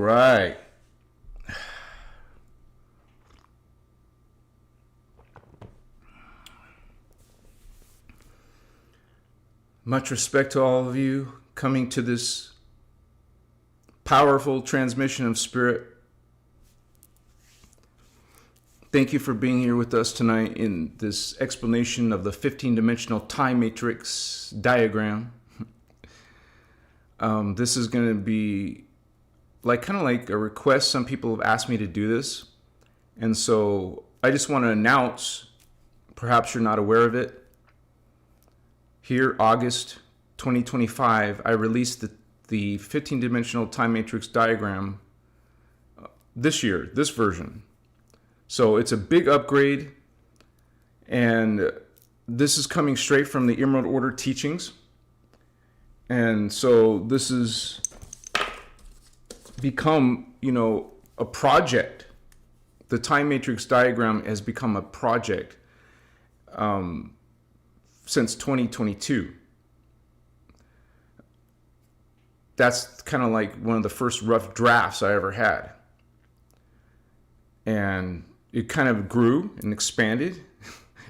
right. Much respect to all of you coming to this powerful transmission of spirit. Thank you for being here with us tonight in this explanation of the 15-dimensional time matrix diagram. This is going to be kind of like a request. Some people have asked me to do this. And so I just want to announce, perhaps you're not aware of it. Here, August 2025, I released the 15-dimensional time matrix diagram this year, this version. So it's a big upgrade, and this is coming straight from the Emerald Order teachings. And so this has become, a project. The time matrix diagram has become a project since 2022. That's kind of like one of the first rough drafts I ever had. And it kind of grew and expanded.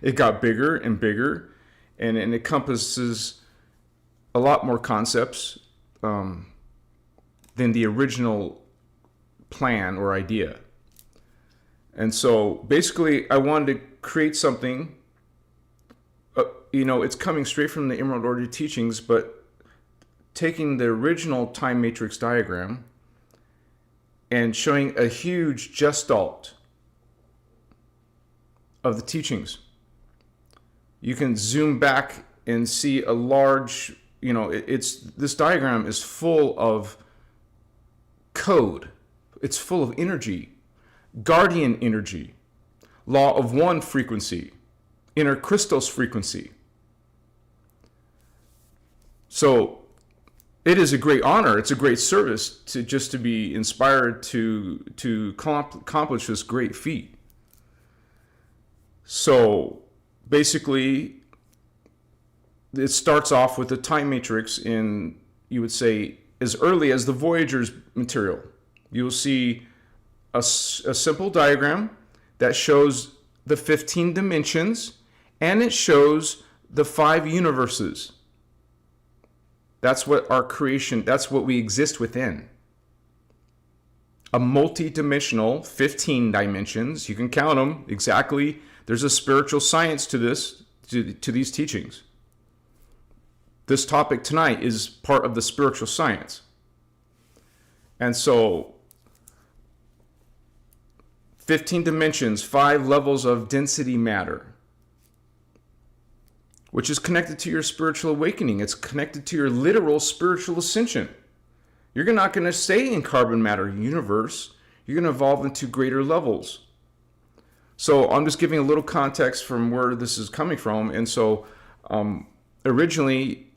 It got bigger and bigger, and it encompasses a lot more concepts than the original plan or idea. And so basically I wanted to create something, it's coming straight from the Emerald Order teachings, but taking the original time matrix diagram and showing a huge gestalt of the teachings. You can zoom back and see a large, this diagram is full of code. It's full of energy, guardian energy, law of one frequency, innerchristos frequency. So it is a great honor. It's a great service to be inspired to accomplish this great feat. So basically, it starts off with the time matrix in, you would say, as early as the Voyager's material. You'll see a simple diagram that shows the 15 dimensions, and it shows the 5 universes. That's what our creation, that's what we exist within. A multi-dimensional 15 dimensions. You can count them exactly. There's a spiritual science to this, to these teachings. This topic tonight is part of the spiritual science. And so 15 dimensions, 5 levels of density matter, which is connected to your spiritual awakening. It's connected to your literal spiritual ascension. You're not going to stay in carbon matter universe. You're going to evolve into greater levels. So I'm just giving a little context from where this is coming from. And so originally,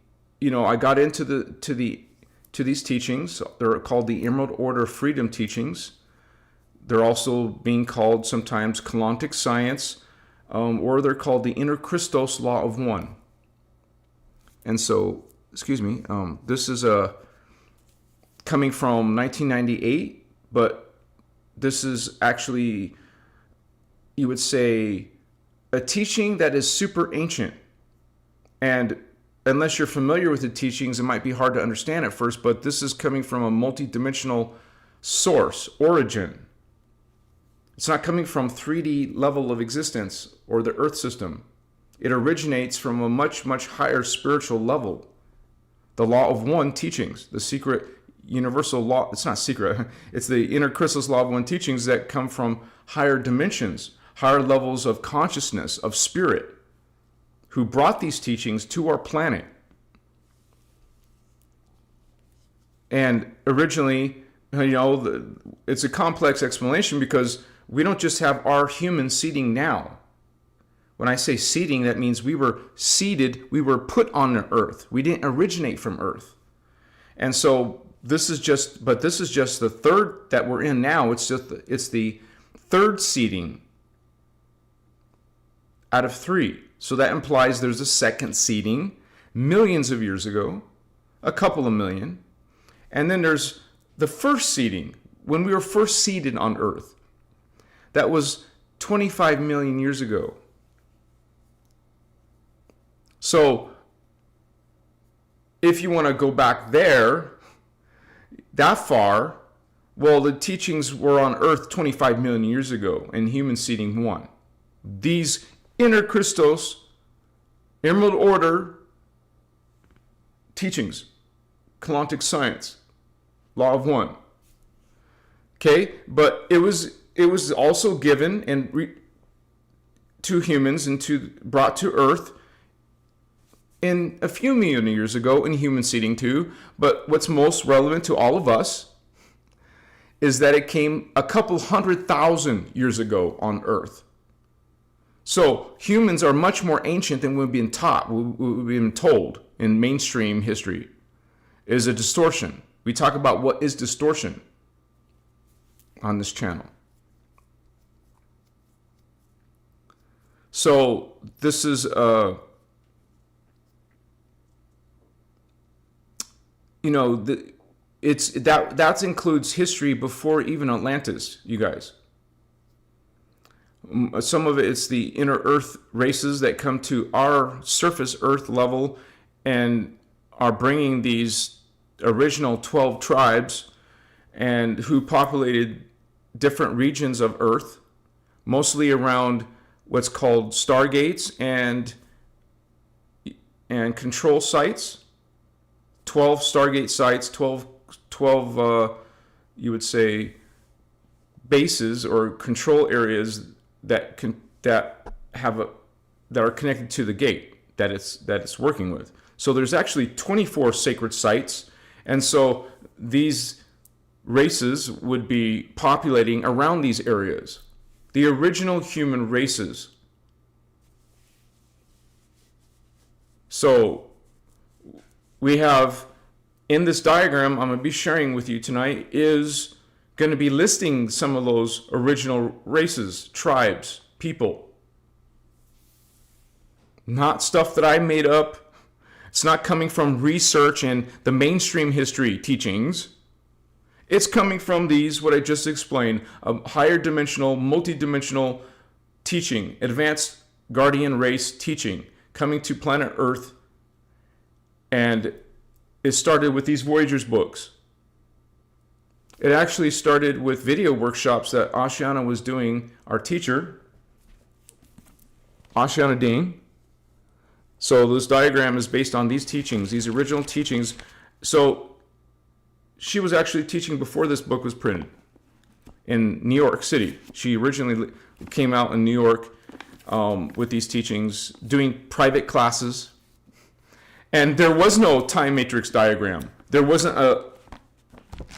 I got into these teachings. They're called the Emerald Order Freedom Teachings. They're also being called sometimes Kantic science, or they're called the innerchristos law of one. And so, this is coming from 1998, but this is actually, you would say, a teaching that is super ancient. And unless you're familiar with the teachings, it might be hard to understand at first, but this is coming from a multi-dimensional source, origin. It's not coming from 3D level of existence or the Earth system. It originates from a much, much higher spiritual level. The law of one teachings, the secret universal law, it's not secret, it's the innerchristos law of one teachings that come from higher dimensions, higher levels of consciousness, of spirit, who brought these teachings to our planet. And originally, it's a complex explanation because we don't just have our human seeding now. When I say seeding, that means we were seeded, we were put on the earth. We didn't originate from earth. And so this is just the third that we're in now. It's the third seeding out of 3. So that implies there's a second seeding millions of years ago, a couple of million. And then there's the first seeding, when we were first seeded on Earth. That was 25 million years ago. So if you want to go back there, that far, well, the teachings were on Earth 25 million years ago, and human seeding 1. These innerchristos, Emerald Order teachings, Kantic science, law of 1. Okay, but it was also given to humans and brought to Earth in a few million years ago in human seeding 2. But what's most relevant to all of us is that it came a couple 100,000 years ago on Earth. So humans are much more ancient than we've been taught, we've been told in mainstream history. Is a distortion. We talk about what is distortion on this channel. So this is that includes history before even Atlantis, you guys. Some of it's the inner Earth races that come to our surface Earth level and are bringing these original 12 tribes and who populated different regions of Earth, mostly around what's called Stargates and control sites. 12 Stargate sites, 12 you would say bases or control areas that are connected to the gate that it's working with. So there's actually 24 sacred sites, and so these races would be populating around these areas. The original human races. So we have, in this diagram I'm going to be sharing with you tonight, is going to be listing some of those original races, tribes, people. Not stuff that I made up. It's not coming from research and the mainstream history teachings. It's coming from these, what I just explained, a higher dimensional, multidimensional teaching, advanced guardian race teaching, coming to planet Earth. And it started with these Voyagers books. It actually started with video workshops that Ashiana was doing, our teacher, Ashiana Dean. So this diagram is based on these teachings, these original teachings. So she was actually teaching before this book was printed in New York City. She originally came out in New York with these teachings, doing private classes. And there was no time matrix diagram. There wasn't a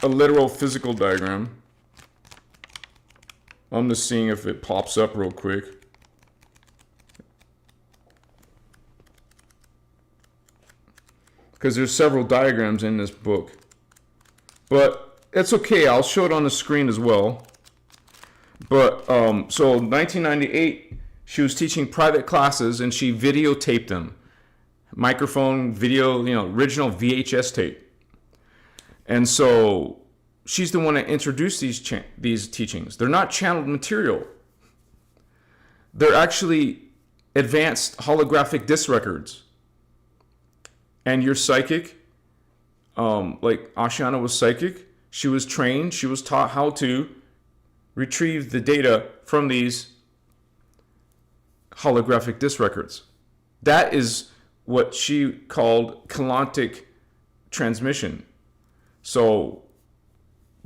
literal physical diagram. I'm just seeing if it pops up real quick. Because there's several diagrams in this book. But it's okay, I'll show it on the screen as well. But so 1998, she was teaching private classes and she videotaped them. Microphone, video, original VHS tape. And so she's the one that introduced these teachings. They're not channeled material. They're actually advanced holographic disc records. And you're psychic, like Ashiana was psychic. She was trained. She was taught how to retrieve the data from these holographic disc records. That is what she called Kantic transmission. So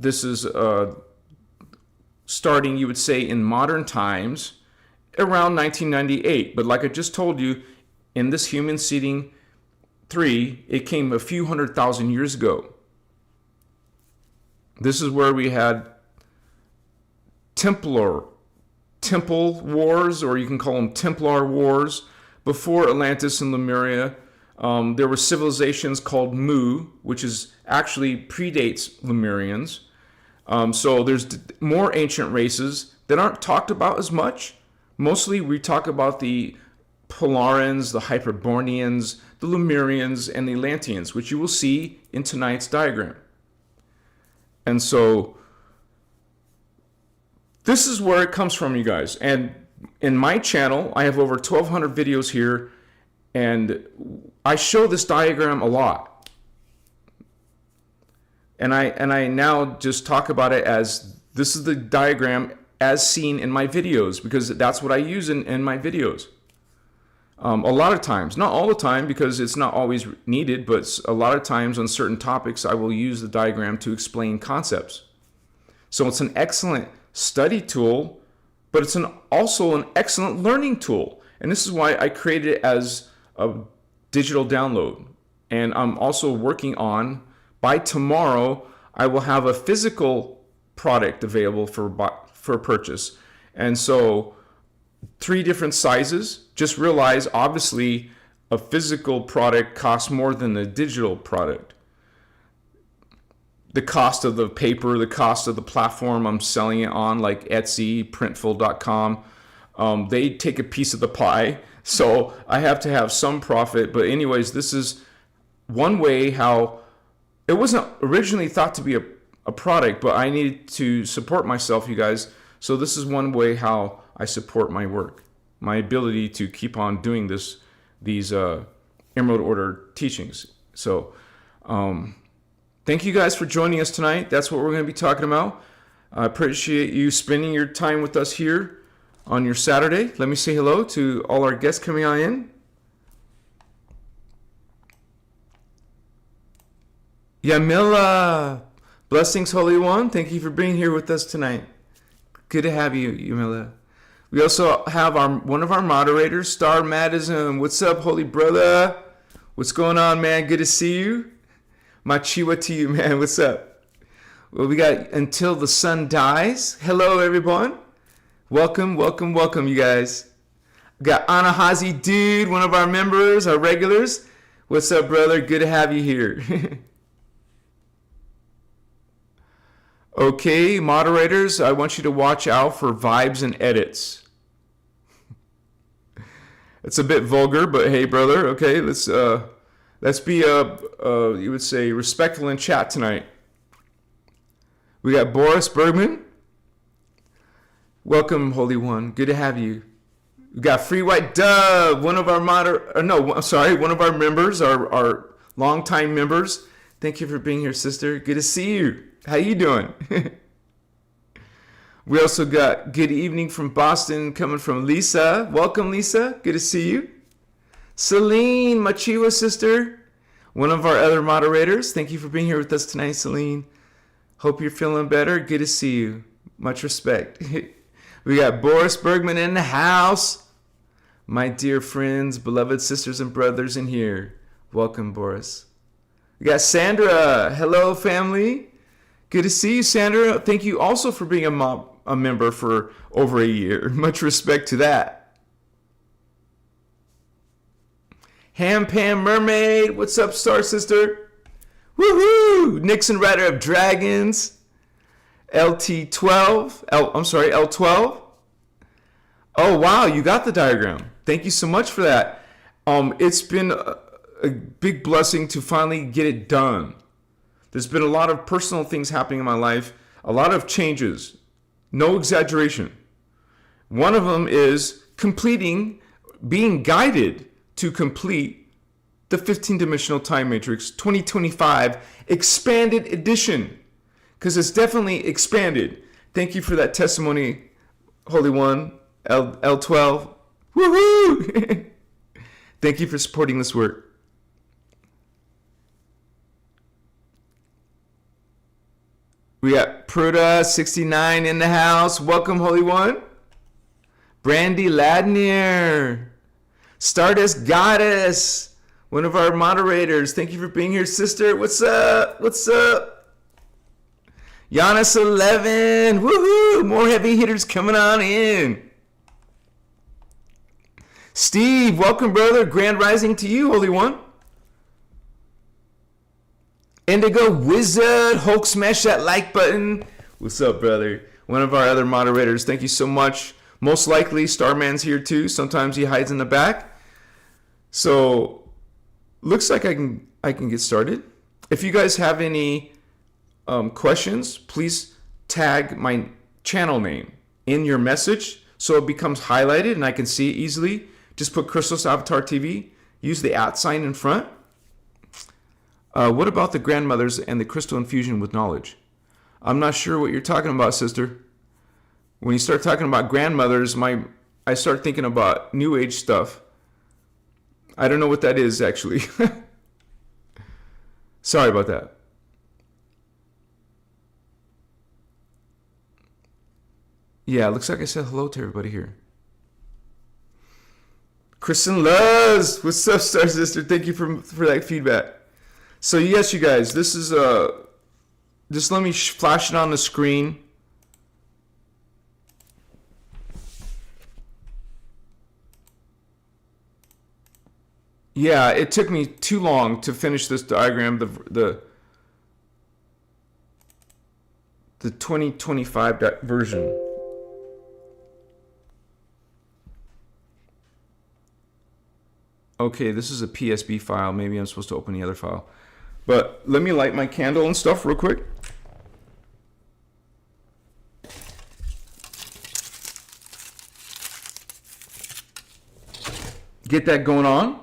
this is starting, you would say, in modern times, around 1998. But like I just told you, in this human seeding 3, it came a few 100,000 years ago. This is where we had temple wars, or you can call them Templar wars. Before Atlantis and Lemuria, there were civilizations called Mu, which is actually predates Lemurians. So there's more ancient races that aren't talked about as much. Mostly we talk about the Polarians, the Hyperbornians, the Lemurians, and the Atlanteans, which you will see in tonight's diagram. And so this is where it comes from, you guys. And in my channel, I have over 1,200 videos here, and I show this diagram a lot. And I now just talk about it as this is the diagram as seen in my videos, because that's what I use in my videos. A lot of times, not all the time, because it's not always needed, but a lot of times on certain topics, I will use the diagram to explain concepts. So it's an excellent study tool, but it's also an excellent learning tool. And this is why I created it as a digital download. And I'm also working on, by tomorrow, I will have a physical product available for purchase. And so 3 different sizes. Just realize, obviously, a physical product costs more than a digital product. The cost of the paper, the cost of the platform I'm selling it on, like Etsy, Printful.com, they take a piece of the pie. So I have to have some profit. But anyways, this is one way how it wasn't originally thought to be a product, but I needed to support myself, you guys. So this is one way how I support my work, my ability to keep on doing these Emerald Order teachings. So thank you guys for joining us tonight. That's what we're going to be talking about. I appreciate you spending your time with us here on your Saturday. Let me say hello to all our guests coming on in. Yamila, blessings, Holy One. Thank you for being here with us tonight. Good to have you, Yamila. We also have one of our moderators, Star Madison. What's up, Holy Brother? What's going on, man? Good to see you. Machiwa to you, man. What's up? Well, we got Until the Sun Dies. Hello, everyone. Welcome, welcome, welcome, you guys. We got Anahazi Dude, one of our members, our regulars. What's up, brother? Good to have you here. Okay, moderators, I want you to watch out for vibes and edits. It's a bit vulgar, but hey, brother, okay, let's be you would say respectful in chat tonight. We got Boris Bergman. Welcome, Holy One. Good to have you. We got Free White Dove, one of our one of our members, our longtime members. Thank you for being here, sister. Good to see you. How you doing? We also got good evening from Boston coming from Lisa. Welcome, Lisa. Good to see you. Celine, Machiwa sister, one of our other moderators. Thank you for being here with us tonight, Celine. Hope you're feeling better. Good to see you. Much respect. We got Boris Bergman in the house. My dear friends, beloved sisters and brothers in here. Welcome, Boris. We got Sandra. Hello, family. Good to see you, Sandra. Thank you also for being a member for over a year. Much respect to that. Ham Pam Mermaid. What's up, Star Sister? Woohoo! Nixon Rider of Dragons. L12. Oh, wow. You got the diagram. Thank you so much for that. It's been a big blessing to finally get it done. There's been a lot of personal things happening in my life, a lot of changes, no exaggeration. One of them is being guided to complete the 15-dimensional time matrix 2025 expanded edition, because it's definitely expanded. Thank you for that testimony, Holy One, L12. Woohoo! Thank you for supporting this work. We got Pruda69 in the house. Welcome, Holy One. Brandy Ladnier. Stardust Goddess. One of our moderators. Thank you for being here, sister. What's up? What's up? Giannis11. Woohoo! More heavy hitters coming on in. Steve, welcome, brother. Grand rising to you, Holy One. Indigo Wizard, Hulk, smash that like button. What's up, brother? One of our other moderators. Thank you so much. Most likely, Starman's here too. Sometimes he hides in the back. So, looks like I can get started. If you guys have any questions, please tag my channel name. in your message so it becomes highlighted and I can see it easily, just put Christos Avatar TV, use the @ sign in front. What about the grandmothers and the crystal infusion with knowledge? I'm not sure what you're talking about, sister. When you start talking about grandmothers, I start thinking about New Age stuff. I don't know what that is, actually. Sorry about that. Yeah, looks like I said hello to everybody here. Kristen Luz, what's up, Star Sister? Thank you for that feedback. So yes, you guys, this is just let me flash it on the screen. Yeah, it took me too long to finish this diagram. The 2025 version. Okay, this is a PSB file. Maybe I'm supposed to open the other file. But let me light my candle and stuff real quick. Get that going on.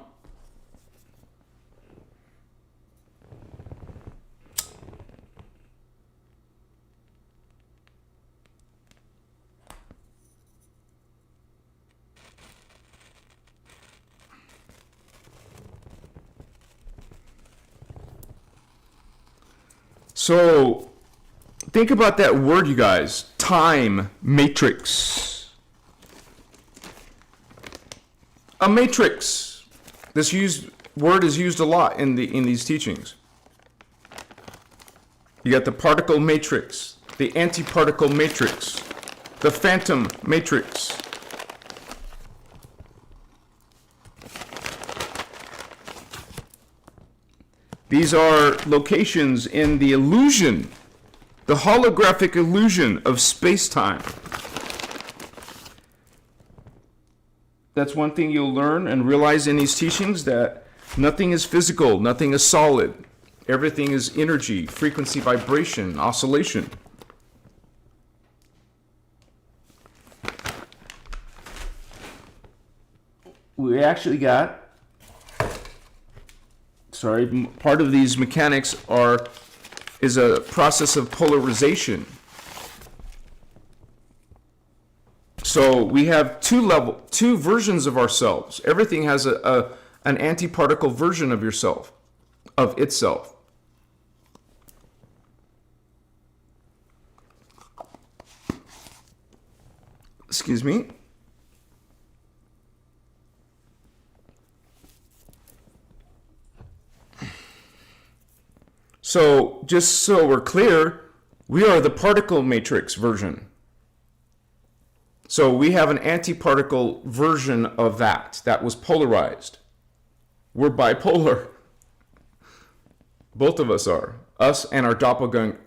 So think about that word, you guys. Time matrix. A matrix. This word is used a lot in these teachings. You got the particle matrix, the antiparticle matrix, the phantom matrix. These are locations in the illusion, the holographic illusion of space-time. That's one thing you'll learn and realize in these teachings, that nothing is physical, nothing is solid. Everything is energy, frequency, vibration, oscillation. We actually got part of these mechanics is a process of polarization. So we have two versions of ourselves. Everything has an antiparticle version of yourself, of itself. Excuse me. So, just so we're clear, we are the particle matrix version. So we have an antiparticle version of that was polarized. We're bipolar. Both of us are. Us and our doppelganger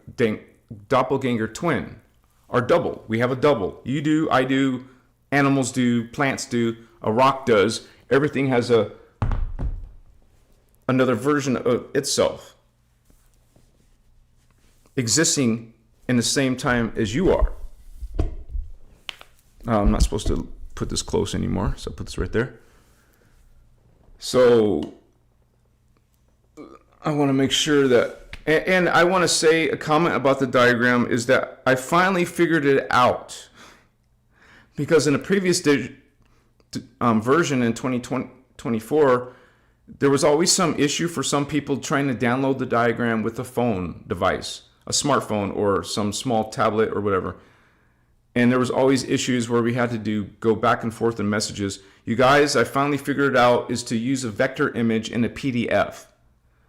twin are double. We have a double. You do, I do, animals do, plants do, a rock does. Everything has another version of itself, existing in the same time as you are. I'm not supposed to put this close anymore, so I'll put this right there. So I want to make sure that, and I want to say a comment about the diagram is that I finally figured it out, because in a previous version in 2024, there was always some issue for some people trying to download the diagram with a phone device, a smartphone or some small tablet or whatever. And there was always issues where we had to go back and forth in messages. You guys, I finally figured it out, is to use a vector image in a PDF.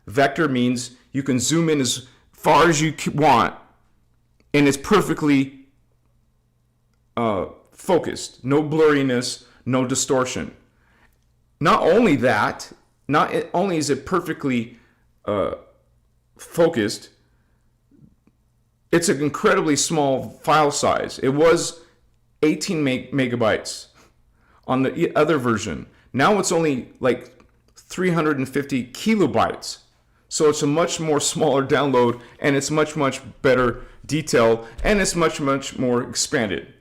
Vector means you can zoom in as far as you want, and it's perfectly focused. No blurriness, no distortion. Not only is it perfectly focused, it's an incredibly small file size. It was 18 megabytes on the other version. Now it's only like 350 kilobytes. So it's a much more smaller download, and it's much, much better detailed, and it's much, much more expanded.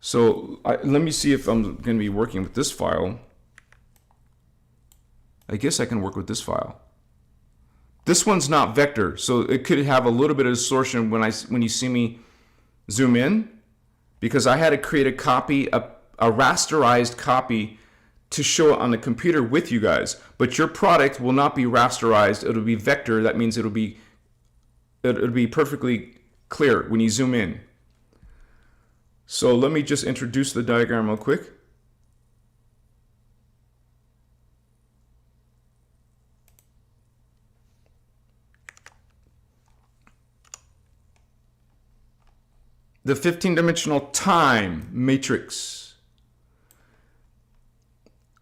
So let me see if I'm going to be working with this file. I guess I can work with this file. This one's not vector, so it could have a little bit of distortion when you see me zoom in, because I had to create a copy, a rasterized copy to show it on the computer with you guys. But your product will not be rasterized. It'll be vector. That means it'll be perfectly clear when you zoom in. So let me just introduce the diagram real quick. The 15-dimensional time matrix.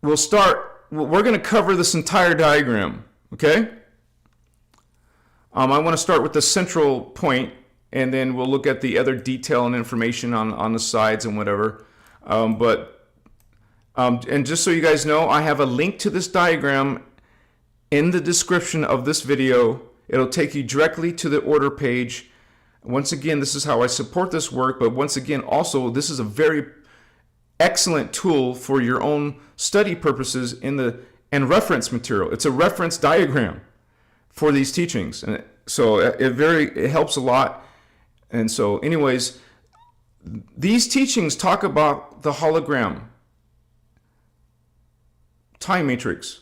We're going to cover this entire diagram, okay? I want to start with the central point, and then we'll look at the other detail and information on the sides and whatever. And just so you guys know, I have a link to this diagram in the description of this video. It'll take you directly to the order page. Once again, this is how I support this work, but once again, also, this is a very excellent tool for your own study purposes and reference material. It's a reference diagram for these teachings, and so it helps a lot. And so, anyways, these teachings talk about the hologram time matrix.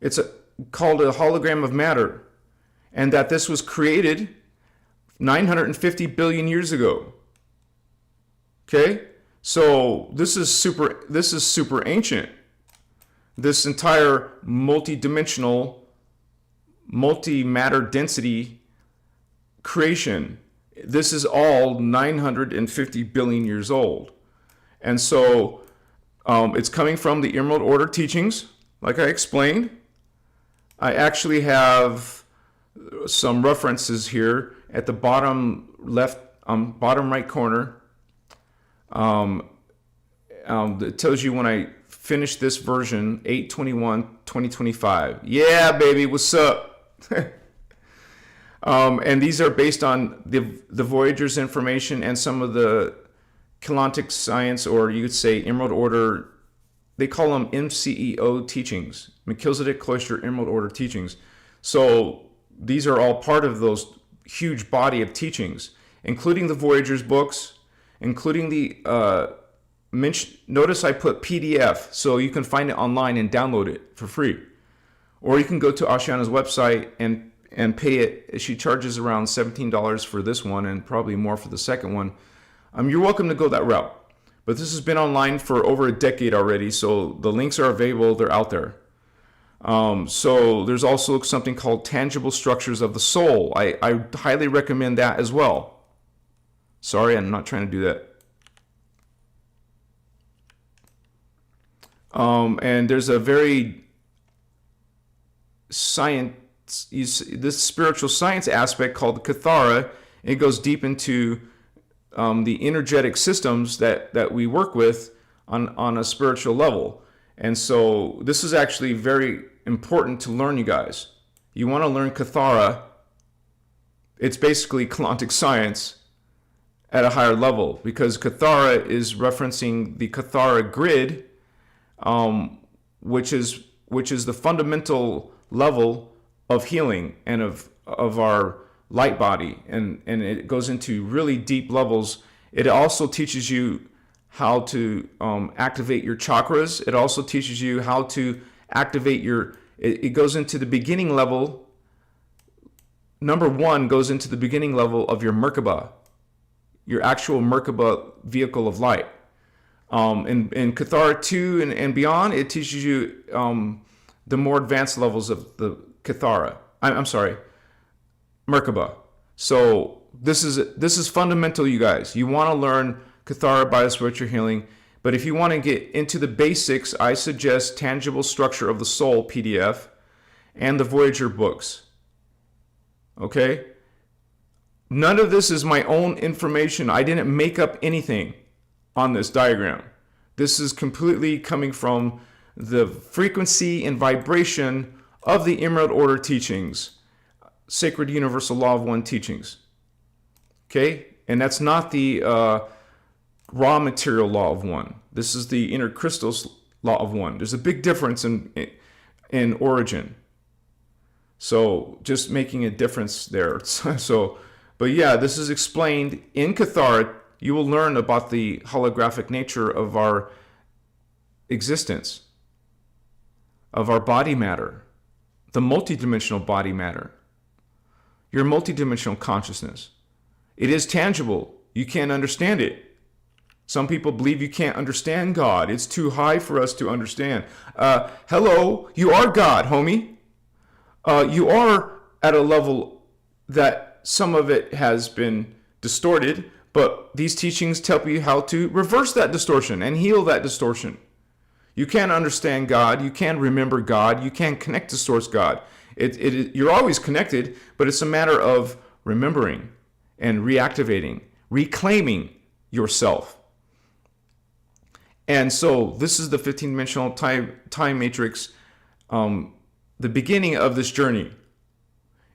It's called a hologram of matter, and that this was created 950 billion years ago. Okay, so this is super ancient. This entire multi-dimensional, multi-matter density creation, this is all 950 billion years old. And so it's coming from the Emerald Order teachings, like I explained. I actually have some references here at the bottom left, bottom right corner. It tells you when I finish this version, 8/21/2025. Yeah, baby, what's up? And these are based on the Voyager's information and some of the Kantic science, or you could say Emerald Order. They call them MCEO teachings, Melchizedek Cloister Emerald Order teachings. So these are all part of those huge body of teachings, including the Voyager's books, including the notice I put PDF, so you can find it online and download it for free. Or you can go to Ashiana's website and pay it. She charges around $17 for this one and probably more for the second one. You're welcome to go that route. But this has been online for over a decade already, so the links are available, they're out there. So there's also something called Tangible Structures of the Soul. I highly recommend that as well. Sorry, I'm not trying to do that. And there's a very this spiritual science aspect called the Cathara. It goes deep into the energetic systems that we work with on a spiritual level. And so this is actually very important to learn, you guys. You want to learn Cathara. It's basically Kantic science at a higher level, because Cathara is referencing the Cathara grid, which is the fundamental level of healing and of our light body, and it goes into really deep levels. It also teaches you how to activate your chakras. It also teaches you how to activate it goes into the beginning level. Number one goes into the beginning level of your Merkaba, your actual Merkaba vehicle of light. In Cathara 2 and beyond, it teaches you the more advanced levels of the Cathara. I'm sorry, Merkaba. So this is fundamental, you guys. You want to learn Cathara biospiritual healing, but if you want to get into the basics, I suggest Tangible Structure of the Soul PDF and the Voyager books. Okay? None of this is my own information. I didn't make up anything on this diagram. This is completely coming from the frequency and vibration of the Emerald Order teachings, Sacred Universal Law of One teachings. Okay? And that's not the raw material law of one. This is the innerchristos law of one. There's a big difference in origin. So just making a difference there. But yeah, this is explained in Cathar. You will learn about the holographic nature of our existence, of our body matter, the multidimensional body matter, your multidimensional consciousness. It is tangible. You can't understand it. Some people believe you can't understand God. It's too high for us to understand. Hello, you are God, homie. You are at a level that some of it has been distorted, but these teachings tell you how to reverse that distortion and heal that distortion. You can't understand God. You can't remember God. You can't connect to Source God. You're always connected, but it's a matter of remembering and reactivating, reclaiming yourself. And so this is the 15-dimensional time matrix, the beginning of this journey.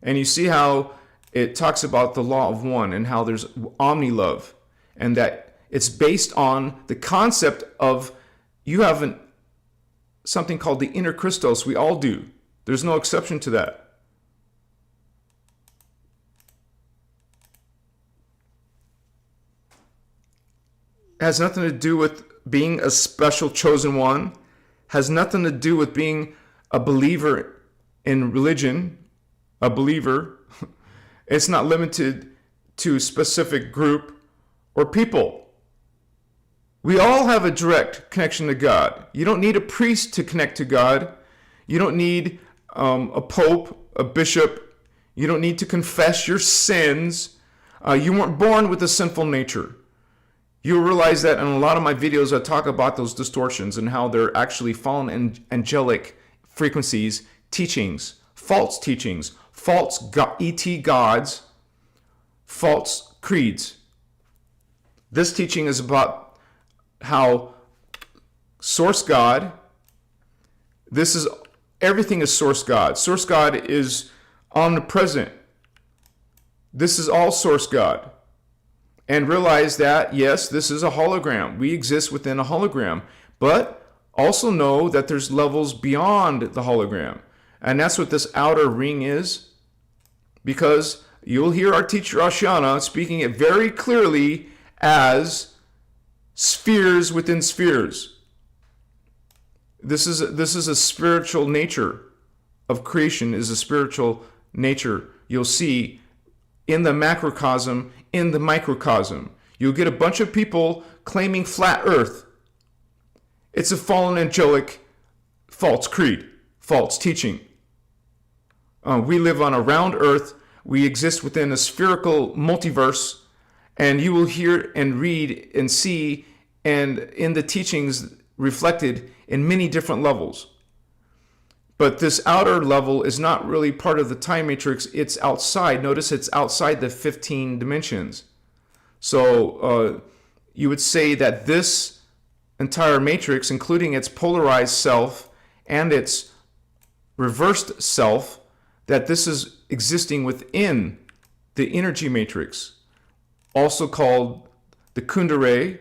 And you see how it talks about the law of one and how there's omni-love, and that it's based on the concept of you have something called the innerchristos. We all do. There's no exception to that. It has nothing to do with being a special chosen one, has nothing to do with being a believer in religion, a believer. It's not limited to a specific group or people. We all have a direct connection to God. You don't need a priest to connect to God. You don't need a pope, a bishop. You don't need to confess your sins. You weren't born with a sinful nature. You'll realize that in a lot of my videos, I talk about those distortions and how they're actually fallen angelic frequencies, teachings, false ET gods, false creeds. This teaching is about how Source God, everything is Source God. Source God is omnipresent. This is all Source God. And realize that, yes, this is a hologram. We exist within a hologram. But also know that there's levels beyond the hologram. And that's what this outer ring is. Because you'll hear our teacher Ashana speaking it very clearly as spheres within spheres. This is a spiritual nature of creation, is a spiritual nature you'll see in the macrocosm, in the microcosm. You'll get a bunch of people claiming flat earth. It's a fallen angelic false creed, false teaching. We live on a round earth. We exist within a spherical multiverse. And you will hear and read and see and in the teachings reflected in many different levels. But this outer level is not really part of the time matrix. It's outside. Notice it's outside the 15 dimensions. So you would say that this entire matrix, including its polarized self and its reversed self, that this is existing within the energy matrix, also called the kundalini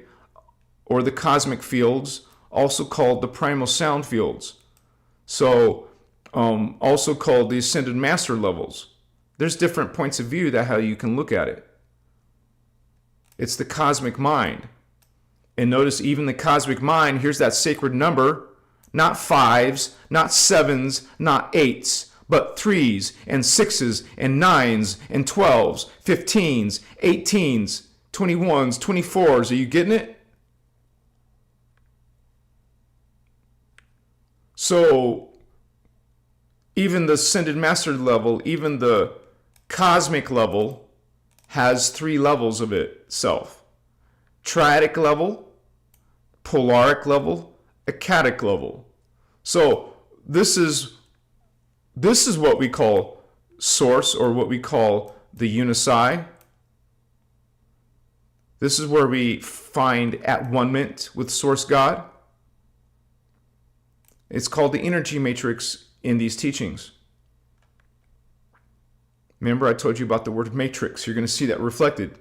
or the cosmic fields, also called the primal sound fields. So also called the ascended master levels. There's different points of view that how you can look at it. It's the cosmic mind. And notice even the cosmic mind, here's that sacred number, not 5s, not 7s, not 8s, but 3s and 6s and 9s and 12s, 15s, 18s, 21s, 24s. Are you getting it? So even the ascended master level, even the cosmic level has 3 levels of itself. Triadic level, polaric level, achatic level. So this is what we call source, or what we call the unici. This is where we find at one-ment with Source God. It's called the energy matrix in these teachings. Remember, I told you about the word matrix. You're going to see that reflected.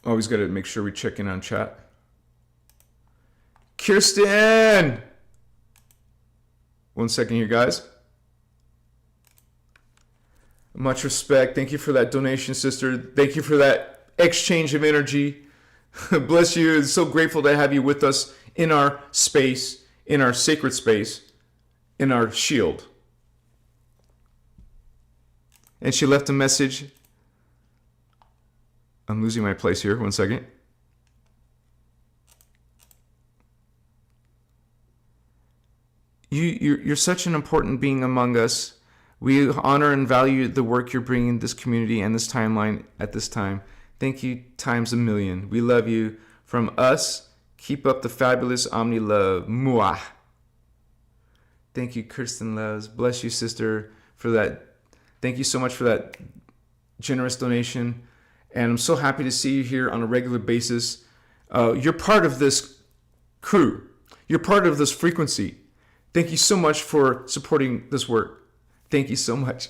Always got to make sure we check in on chat. Kirsten! 1 second here, guys. Much respect. Thank you for that donation, sister. Thank you for that exchange of energy. Bless you. It's so grateful to have you with us in our space, in our sacred space, in our shield. And she left a message. I'm losing my place here. 1 second. You're such an important being among us. We honor and value the work you're bringing this community and this timeline at this time. Thank you times a million. We love you. From us, keep up the fabulous Omni love. Mwah. Thank you, Kirsten Loves. Bless you, sister, for that. Thank you so much for that generous donation. And I'm so happy to see you here on a regular basis. You're part of this crew. You're part of this frequency. Thank you so much for supporting this work. Thank you so much.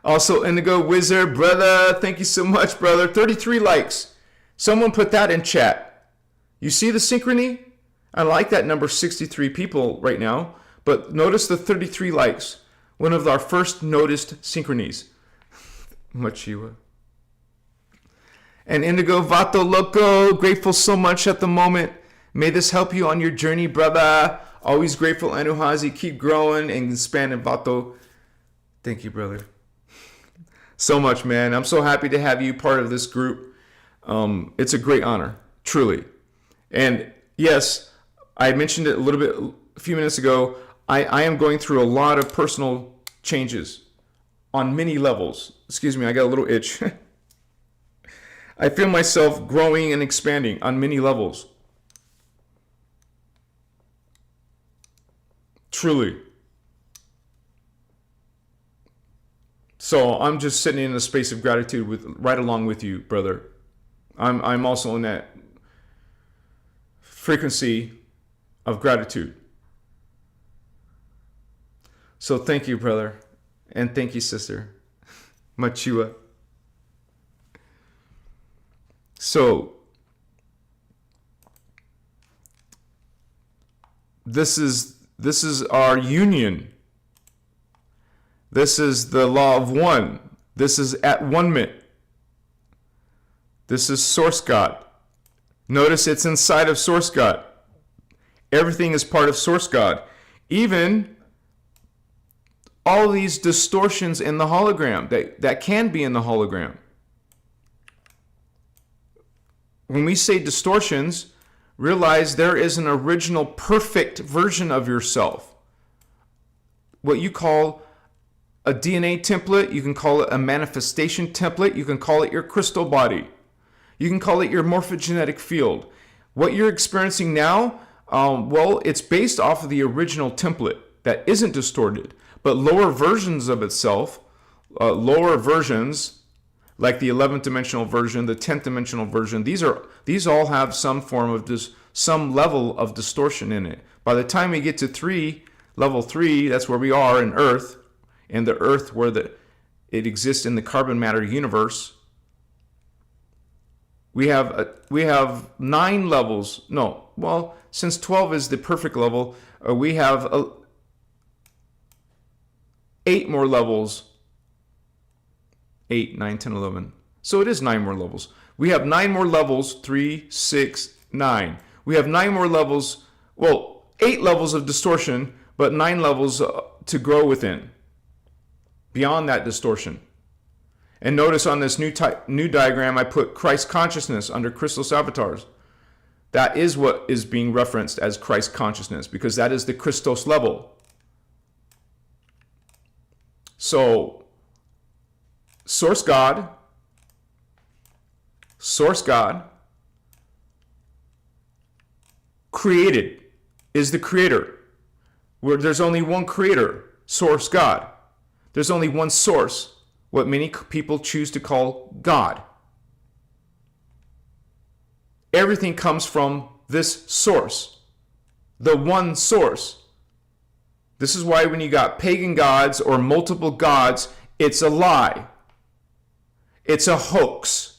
Also, Indigo Wizard, brother, thank you so much, brother. 33 likes. Someone put that in chat. You see the synchrony? I like that number 63 people right now, but notice the 33 likes. One of our first noticed synchronies. Machiwa. And Indigo Vato Loco, grateful so much at the moment. May this help you on your journey, brother. Always grateful, Anuhazi. Keep growing and expanding, Vato. Thank you, brother. So much, man. I'm so happy to have you part of this group. It's a great honor, truly. And yes, I mentioned it a few minutes ago. I am going through a lot of personal changes on many levels. Excuse me, I got a little itch. I feel myself growing and expanding on many levels. Truly. So I'm just sitting in a space of gratitude right along with you, brother. I'm also in that frequency of gratitude. So thank you, brother. And thank you, sister. Machua. So this is our union. This is the law of one. This is at one-ment. This is Source God. Notice it's inside of Source God. Everything is part of Source God. Even all these distortions in the hologram that can be in the hologram. When we say distortions, realize there is an original perfect version of yourself. What you call a DNA template, you can call it a manifestation template, you can call it your crystal body, you can call it your morphogenetic field. What you're experiencing now, well, it's based off of the original template that isn't distorted, but lower versions of itself, lower versions like the 11th dimensional version, the 10th dimensional version, these all have some form of some level of distortion in it. By the time we get to level 3, that's where we are in Earth, and the Earth where it exists in the carbon matter universe. We have 9 levels. No, well, since 12 is the perfect level, we have 8 more levels. 8, 9, 10, 11. So it is 9 more levels. We have 9 more levels, 3, 6, 9. We have 9 more levels, well, 8 levels of distortion, but 9 levels to grow within, beyond that distortion. And notice on this new diagram, I put Christ consciousness under Christos avatars. That is what is being referenced as Christ consciousness, because that is the Christos level. So, Source God, created, is the creator. Where there's only one creator, Source God. There's only one source, what many people choose to call God. Everything comes from this source, the one source. This is why when you got pagan gods or multiple gods, it's a lie. It's a hoax.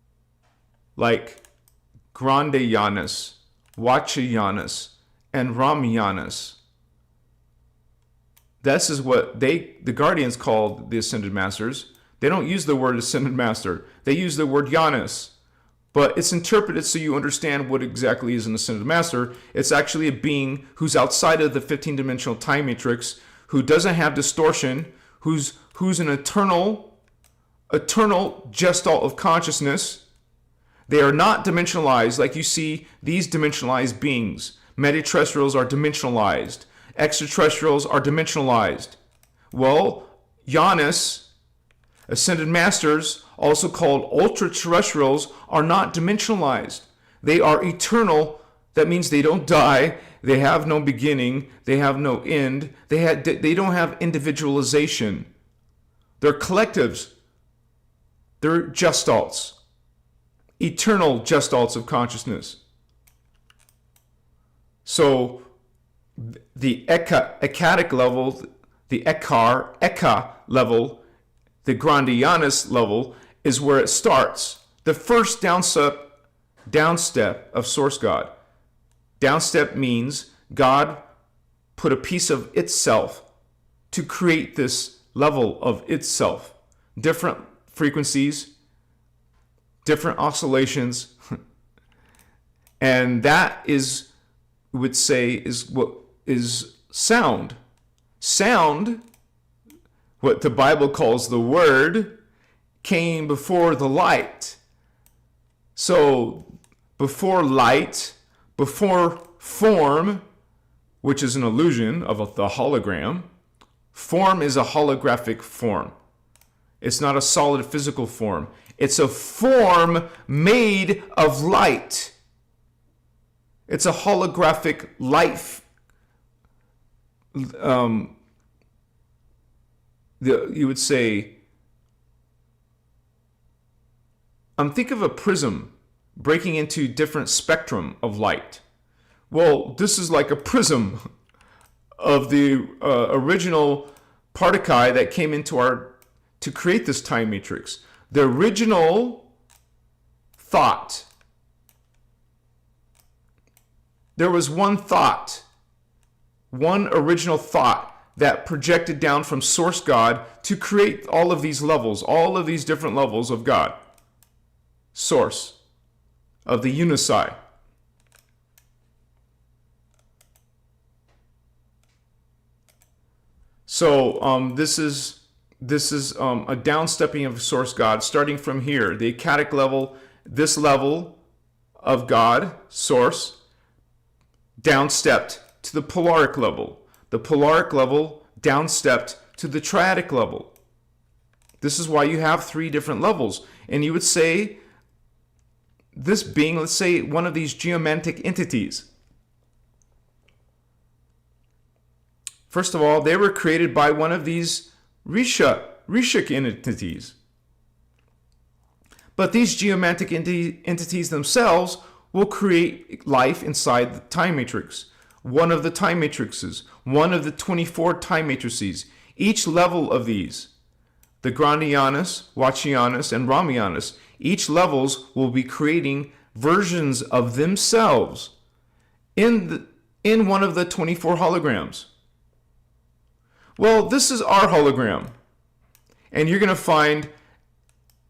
like Grandianus, Wachianus, and Ramianus. This is what the Guardians called the Ascended Masters. They don't use the word Ascended Master. They use the word Janus. But it's interpreted so you understand what exactly is an Ascended Master. It's actually a being who's outside of the 15-dimensional time matrix, who doesn't have distortion, who's an eternal gestalt of consciousness. They are not dimensionalized like you see these dimensionalized beings. Metaterrestrials are dimensionalized. Extraterrestrials are dimensionalized. Well, Janus, Ascended Masters, also called ultra-terrestrials, are not dimensionalized. They are eternal. That means they don't die. They have no beginning. They have no end. They don't have individualization. They're collectives. They're gestalts. Eternal gestalts of consciousness. So the ekatic level, the Eka level, the Grandianus level is where it starts. The first downstep of Source God. Downstep means God put a piece of itself to create this level of itself. Different frequencies, different oscillations, and that is, we would say, is what is sound. Sound, what the Bible calls the Word, came before the light. So before light, before form, which is an illusion of the hologram, form is a holographic form. It's not a solid physical form. It's a form made of light. It's a holographic life. You would say, think of a prism breaking into different spectrum of light. Well, this is like a prism of the original particuli that came into to create this time matrix. The original thought. There was one thought, one original thought that projected down from Source God to create all of these levels, all of these different levels of God. Source of the Unici. So this is a downstepping of Source God, starting from here, the ekatic level, this level of God, Source, downstepped to the polaric level. The polaric level downstepped to the triadic level. This is why you have 3 different levels. And you would say, this being, let's say, one of these geomantic entities. First of all, they were created by one of these Rishik entities. But these geomantic entities themselves will create life inside the time matrix. One of the time matrices, one of the 24 time matrices. Each level of these, the Grandianus, Wachianus, and Ramianus, each levels will be creating versions of themselves in one of the 24 holograms. Well, this is our hologram. And you're going to find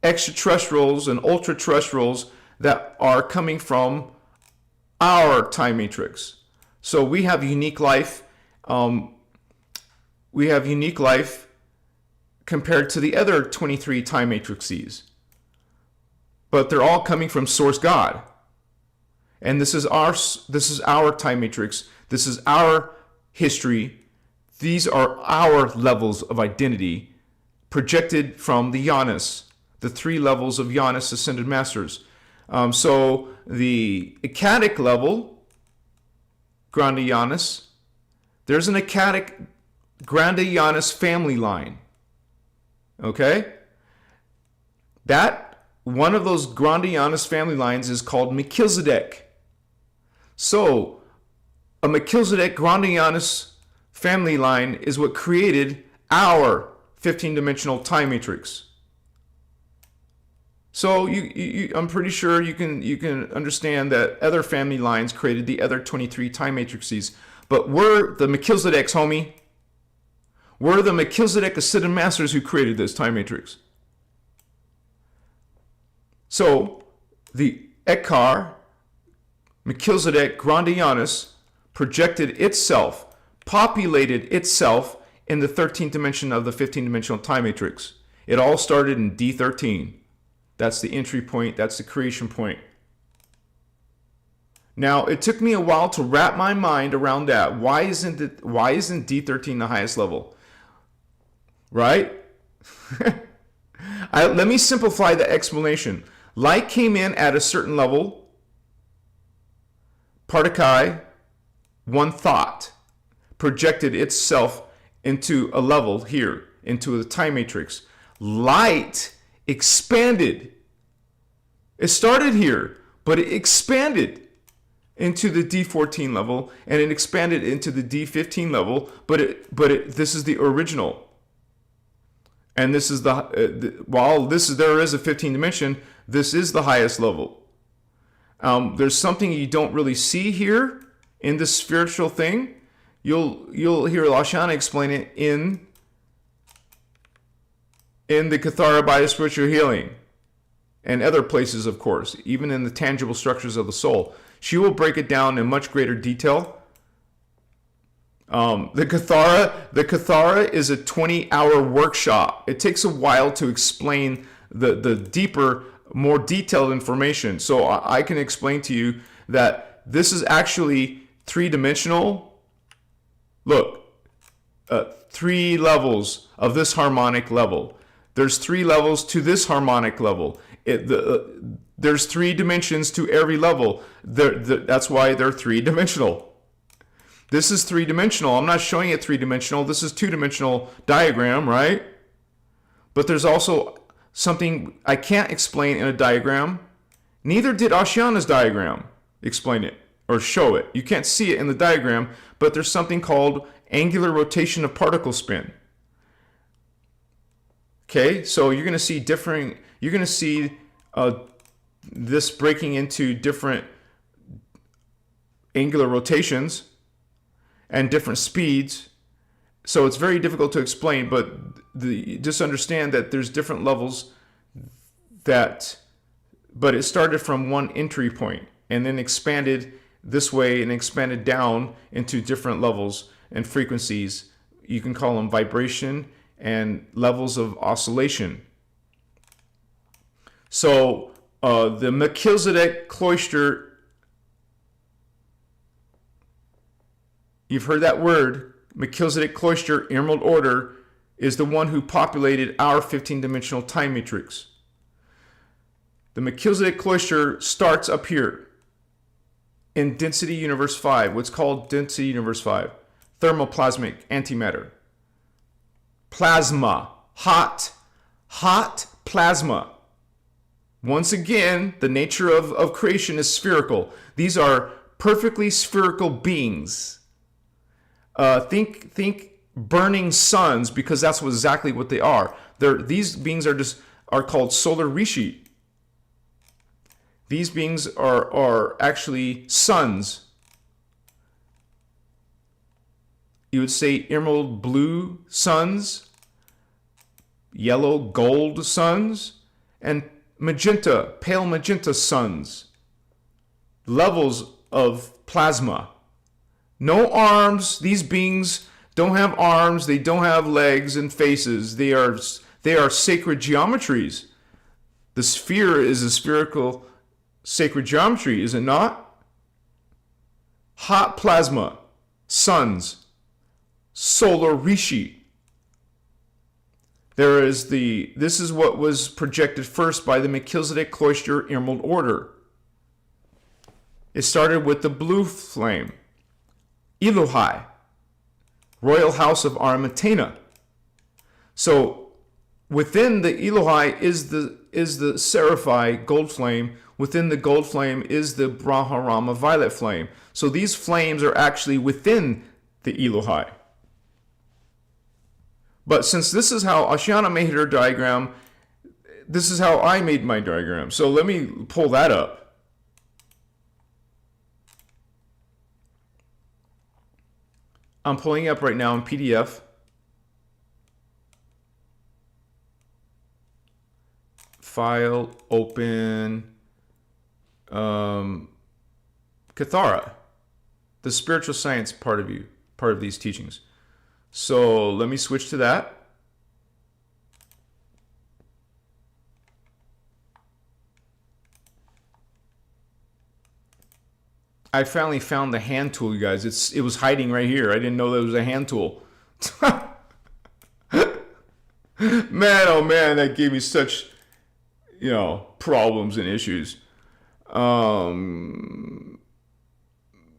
extraterrestrials and ultra-terrestrials that are coming from our time matrix. So we have unique life. We have unique life compared to the other 23 time matrices. But they're all coming from Source God. And this is our time matrix. This is our history. These are our levels of identity projected from the Janus, the 3 levels of Janus Ascended Masters. So the ekatic level, Grandianus, there's an ekatic Grandianus family line. Okay? That one of those Grandianus family lines is called Melchizedek. So a Melchizedek Grandianus family line is what created our 15-dimensional time matrix. So I'm pretty sure you can understand that other family lines created the other 23 time matrices. But we're the Melchizedeks, homie. We're the Melchizedek Ascended Masters who created this time matrix. So the Ekar, Melchizedek Grandianus, projected itself, populated itself in the 13th dimension of the 15-dimensional time matrix. It all started in D13. That's the entry point. That's the creation point. Now, it took me a while to wrap my mind around that. Why isn't D13 the highest level? Right? Let me simplify the explanation. Light came in at a certain level. Partikai, one thought, projected itself into a level here, into the time matrix. Light expanded. It started here, but it expanded into the D14 level, and it expanded into the D15 level, this is the original. And this is while there is a 15 dimension, this is the highest level. There's something you don't really see here in this spiritual thing. You'll hear Lashana explain it in the Kathara by spiritual healing, and other places, of course, even in the tangible structures of the soul. She will break it down in much greater detail. The Kathara is a 20-hour workshop. It takes a while to explain the deeper, more detailed information. So I can explain to you that this is actually three-dimensional. Look, 3 levels of this harmonic level. There's 3 levels to this harmonic level. There's 3 dimensions to every level. That's why they're 3-dimensional. This is 3-dimensional. I'm not showing it 3-dimensional. This is 2-dimensional diagram, right? But there's also something I can't explain in a diagram. Neither did Ashiana's diagram explain it or show it. You can't see it in the diagram, but there's something called angular rotation of particle spin. Okay, so you're going to see this breaking into different angular rotations and different speeds. So it's very difficult to explain, but just understand that there's different levels but it started from one entry point and then expanded this way and expanded down into different levels and frequencies. You can call them vibration and levels of oscillation. So the Melchizedek cloister, you've heard that word, Melchizedek cloister, Emerald Order, is the one who populated our 15-dimensional time matrix. The Melchizedek cloister starts up here in density universe 5, what's called density universe 5, thermoplasmic antimatter. Plasma, hot plasma. Once again, the nature of creation is spherical. These are perfectly spherical beings. Think burning suns, because that's exactly what they are. These beings are called solar rishi. These beings are actually suns. You would say emerald blue suns, yellow gold suns, and magenta, pale magenta suns. Levels of plasma. No arms. These beings don't have arms. They don't have legs and faces. They are sacred geometries. The sphere is a spherical sacred geometry, is it not? Hot plasma, suns, solar rishi. This is what was projected first by the Melchizedek cloister Emerald Order. It started with the blue flame, Elohai, royal house of Aramatena. So within the Elohai is the Seraphai gold flame. Within the gold flame is the Brahmarama violet flame. So these flames are actually within the Elohai. But since this is how Ashiana made her diagram, this is how I made my diagram. So let me pull that up. I'm pulling it up right now in PDF. File, open, Cathara, the spiritual science part of these teachings. So let me switch to that. I finally found the hand tool, you guys. It was hiding right here. I didn't know there was a hand tool. Man, oh man, that gave me such, problems and issues.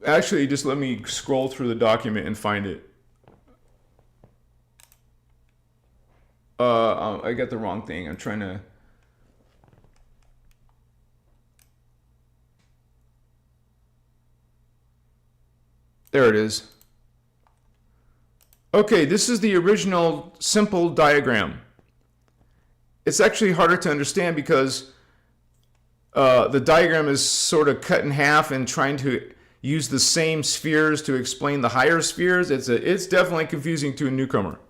Actually, just let me scroll through the document and find it. I got the wrong thing. I'm trying to... There it is. Okay, this is the original simple diagram. It's actually harder to understand because the diagram is sort of cut in half and trying to use the same spheres to explain the higher spheres. It's definitely confusing to a newcomer.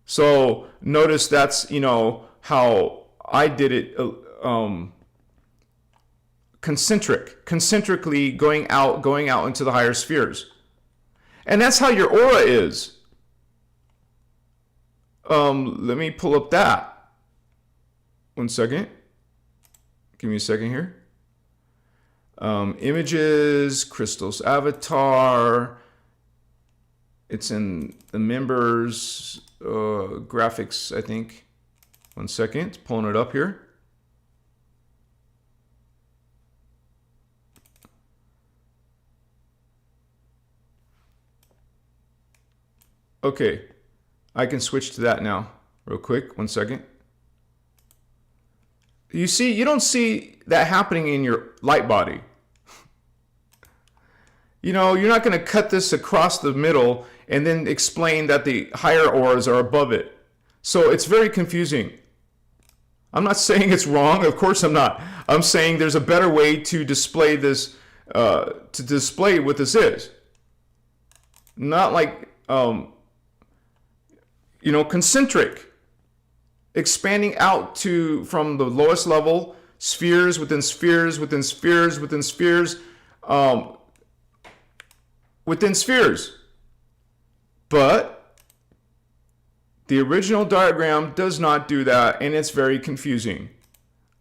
So notice that's, how I did it, concentrically going out into the higher spheres. And that's how your aura is. Let me pull up that. 1 second. Give me a second here. Images, Christos avatar. It's in the members, graphics, I think. 1 second, pulling it up here. Okay, I can switch to that now, real quick. 1 second. You see, you don't see that happening in your light body. You're not going to cut this across the middle and then explain that the higher auras are above it. So it's very confusing. I'm not saying it's wrong. Of course I'm not. I'm saying there's a better way to display this, to display what this is. Not like, concentric. Expanding out from the lowest level, spheres within spheres within spheres within spheres within spheres. But the original diagram does not do that, and it's very confusing.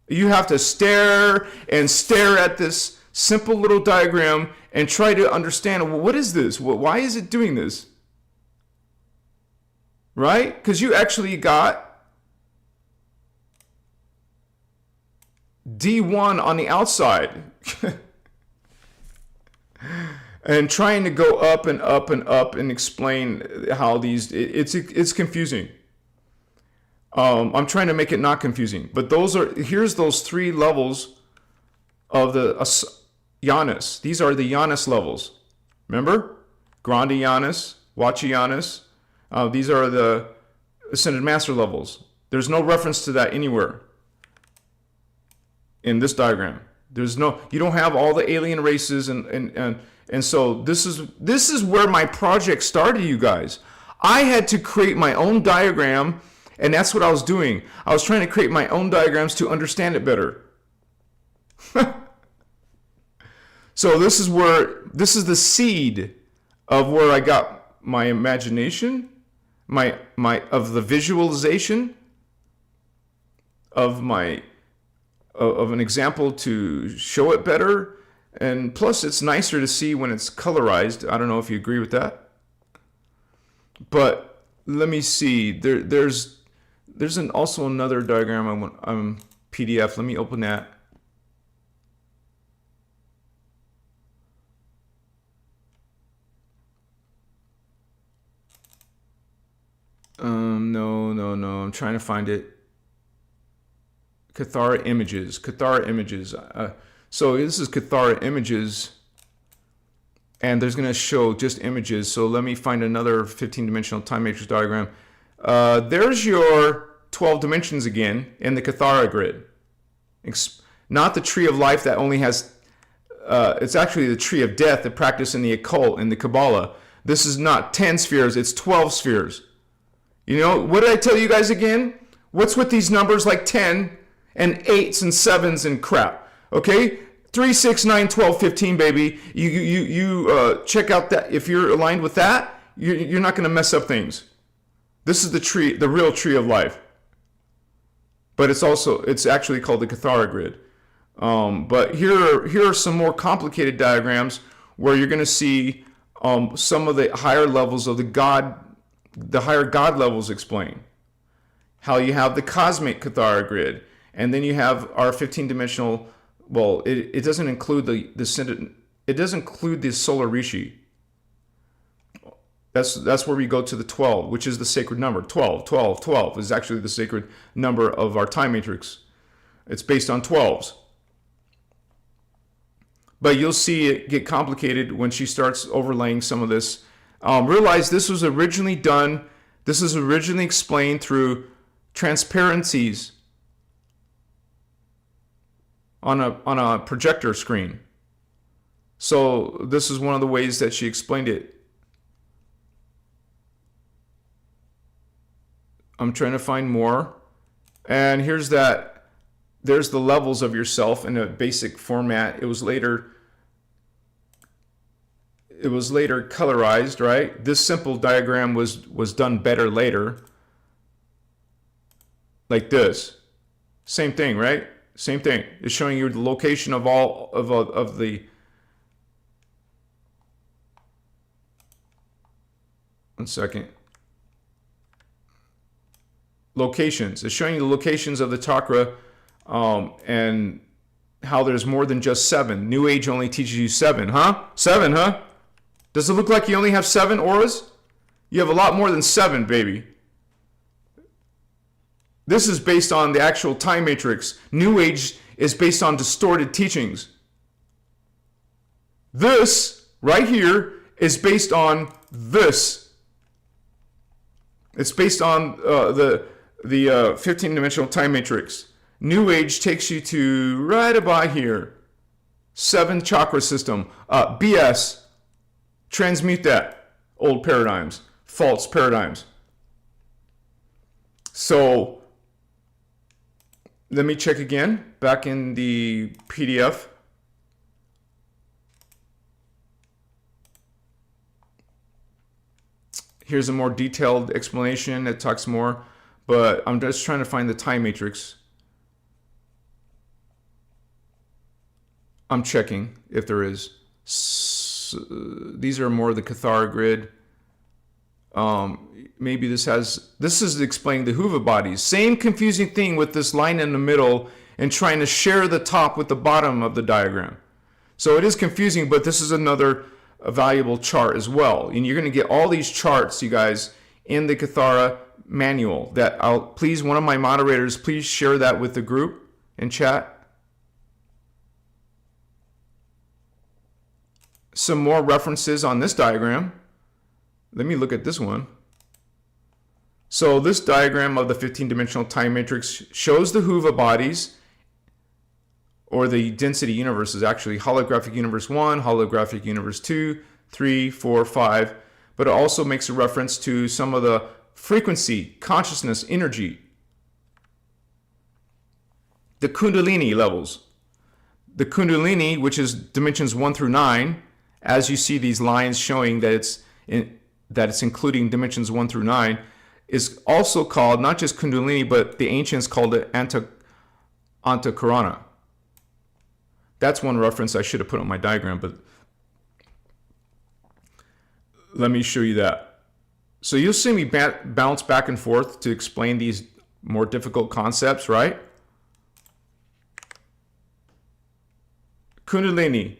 You have to stare and stare at this simple little diagram and try to understand, well, what is this? Why is it doing this? Right? Because you actually got D1 on the outside and trying to go up and up and up and explain how it's confusing. I'm trying to make it not confusing, but here's those 3 levels of the Janus. These are the Janus levels. Remember? Grande Janus, Wachi Janus. These are the Ascended Master levels. There's no reference to that anywhere in this diagram. You don't have all the alien races and so this is where my project started, you guys. I had to create my own diagram, and that's what I was doing. I was trying to create my own diagrams to understand it better. So this is the seed of where I got my imagination, of the visualization of an example to show it better. And plus it's nicer to see when it's colorized. I don't know if you agree with that. But let me see. There's also another diagram PDF. Let me open that. No. I'm trying to find it. Cathara images. So this is Cathara images, and there's going to show just images. So let me find another 15-dimensional time matrix diagram. There's your 12 dimensions again in the Kathara grid. Not the tree of life that only has, it's actually the tree of death, the practice in the occult, in the Kabbalah. This is not 10 spheres, it's 12 spheres. You know, what did I tell you guys again? What's with these numbers like 10 and 8s and 7s and crap? Okay? 3, 6, 9, 12, 15, baby. You check out that. If you're aligned with that, you're not going to mess up things. This is the tree, the real tree of life. But it's actually called the Kathara grid. But here are some more complicated diagrams where you're going to see some of the higher levels of the higher God levels explained. How you have the cosmic Kathara grid, and then you have our 15-dimensional. Well, it doesn't include it doesn't include the solar rishi. That's where we go to the 12, which is the sacred number. 12, 12, 12 is actually the sacred number of our time matrix. It's based on 12s. But you'll see it get complicated when she starts overlaying some of this. Realize this was originally done. This is originally explained through transparencies on a projector screen. So this is one of the ways that she explained it. I'm trying to find more. And here's that. There's the levels of yourself in a basic format. It was later colorized, right? This simple diagram was done better later. Like this. Same thing, right? Same thing. It's showing you the location of all of the. One second. Locations. It's showing you the locations of the chakra, and how there's more than just 7. New Age only teaches you 7, huh? 7, huh? Does it look like you only have 7 auras? You have a lot more than 7, baby. This is based on the actual time matrix. New Age is based on distorted teachings. This right here is based on this. It's based on the 15-dimensional time matrix. New Age takes you to right about here. 7 chakra system. BS. Transmute that. Old paradigms. False paradigms. So let me check again. Back in the PDF. Here's a more detailed explanation that talks more, but I'm just trying to find the time matrix. I'm checking if there is. These are more the Kathara grid. Maybe this is explaining the Hova bodies. Same confusing thing with this line in the middle and trying to share the top with the bottom of the diagram. So it is confusing, but this is another valuable chart as well. And you're going to get all these charts, you guys, in the Kathara manual. Please, one of my moderators, please share that with the group in chat. Some more references on this diagram. Let me look at this one. So this diagram of the 15-dimensional time matrix shows the Hova bodies, or the density universe is actually holographic universe 1, holographic universe 2, 3, 4, 5, but it also makes a reference to some of the frequency, consciousness, energy, the Kundalini levels. The Kundalini, which is dimensions 1 through 9, as you see these lines showing that it's including dimensions 1 through 9, is also called not just Kundalini, but the ancients called it Antakarana. That's one reference I should have put on my diagram, but let me show you that. So you'll see me bounce back and forth to explain these more difficult concepts, right? Kundalini,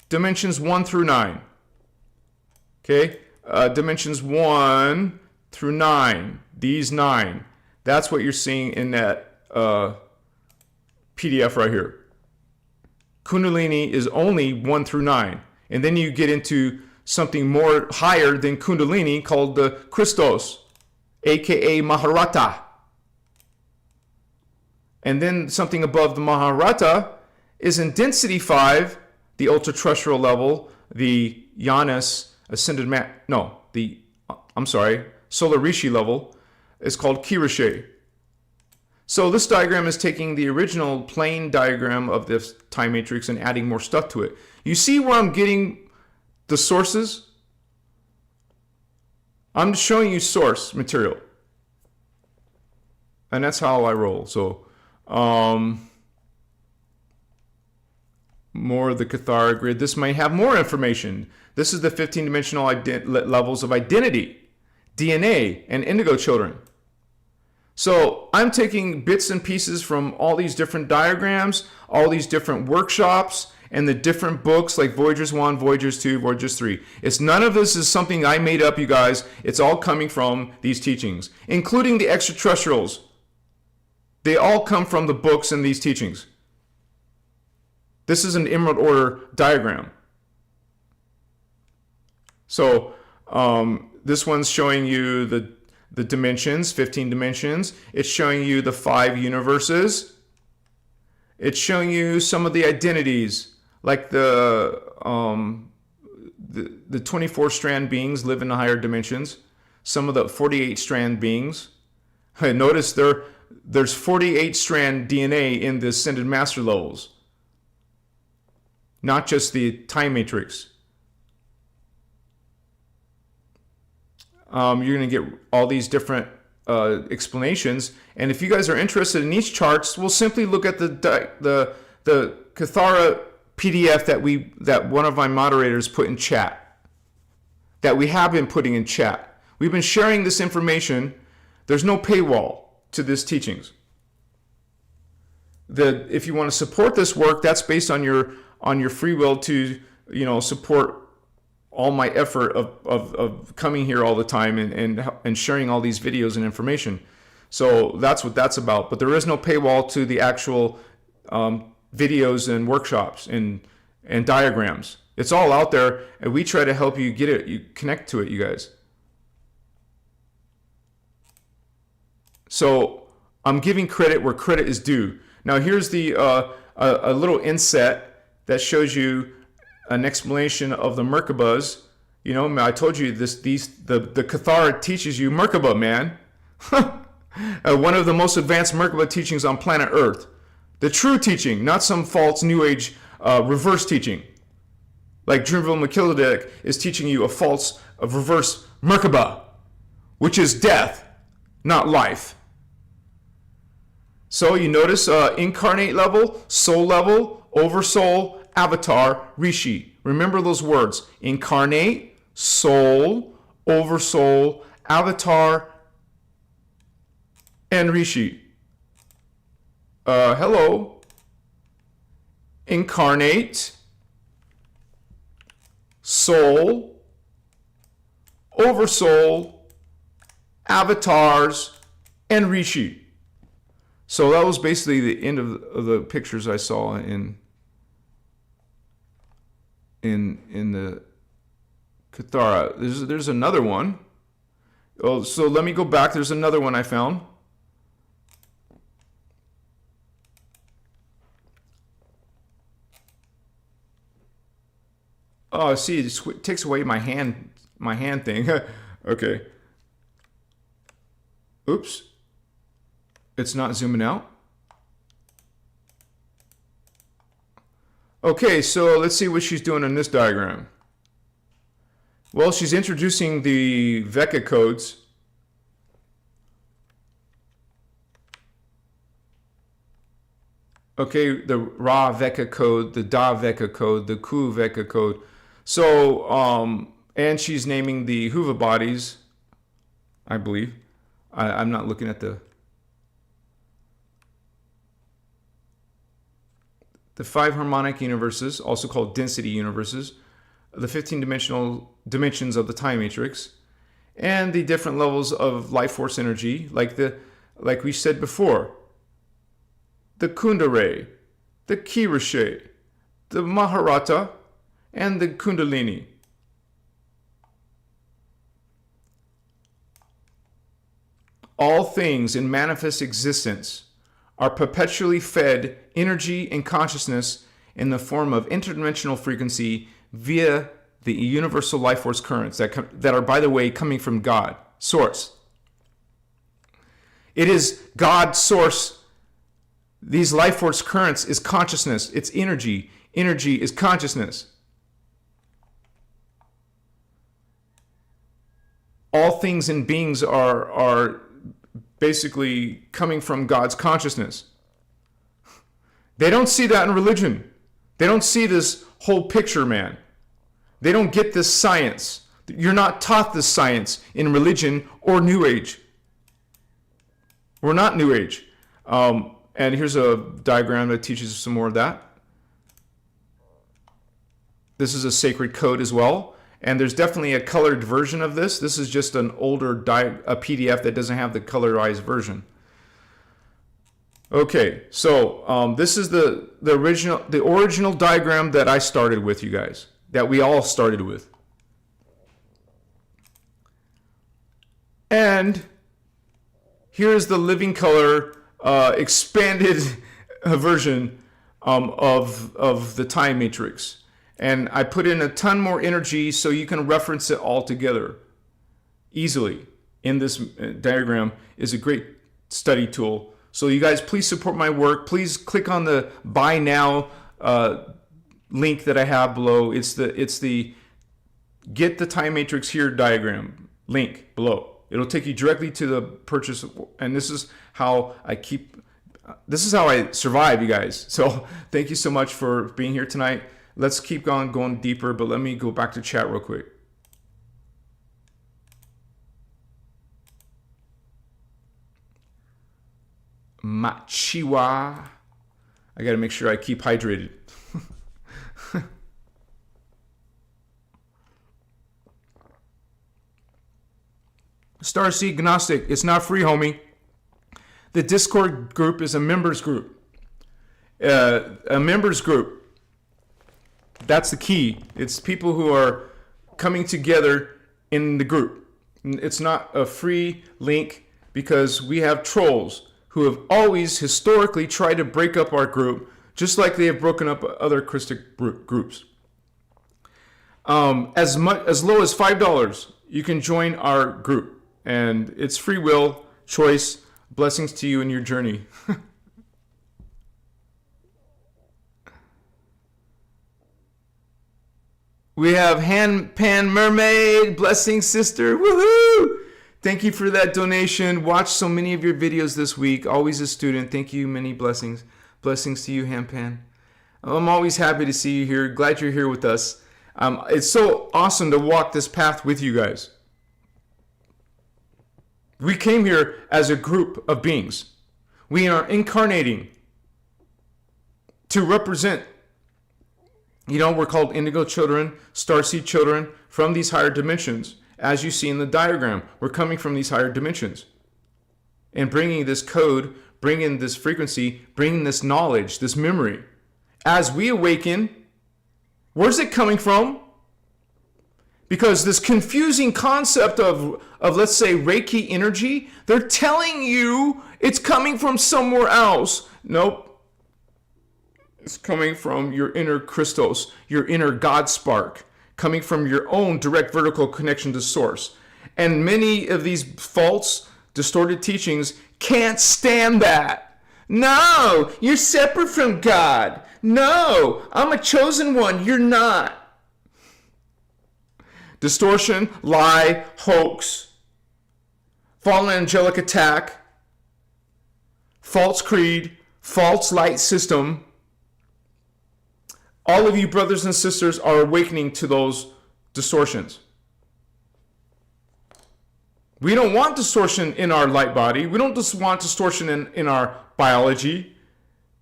dimensions 1 through 9. Okay, dimensions 1 through 9, these 9. That's what you're seeing in that PDF right here. Kundalini is only 1 through 9. And then you get into something more higher than Kundalini called the Christos, aka Maharata. And then something above the Maharata is in density 5, the ultra-terrestrial level, the Janus ascended solar Rishi level is called Kirishe. So this diagram is taking the original plane diagram of this time matrix and adding more stuff to it. You see where I'm getting the sources? I'm just showing you source material. And that's how I roll. So, more of the Cathara grid. This might have more information. This is the 15-dimensional levels of identity, DNA, and indigo children. So I'm taking bits and pieces from all these different diagrams, all these different workshops, and the different books like Voyagers 1, Voyagers 2, Voyagers 3. It's none of this is something I made up, you guys. It's all coming from these teachings, including the extraterrestrials. They all come from the books and these teachings. This is an Emerald Order diagram. So this one's showing you the dimensions, 15 dimensions. It's showing you the 5 universes. It's showing you some of the identities, like the 24-strand beings live in the higher dimensions. Some of the 48-strand beings. Notice there's 48-strand DNA in the Ascended Master levels. Not just the time matrix. You're going to get all these different explanations. And if you guys are interested in these charts, we'll simply look at the Cathara PDF that one of my moderators put in chat. That we have been putting in chat. We've been sharing this information. There's no paywall to these teachings. If you want to support this work, that's based on your free will to, support all my effort of coming here all the time and sharing all these videos and information. So that's what that's about. But there is no paywall to the actual videos and workshops and diagrams. It's all out there, and we try to help you get it, you connect to it, you guys. So I'm giving credit where credit is due. Now here's the a little inset that shows you an explanation of the Merkabas. I told you the Cathara teaches you Merkaba, man. One of the most advanced Merkaba teachings on planet Earth. The true teaching, not some false New Age reverse teaching. Like Dreamville Melchizedek is teaching you a reverse Merkaba, which is death, not life. So you notice incarnate level, soul level, oversoul, avatar, rishi. Remember those words: incarnate, soul, oversoul, avatar, and rishi. Hello. Incarnate, soul, oversoul, avatars, and rishi. So that was basically the end of the pictures I saw in the Cathara. There's another one. Oh, so let me go back. There's another one I found. Oh, see, it takes away my hand thing. Okay. Oops. It's not zooming out. Okay, so let's see what she's doing in this diagram. Well, she's introducing the Vecca codes. Okay, the Ra Vecca code, the Da Vecca code, the Ku Vecca code. So, and she's naming the Hova bodies, I believe. I'm not looking at the 5 harmonic universes, also called density universes, the 15 dimensions of the time matrix, and the different levels of life force energy, like we said before, the Kundalini, the Kirishe, the Maharata, and the Kundalini. All things in manifest existence are perpetually fed energy and consciousness in the form of interdimensional frequency via the universal life force currents that are, by the way, coming from God, source. It is God's source. These life force currents is consciousness. It's energy. Energy is consciousness. All things and beings are basically coming from God's consciousness. They don't see that in religion. They don't see this whole picture, man. They don't get this science. You're not taught this science in religion or New Age. We're not New Age. And here's a diagram that teaches some more of that. This is a sacred code as well. And there's definitely a colored version of this. This is just an older a PDF that doesn't have the colorized version. Okay, so this is the original diagram that I started with, you guys, that we all started with. And here's the living color expanded version of the time matrix. And I put in a ton more energy so you can reference it all together easily. In this diagram is a great study tool. So you guys, please support my work. Please click on the buy now link that I have below. It's the get the time matrix here diagram link below. It'll take you directly to the purchase, and this is how I survive, you guys. So thank you so much for being here tonight. Let's keep going deeper, but let me go back to chat real quick. Machiwa. I got to make sure I keep hydrated. Starseed Gnostic, it's not free, homie. The Discord group is a members group. A members group. That's the key. It's people who are coming together in the group. It's not a free link because we have trolls who have always historically tried to break up our group, just like they have broken up other Christic groups. As low as $5, you can join our group, and it's free will, choice. Blessings to you in your journey. We have Hand Pan Mermaid. Blessings, sister. Woohoo! Thank you for that donation. Watched so many of your videos this week. Always a student. Thank you. Many blessings. Blessings to you, Hand Pan. I'm always happy to see you here. Glad you're here with us. It's so awesome to walk this path with you guys. We came here as a group of beings. We are incarnating to represent. We're called indigo children, starseed children from these higher dimensions. As you see in the diagram, we're coming from these higher dimensions. And bringing this code, bringing this frequency, bringing this knowledge, this memory. As we awaken, where's it coming from? Because this confusing concept of let's say, Reiki energy, they're telling you it's coming from somewhere else. Nope. It's coming from your inner Christos, your inner God spark, coming from your own direct vertical connection to source. And many of these false, distorted teachings can't stand that. No, you're separate from God. No, I'm a chosen one. You're not. Distortion, lie, hoax, fallen angelic attack, false creed, false light system. All of you brothers and sisters are awakening to those distortions. We don't want distortion in our light body. We don't just want distortion in our biology,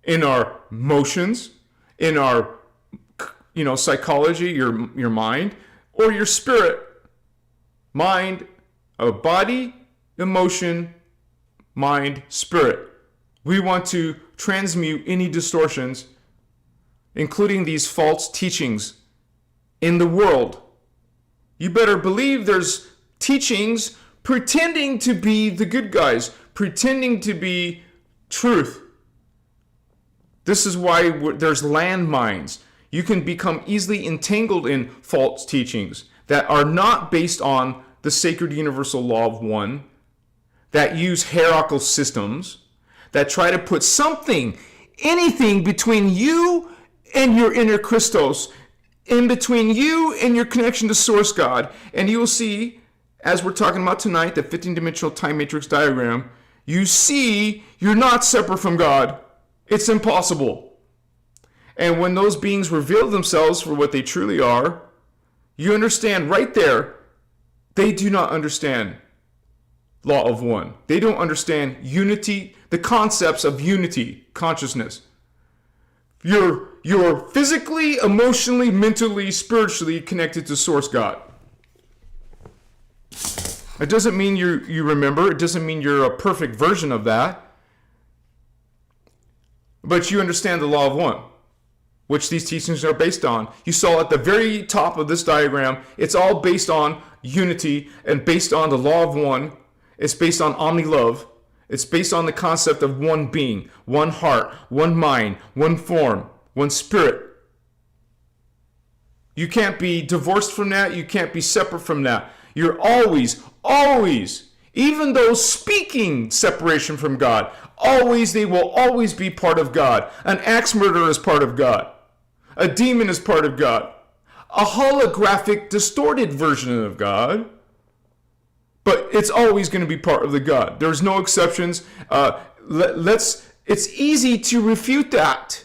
in our emotions, in our psychology, your mind, or your spirit. Mind, a body, emotion, mind, spirit. We want to transmute any distortions, including these false teachings in the world. You better believe there's teachings pretending to be the good guys, pretending to be truth, This is why there's landmines. You can become easily entangled in false teachings that are not based on the sacred universal law of one, that use hierarchical systems, that try to put something, anything between you and your inner Christos, in between you and your connection to Source God. And you will see, as we're talking about tonight, the 15-dimensional time matrix diagram, you see you're not separate from God. It's impossible. And when those beings reveal themselves for what they truly are, you understand right there, they do not understand law of one. They don't understand unity, the concepts of unity, consciousness. You're physically, emotionally, mentally, spiritually connected to Source God. It doesn't mean you remember. It doesn't mean you're a perfect version of that. But you understand the law of one, which these teachings are based on. You saw at the very top of this diagram, it's all based on unity and based on the law of one. It's based on omni-love. It's based on the concept of one being, one heart, one mind, one form, one spirit. You can't be divorced from that. You can't be separate from that. You're always, even though speaking separation from God, they will always be part of God. An axe murderer is part of God. A demon is part of God. A holographic, distorted version of God. But it's always going to be part of the God. There's no exceptions. It's easy to refute that.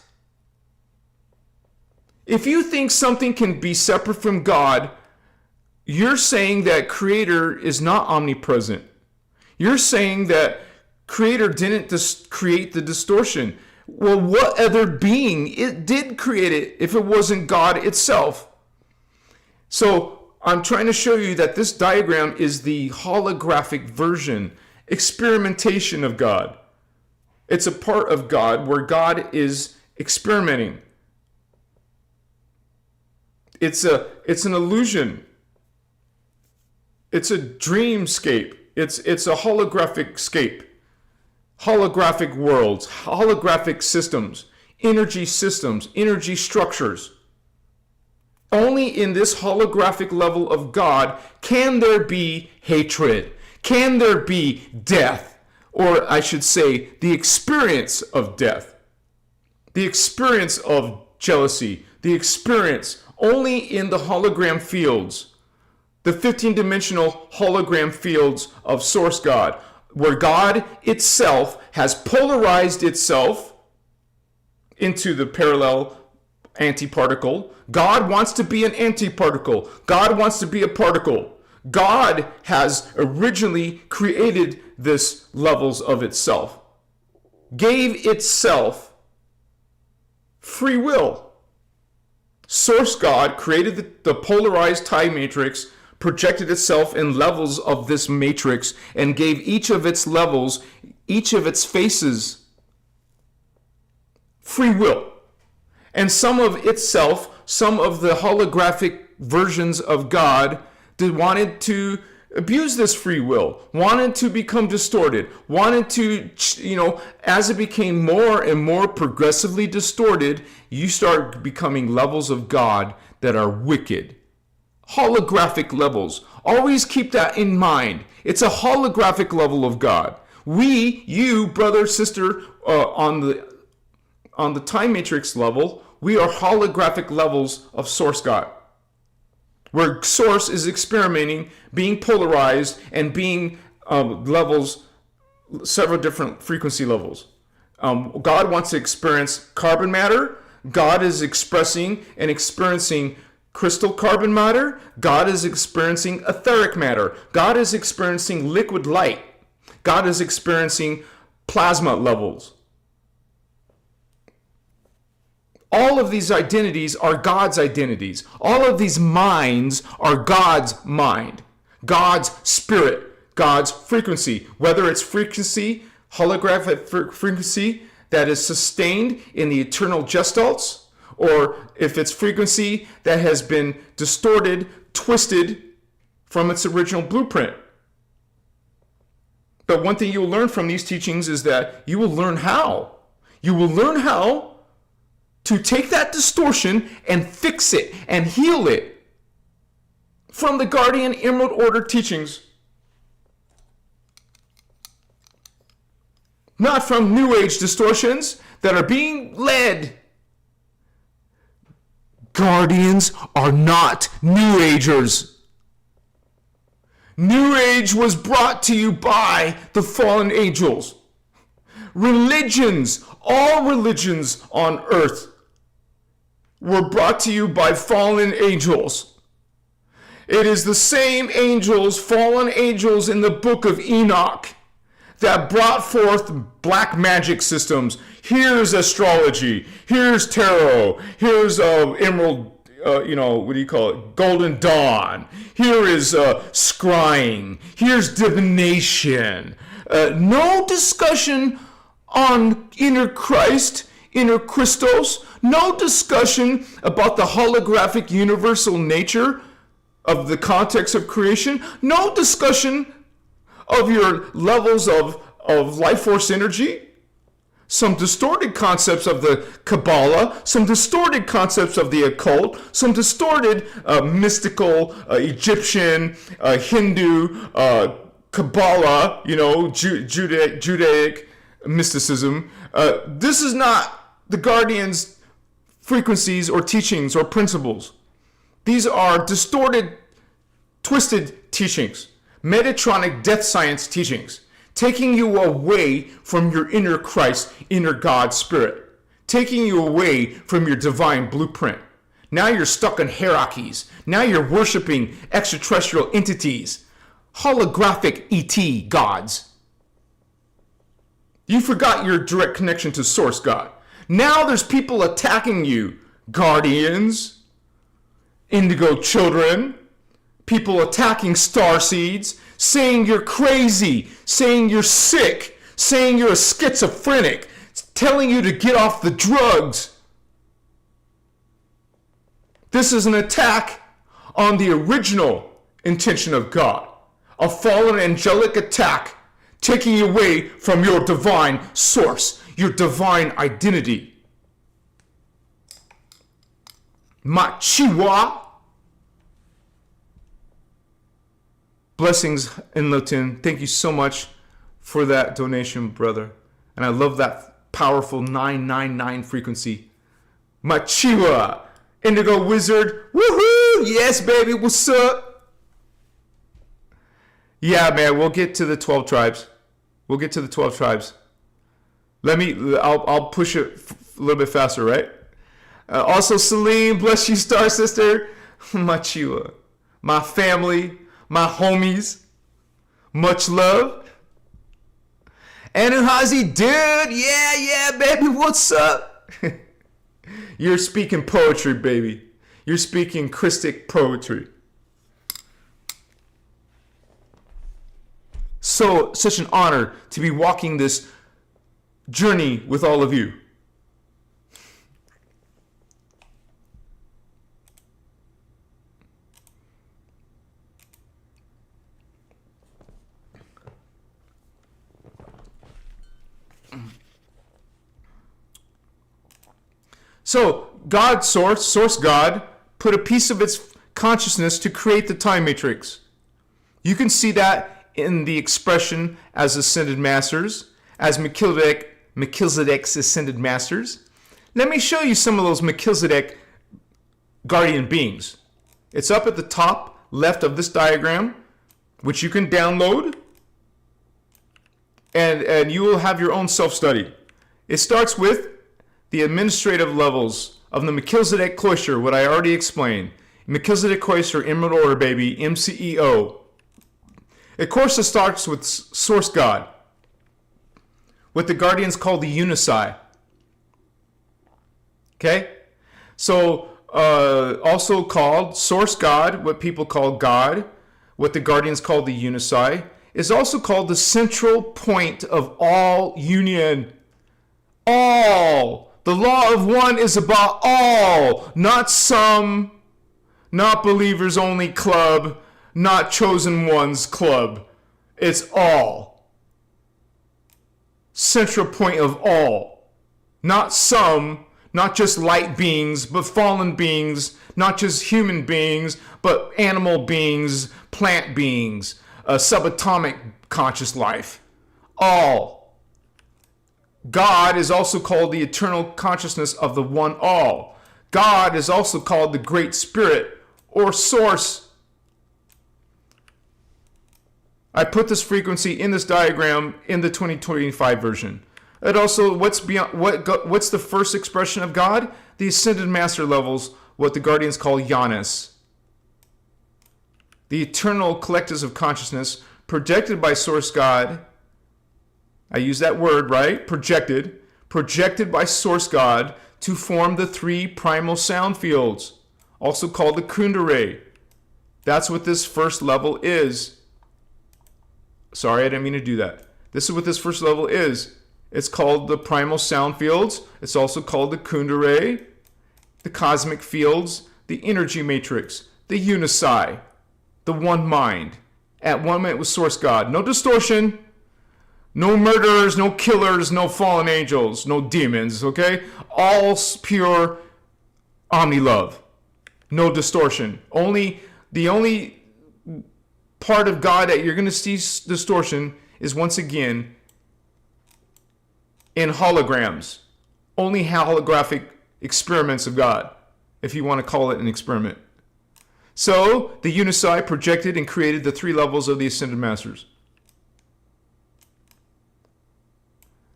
If you think something can be separate from God, you're saying that Creator is not omnipresent. You're saying that Creator didn't create the distortion. Well, what other being did create it if it wasn't God itself? So I'm trying to show you that this diagram is the holographic version, experimentation of God. It's a part of God where God is experimenting. It's an illusion. It's a dreamscape. It's a holographic scape. Holographic worlds, holographic systems, energy structures. Only in this holographic level of God can there be hatred. Can there be death? Or I should say, the experience of death. The experience of jealousy. The experience only in the hologram fields. The 15-dimensional hologram fields of Source God. Where God itself has polarized itself into the parallel antiparticle. God wants to be an antiparticle. God wants to be a particle. God has originally created this levels of itself. Gave itself free will. Source God created the polarized time matrix, projected itself in levels of this matrix, and gave each of its levels, each of its faces, free will. And some of itself, some of the holographic versions of God wanted to abuse this free will, wanted to become distorted, wanted to, as it became more and more progressively distorted, you start becoming levels of God that are wicked. Holographic levels. Always keep that in mind. It's a holographic level of God. You, brother, sister, on the time matrix level, we are holographic levels of Source God. Where Source is experimenting, being polarized, and being levels, several different frequency levels. God wants to experience carbon matter. God is expressing and experiencing crystal carbon matter. God is experiencing etheric matter. God is experiencing liquid light. God is experiencing plasma levels. All of these identities are God's identities. All of these minds are God's mind, God's spirit, God's frequency. Whether it's frequency, holographic frequency that is sustained in the eternal gestalts, or if it's frequency that has been distorted, twisted from its original blueprint. But one thing you will learn from these teachings is that you will learn how. You will learn how to take that distortion and fix it and heal it from the Guardian Emerald Order teachings. Not from New Age distortions that are being led. Guardians are not New Agers. New Age was brought to you by the fallen angels. Religions, all religions on earth, were brought to you by fallen angels. It is the same angels, fallen angels in the book of Enoch, that brought forth black magic systems. Here's astrology. Here's tarot. Here's emerald, what do you call it? Golden Dawn. Here is scrying. Here's divination. No discussion on inner Christ, inner Christos. No discussion about the holographic universal nature of the context of creation. No discussion of your levels of life force energy. Some distorted concepts of the Kabbalah, some distorted concepts of the occult, some distorted mystical Egyptian, Hindu, Kabbalah, Judaic mysticism. This is not the Guardians' frequencies or teachings or principles. These are distorted, twisted teachings. Metatronic death science teachings, taking you away from your inner Christ, inner God spirit, taking you away from your divine blueprint. Now you're stuck in hierarchies. Now you're worshiping extraterrestrial entities, holographic ET gods. You forgot your direct connection to Source God. Now there's people attacking you, guardians, indigo children, people attacking star seeds, saying you're crazy, saying you're sick, saying you're a schizophrenic, telling you to get off the drugs. This is an attack on the original intention of God, a fallen angelic attack, taking you away from your divine source, your divine identity. Machiwa. Blessings, Inlotin. Thank you so much for that donation, brother. And I love that powerful 999 frequency. Machiwa. Indigo Wizard. Woohoo! Yes, baby. What's up? Yeah, man. We'll get to the 12 tribes. We'll get to the 12 tribes. I'll push it a little bit faster, right? Also, Celine. Bless you, Star Sister. Machiwa. My family. My homies, much love. Anuhazi, dude, yeah, baby, what's up? You're speaking poetry, baby. You're speaking Christic poetry. So, such an honor to be walking this journey with all of you. So, God, Source God, put a piece of its consciousness to create the time matrix. You can see that in the expression as ascended masters, as Melchizedek's ascended masters. Let me show you some of those Melchizedek guardian beings. It's up at the top left of this diagram, which you can download, and you will have your own self-study. It starts with the administrative levels of the Melchizedek Cloister, what I already explained. Melchizedek Cloister, Emerald Order, baby, MCEO. Of course, it starts with Source God, what the Guardians call the Unici. Okay? So, also called Source God, what people call God, what the Guardians call the Unici, is also called the central point of all union. All. The law of one is about all, not some, not believers only club, not chosen ones club. It's all. Central point of all. Not some, Not just light beings, but fallen beings. Not just human beings, but animal beings, plant beings, subatomic conscious life. All. God is also called the eternal consciousness of the one all. God is also called the Great Spirit or Source. I put this frequency in this diagram in the 2025 version. And also, what's the first expression of God? The Ascended Master levels, what the Guardians call Janus. The eternal collectives of consciousness projected by Source God. I use that word, right? Projected by Source God to form the three primal sound fields, also called the Kundalini. That's what this first level is. Sorry, I didn't mean to do that. This is what this first level is. It's called the primal sound fields. It's also called the Kundalini, the cosmic fields, the energy matrix, the unici, the one mind. At one minute with Source God. No distortion. No murderers, no killers, no fallen angels, no demons, okay? All pure omni-love. No distortion. The only part of God that you're going to see distortion is, once again, in holograms. Only holographic experiments of God, if you want to call it an experiment. So, the unici projected and created the three levels of the Ascended Masters.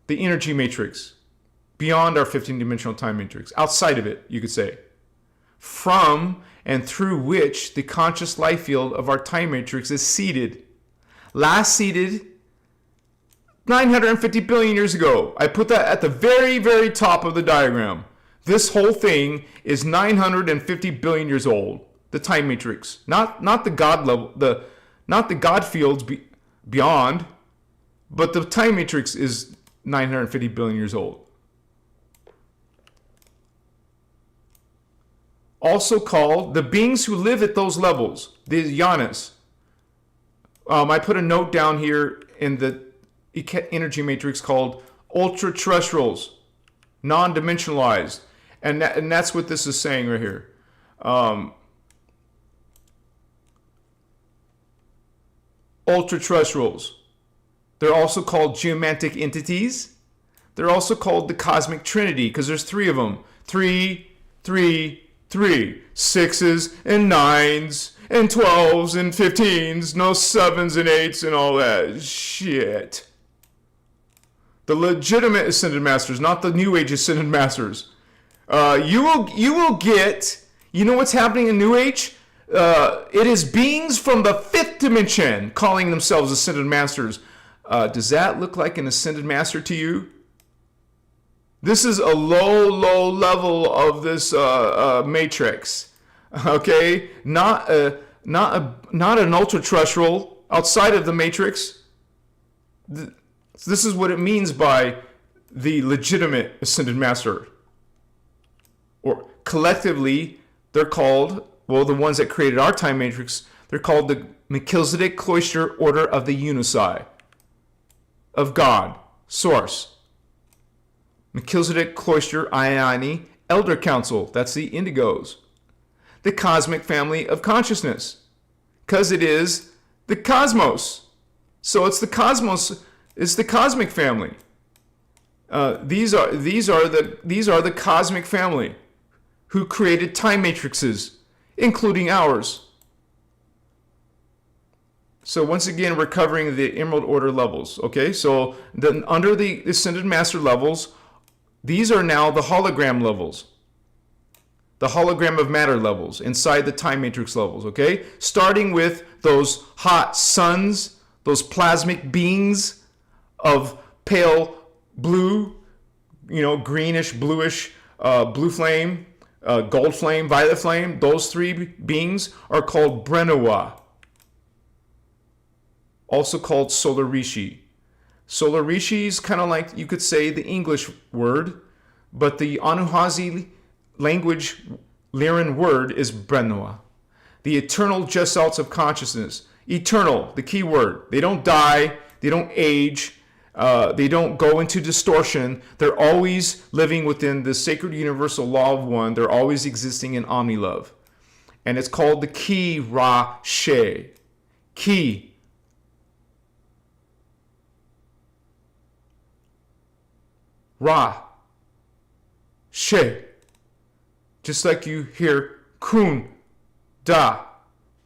The energy matrix, beyond our 15-dimensional time matrix, outside of it, you could say, from and through which the conscious life field of our time matrix is seeded. Last seeded 950 billion years ago. I put that at the very, very top of the diagram. This whole thing is 950 billion years old. The time matrix, not the God level, not the God fields beyond, but the time matrix is 950 billion years old. Also called the beings who live at those levels, the Janus. I put a note down here in the energy matrix called ultra-terrestrials, non-dimensionalized. And that's what this is saying right here. Ultra-terrestrials. They're also called geomantic entities. They're also called the cosmic trinity because there's three of them. 3, 3, 3. 6s and 9s and 12s and 15s. No 7s and 8s and all that shit. The legitimate Ascended Masters, not the New Age Ascended Masters. You will get, you know what's happening in New Age? It is beings from the 5th dimension calling themselves Ascended Masters. Does that look like an Ascended Master to you? This is a low level of this matrix. Okay? Not an ultra-terrestrial outside of the matrix. This is what it means by the legitimate Ascended Master. Or collectively, they're called, well, the ones that created our time matrix, they're called the Melchizedek Cloister Order of the Unici. Of God, Source. Melchizedek Cloister Ioni Elder Council, that's the indigos. The cosmic family of consciousness. Because it is the cosmos. So it's the cosmos, it's the cosmic family. These are the cosmic family who created time matrices, including ours. So once again, we're covering the Emerald Order levels. Okay, so then under the Ascended Master levels, these are now the hologram levels. The hologram of matter levels inside the time matrix levels. Okay, starting with those hot suns, those plasmic beings of pale blue, greenish, bluish, blue flame, gold flame, violet flame. Those three beings are called Brenua. Also called Solar Rishi. Solar Rishi is kind of like, you could say, the English word, but the Anuhazi language Lyran word is Brenua. The eternal Gestalt of consciousness. Eternal, the key word. They don't die, they don't age, They don't go into distortion. They're always living within the sacred universal law of one. They're always existing in omni-love. And it's called the Ki Ra She. Ki. Ra. She. Just like you hear Kun. Da.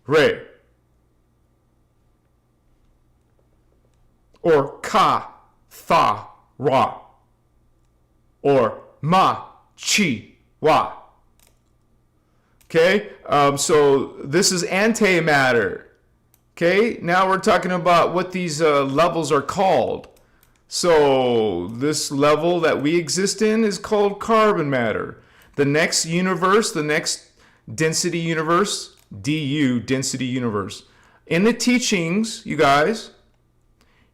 Re. Or Ka. Tha. Ra. Or Ma. Chi. Wa. Okay, so this is antimatter. Okay, now we're talking about what these levels are called. So this level that we exist in is called carbon matter. The next universe, the next density universe, DU, density universe. In the teachings, you guys,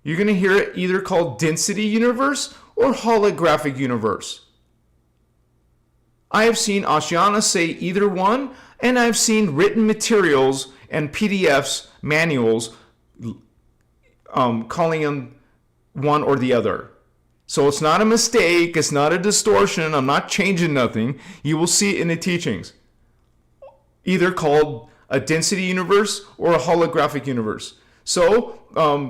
you're going to hear it either called density universe or holographic universe. I have seen Ashiana say either one, and I've seen written materials and PDFs, manuals, calling them one or the other. So it's not a mistake, it's not a distortion, I'm not changing nothing. You will see it in the teachings. Either called a density universe or a holographic universe. So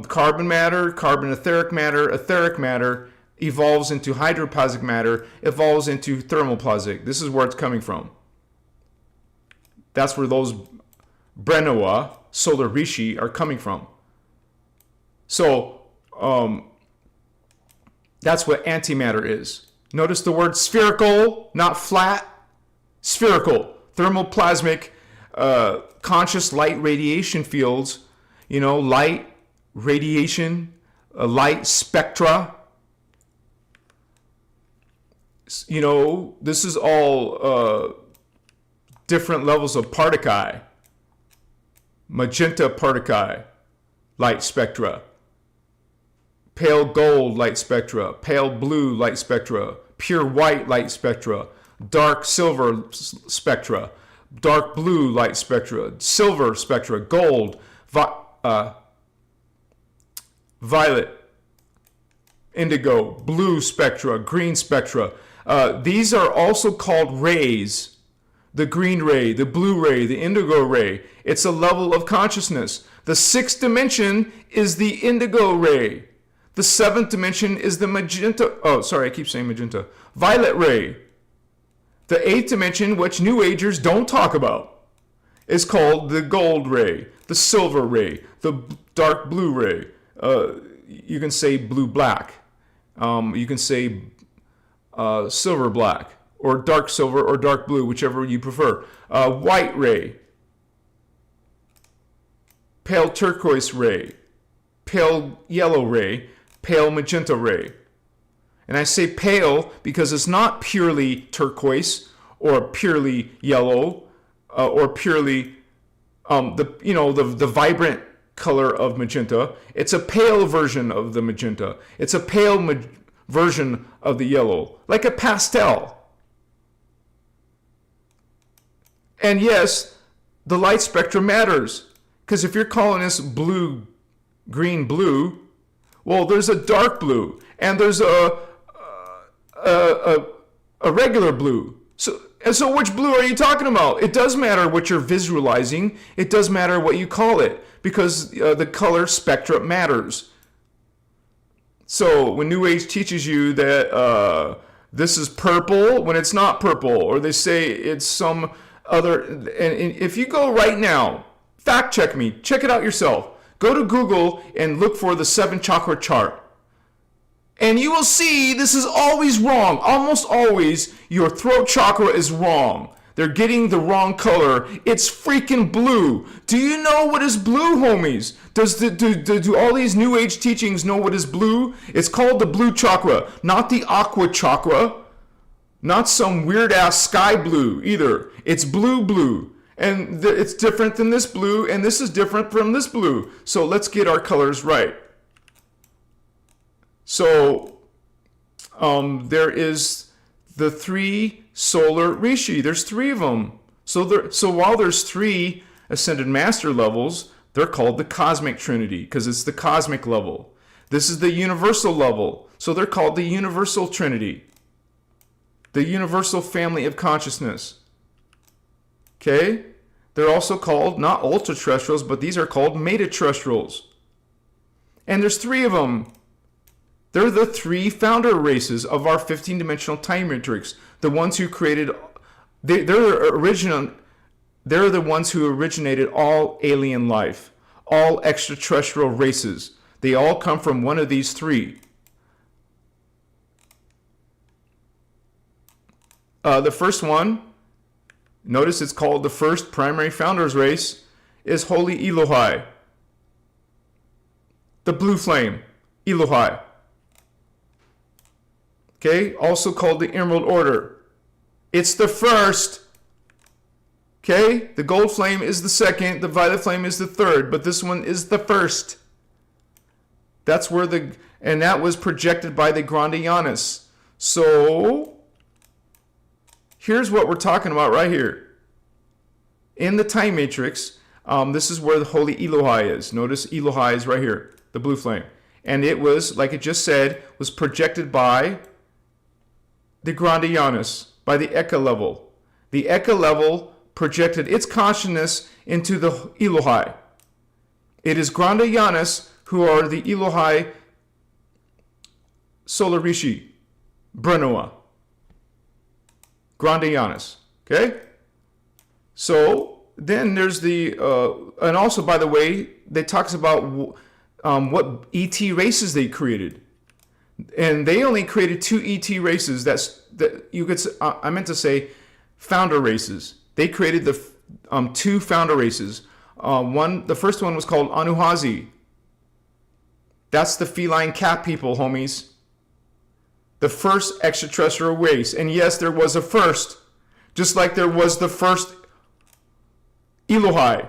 carbon matter, carbon etheric matter, evolves into hydroplasmic matter, evolves into thermoplasmic. This is where it's coming from. That's where those Brenoa, solar rishi, are coming from. So that's what antimatter is. Notice the word spherical, not flat. Spherical, thermoplasmic, conscious light radiation fields. You know, light radiation, light spectra. You know, this is all different levels of particle. Magenta particle, light spectra. Pale gold light spectra. Pale blue light spectra. Pure white light spectra. Dark silver spectra. Dark blue light spectra. Silver spectra. Gold. Violet. Indigo. Blue spectra. Green spectra. These are also called rays. The green ray, the blue ray, the indigo ray. It's a level of consciousness. The sixth dimension is the indigo ray. The seventh dimension is the magenta. Oh, sorry, I keep saying magenta. Violet ray. The eighth dimension, which New Agers don't talk about, is called the gold ray, the silver ray, the dark blue ray. You can say blue-black. You can say silver-black, or dark silver, or dark blue, whichever you prefer. White ray, pale turquoise ray, pale yellow ray, pale magenta ray. And I say pale because it's not purely turquoise or purely yellow or purely the vibrant color of magenta. It's a pale version of the magenta. It's a pale version of the yellow, like a pastel. And yes, the light spectrum matters, because if you're calling this blue, green, blue, well, there's a dark blue and there's a regular blue. So which blue are you talking about? It does matter what you're visualizing. It does matter what you call it, because the color spectrum matters. So when New Age teaches you that this is purple when it's not purple, or they say it's some other, and if you go right now, fact check me, check it out yourself. Go to Google and look for the 7 chakra chart. And you will see this is always wrong. Almost always your throat chakra is wrong. They're getting the wrong color. It's freaking blue. Do you know what is blue, homies? Do all these New Age teachings know what is blue? It's called the blue chakra, not the aqua chakra. Not some weird ass sky blue either. It's blue. And it's different than this blue, and this is different from this blue. So let's get our colors right. So there is the 3 solar rishi. There's 3 of them. So while there's 3 ascended master levels, they're called the cosmic trinity, because it's the cosmic level. This is the universal level. So they're called the universal trinity. The universal family of consciousness. Okay? They're also called, not ultra-terrestrials, but these are called meta-terrestrials. And there's 3 of them. They're the 3 founder races of our 15-dimensional time matrix. The ones who created, they're the ones who originated all alien life, all extraterrestrial races. They all come from one of these 3. The first one, notice it's called the first primary founders race, is Holy Elohai. The blue flame, Elohai. Okay, also called the Emerald Order. It's the first. Okay, the gold flame is the second, the violet flame is the third, but this one is the first. That's where and that was projected by the Grandianus. So, here's what we're talking about right here. In the time matrix, this is where the Holy Elohai is. Notice Elohai is right here, the blue flame. And it was, like it just said, was projected by the Grandianus, by the Eka level. The Eka level projected its consciousness into the Elohai. It is Grandianus who are the Elohai Solarishi, Brenoa. Grandianus. Okay? So, then there's the, and also, by the way, they talks about what ET races they created. And they only created 2 ET races that you could, I meant to say, founder races. They created the 2 founder races. The first one was called Anuhazi. That's the feline cat people, homies. The first extraterrestrial race. And yes, there was a first. Just like there was the first Elohai.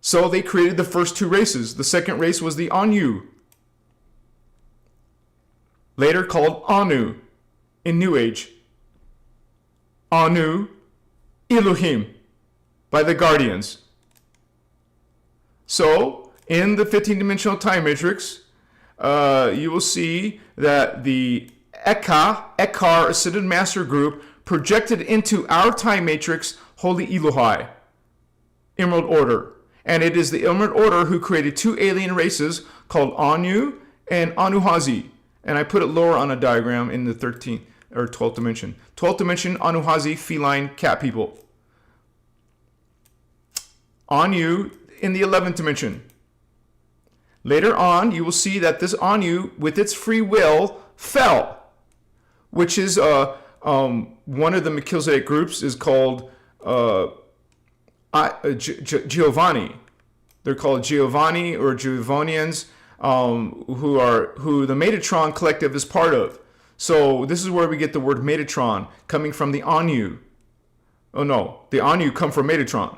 So they created the first 2 races. The second race was the Anu. Later called Anu in New Age. Anu, Elohim, by the Guardians. So, in the 15-dimensional time matrix, you will see that the Ekar Ascended Master Group projected into our time matrix Holy Elohai, Emerald Order. And it is the Emerald Order who created 2 alien races called Anu and Anuhazi. And I put it lower on a diagram in the 13th or 12th dimension. 12th dimension, Anuhazi, feline cat people. Anu in the 11th dimension. Later on, you will see that this Anu, with its free will, fell. Which is one of the Melchizedek groups is called Giovanni. They're called Giovanni or Giovanians, who the Metatron collective is part of. So this is where we get the word Metatron, coming from the Anu. Oh no, the Anu come from Metatron.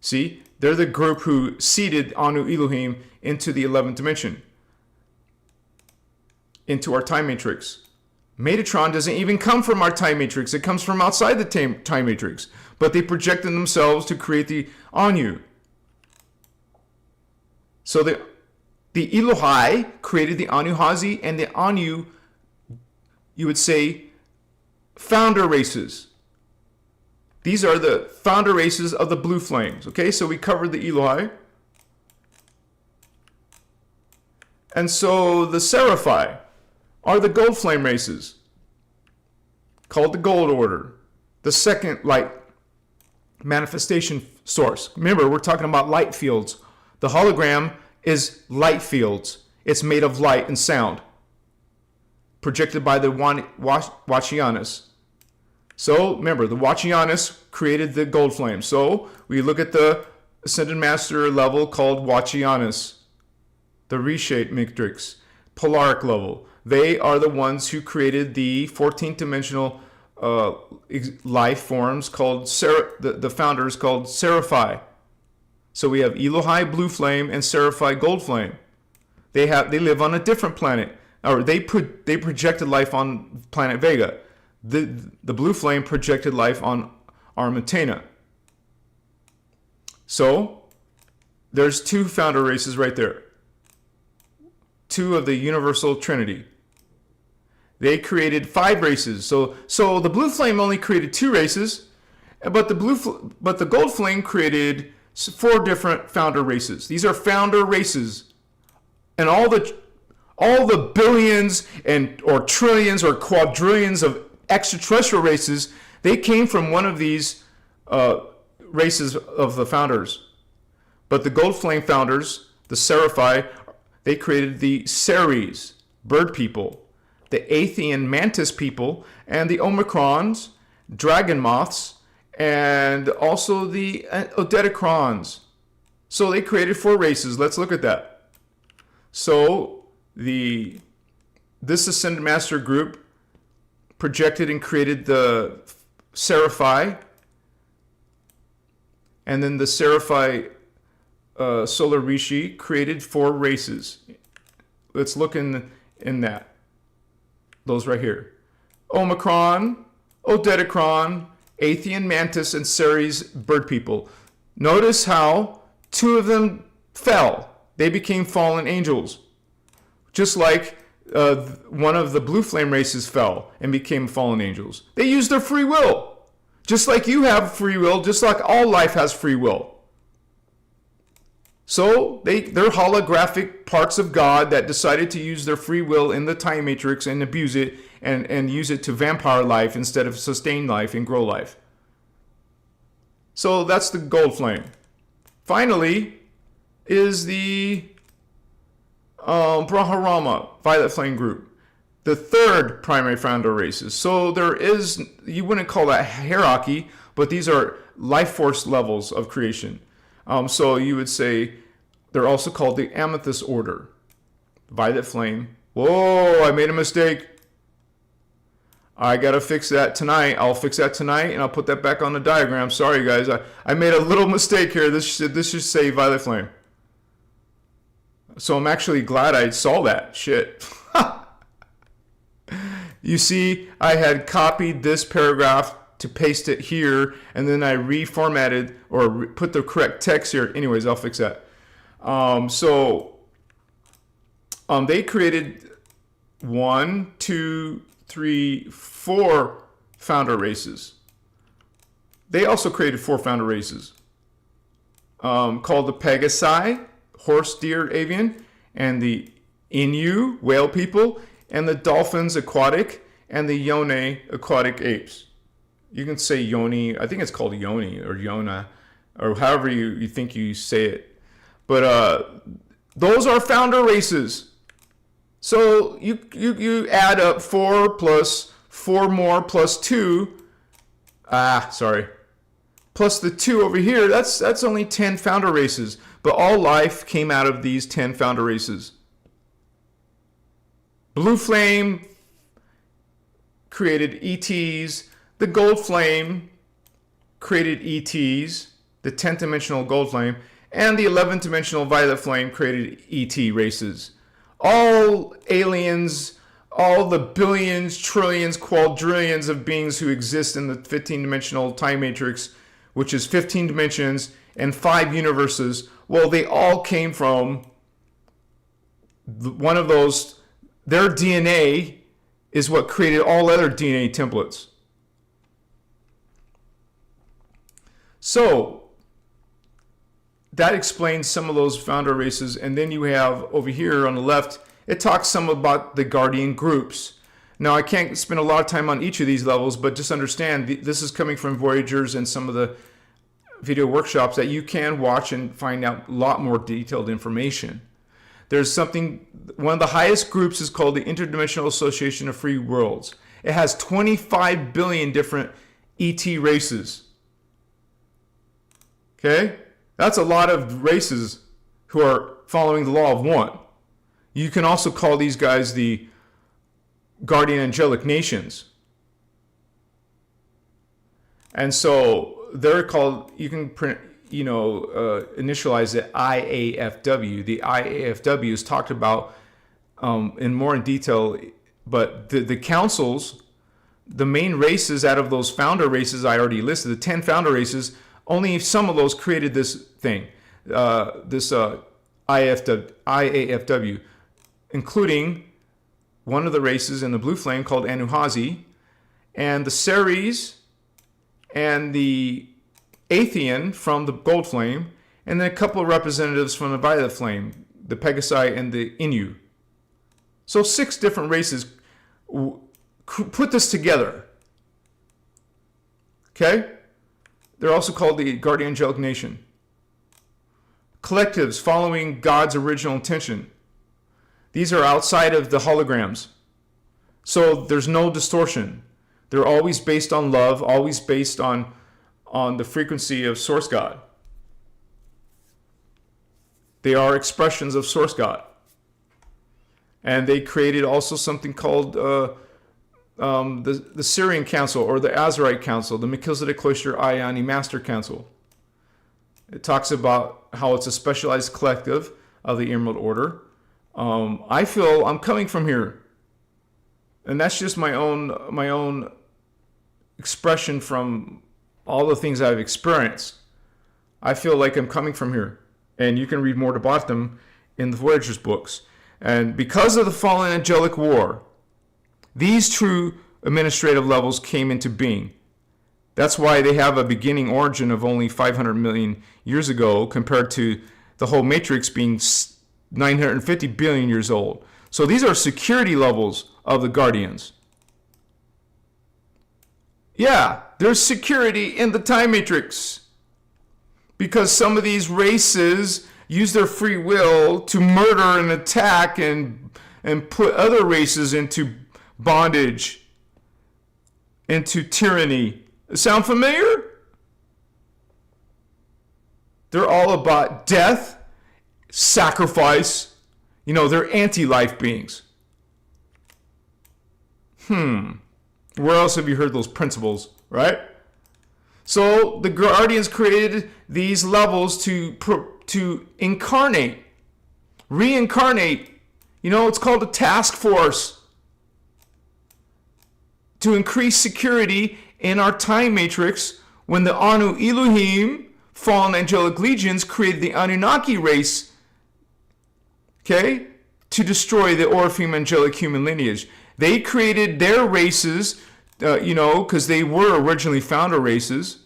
See, they're the group who seeded Anu Elohim into the 11th dimension, into our time matrix. Metatron doesn't even come from our time matrix. It comes from outside the time matrix. But they projected themselves to create the Anu. So the Elohai created the Anuhazi, and the Anu, you would say, founder races. These are the founder races of the blue flames. Okay, so we covered the Elohai. And so the Seraphi are the gold flame races, called the Gold Order, the second light manifestation source. Remember, we're talking about light fields. The hologram is light fields. It's made of light and sound, projected by the Wachianus. So remember, the Wachianus created the gold flame. So we look at the Ascended Master level called Wachianus, the reshaped matrix, polaric level. They are the ones who created the 14th dimensional life forms called the founders called Seraphi. So we have Elohai blue flame and Seraphi gold flame. They live on a different planet, or they projected life on planet Vega. The blue flame projected life on Armatena. So there's 2 founder races right there. two of the universal trinity. They created 5 races. So the blue flame only created 2 races, but the gold flame created 4 different founder races. These are founder races, and all the billions or trillions or quadrillions of extraterrestrial races, they came from one of these races of the founders. But the gold flame founders, the Seraphi, they created the Ceres, bird people, the Athean mantis people, and the Omicrons, dragon moths, and also the Odetticrons. So they created 4 races. Let's look at that. So this Ascended Master group projected and created the Seraphi, and then the Seraphi Solar Rishi created 4 races. Let's look in that. Those right here. Omicron, Odetticron, Athean mantis, and Ceres bird people. Notice how 2 of them fell. They became fallen angels. Just like one of the blue flame races fell and became fallen angels. They used their free will. Just like you have free will, just like all life has free will. So they're holographic parts of God that decided to use their free will in the time matrix and abuse it and use it to vampire life instead of sustain life and grow life. So that's the gold flame. Finally is the Brahmarama, violet flame group. The 3rd primary founder races. So there is, you wouldn't call that hierarchy, but these are life force levels of creation. So you would say they're also called the Amethyst Order. Violet flame. Whoa, I made a mistake. I gotta fix that tonight. I'll fix that tonight and I'll put that back on the diagram. Sorry guys, I made a little mistake here. This should say violet flame. So I'm actually glad I saw that. Shit. You see, I had copied this paragraph to paste it here, and then I reformatted or put the correct text here. Anyways, I'll fix that. They created 1, 2, 3, 4 founder races. They also created 4 founder races called the Pegasi, horse, deer, avian, and the Inu, whale people, and the dolphins, aquatic, and the Yone, aquatic apes. You can say Yoni, I think it's called Yoni or Yona, or however you think you say it. But those are founder races. So you add up 4 plus 4 more plus 2. Plus the 2 over here, that's only 10 founder races. But all life came out of these 10 founder races. Blue flame created ETs. The gold flame created ETs, the 10th dimensional gold flame, and the 11th dimensional violet flame created ET races. All aliens, all the billions, trillions, quadrillions of beings who exist in the 15-dimensional time matrix, which is 15 dimensions and 5 universes, well, they all came from one of those. Their DNA is what created all other DNA templates. So that explains some of those founder races. And then you have over here on the left, it talks some about the Guardian groups. Now, I can't spend a lot of time on each of these levels, but just understand this is coming from Voyagers and some of the video workshops that you can watch and find out a lot more detailed information. There's something, one of the highest groups is called the Interdimensional Association of Free Worlds. It has 25 billion different ET races. Okay? That's a lot of races who are following the law of one. You can also call these guys the Guardian Angelic Nations. And so they're called, you can print, initialize it IAFW. The IAFW is talked about in more in detail, but the councils, the main races out of those founder races I already listed, the 10 founder races, only some of those created this thing, this IAFW. including one of the races in the blue flame called Anuhazi, and the Ceres, and the Athean from the gold flame, and then a couple of representatives from the violet flame, the Pegasi and the Inu. So 6 different races put this together. Okay? They're also called the Guardian Angelic Nation. Collectives following God's original intention. These are outside of the holograms. So there's no distortion. They're always based on love, always based on the frequency of Source God. They are expressions of Source God. And they created also something called the Syrian Council, or the Azarite Council, the Melchizedek Cloister Ayani Master Council. It talks about how it's a specialized collective of the Emerald Order. I feel I'm coming from here. And that's just my own expression from all the things I've experienced. I feel like I'm coming from here. And you can read more about them in the Voyager's books. And because of the Fallen Angelic War, these true administrative levels came into being. That's why they have a beginning origin of only 500 million years ago compared to the whole matrix being 950 billion years old. So these are security levels of the Guardians. Yeah, there's security in the time matrix. Because some of these races use their free will to murder and attack and put other races into bondage, into tyranny. Sound familiar? They're all about death, sacrifice. You know, they're anti-life beings. Where else have you heard those principles, right? So the Guardians created these levels to incarnate, reincarnate. You know, it's called a task force to increase security in our time matrix when the Anu Elohim, fallen angelic legions, created the Anunnaki race, okay, to destroy the Orpheum angelic human lineage. They created their races, because they were originally founder races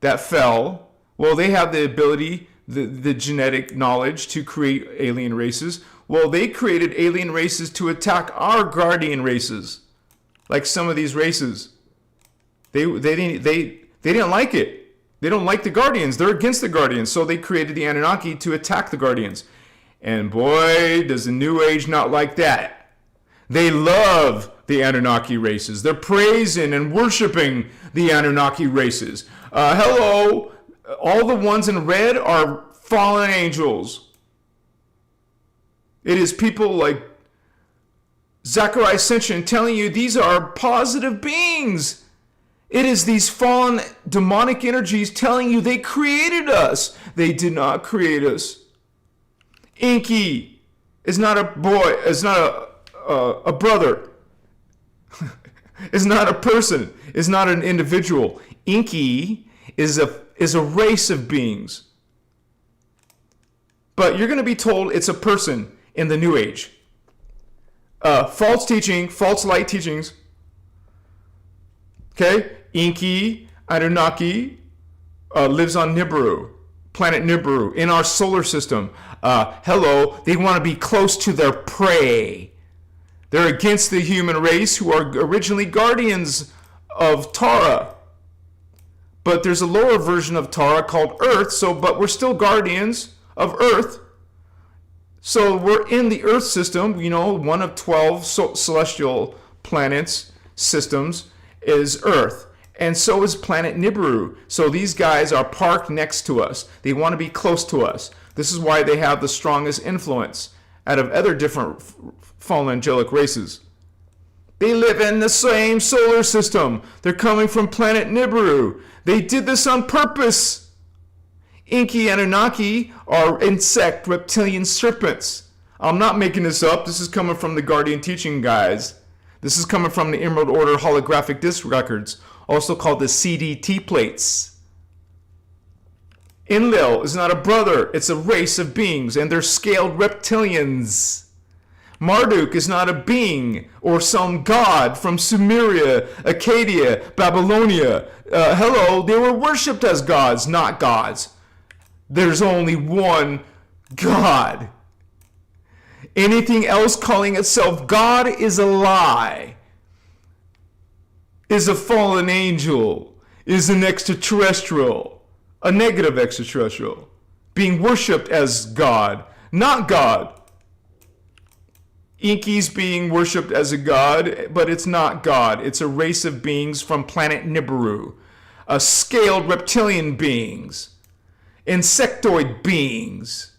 that fell. Well, they have the ability, the genetic knowledge to create alien races. Well, they created alien races to attack our guardian races, like some of these races. They didn't like it. They don't like the Guardians. They're against the Guardians. So they created the Anunnaki to attack the Guardians. And boy, does the New Age not like that. They love the Anunnaki races. They're praising and worshiping the Anunnaki races. Hello, all the ones in red are fallen angels. It is people like Zachariah Ascension telling you these are positive beings. It is these fallen demonic energies telling you they created us. They did not create us. Inky is not a boy, is not a brother, is not a person, is not an individual. Inky is a race of beings. But you're going to be told it's a person in the New Age. False teaching, false light teachings. Okay? Inky, Anunnaki, lives on Nibiru, planet Nibiru, in our solar system. Hello, they want to be close to their prey. They're against the human race who are originally guardians of Tara. But there's a lower version of Tara called Earth, but we're still guardians of Earth. So we're in the Earth system, one of 12 celestial planets, systems, is Earth. And so is planet Nibiru. So these guys are parked next to us. They want to be close to us. This is why they have the strongest influence out of other different fallen angelic races. They live in the same solar system. They're coming from planet Nibiru. They did this on purpose. Inky Anunnaki are insect reptilian serpents. I'm not making this up. This is coming from the Guardian teaching guys. This is coming from the Emerald Order holographic disc records, also called the CDT plates. Enlil is not a brother. It's a race of beings, and they're scaled reptilians. Marduk is not a being or some god from Sumeria, Acadia, Babylonia. Hello, they were worshipped as gods, not gods. There's only one God. Anything else calling itself God is a lie, is a fallen angel, is an extraterrestrial, a negative extraterrestrial, being worshipped as God, not God. Inky's being worshipped as a god, but it's not God. It's a race of beings from planet Nibiru. Scaled reptilian beings. Insectoid beings.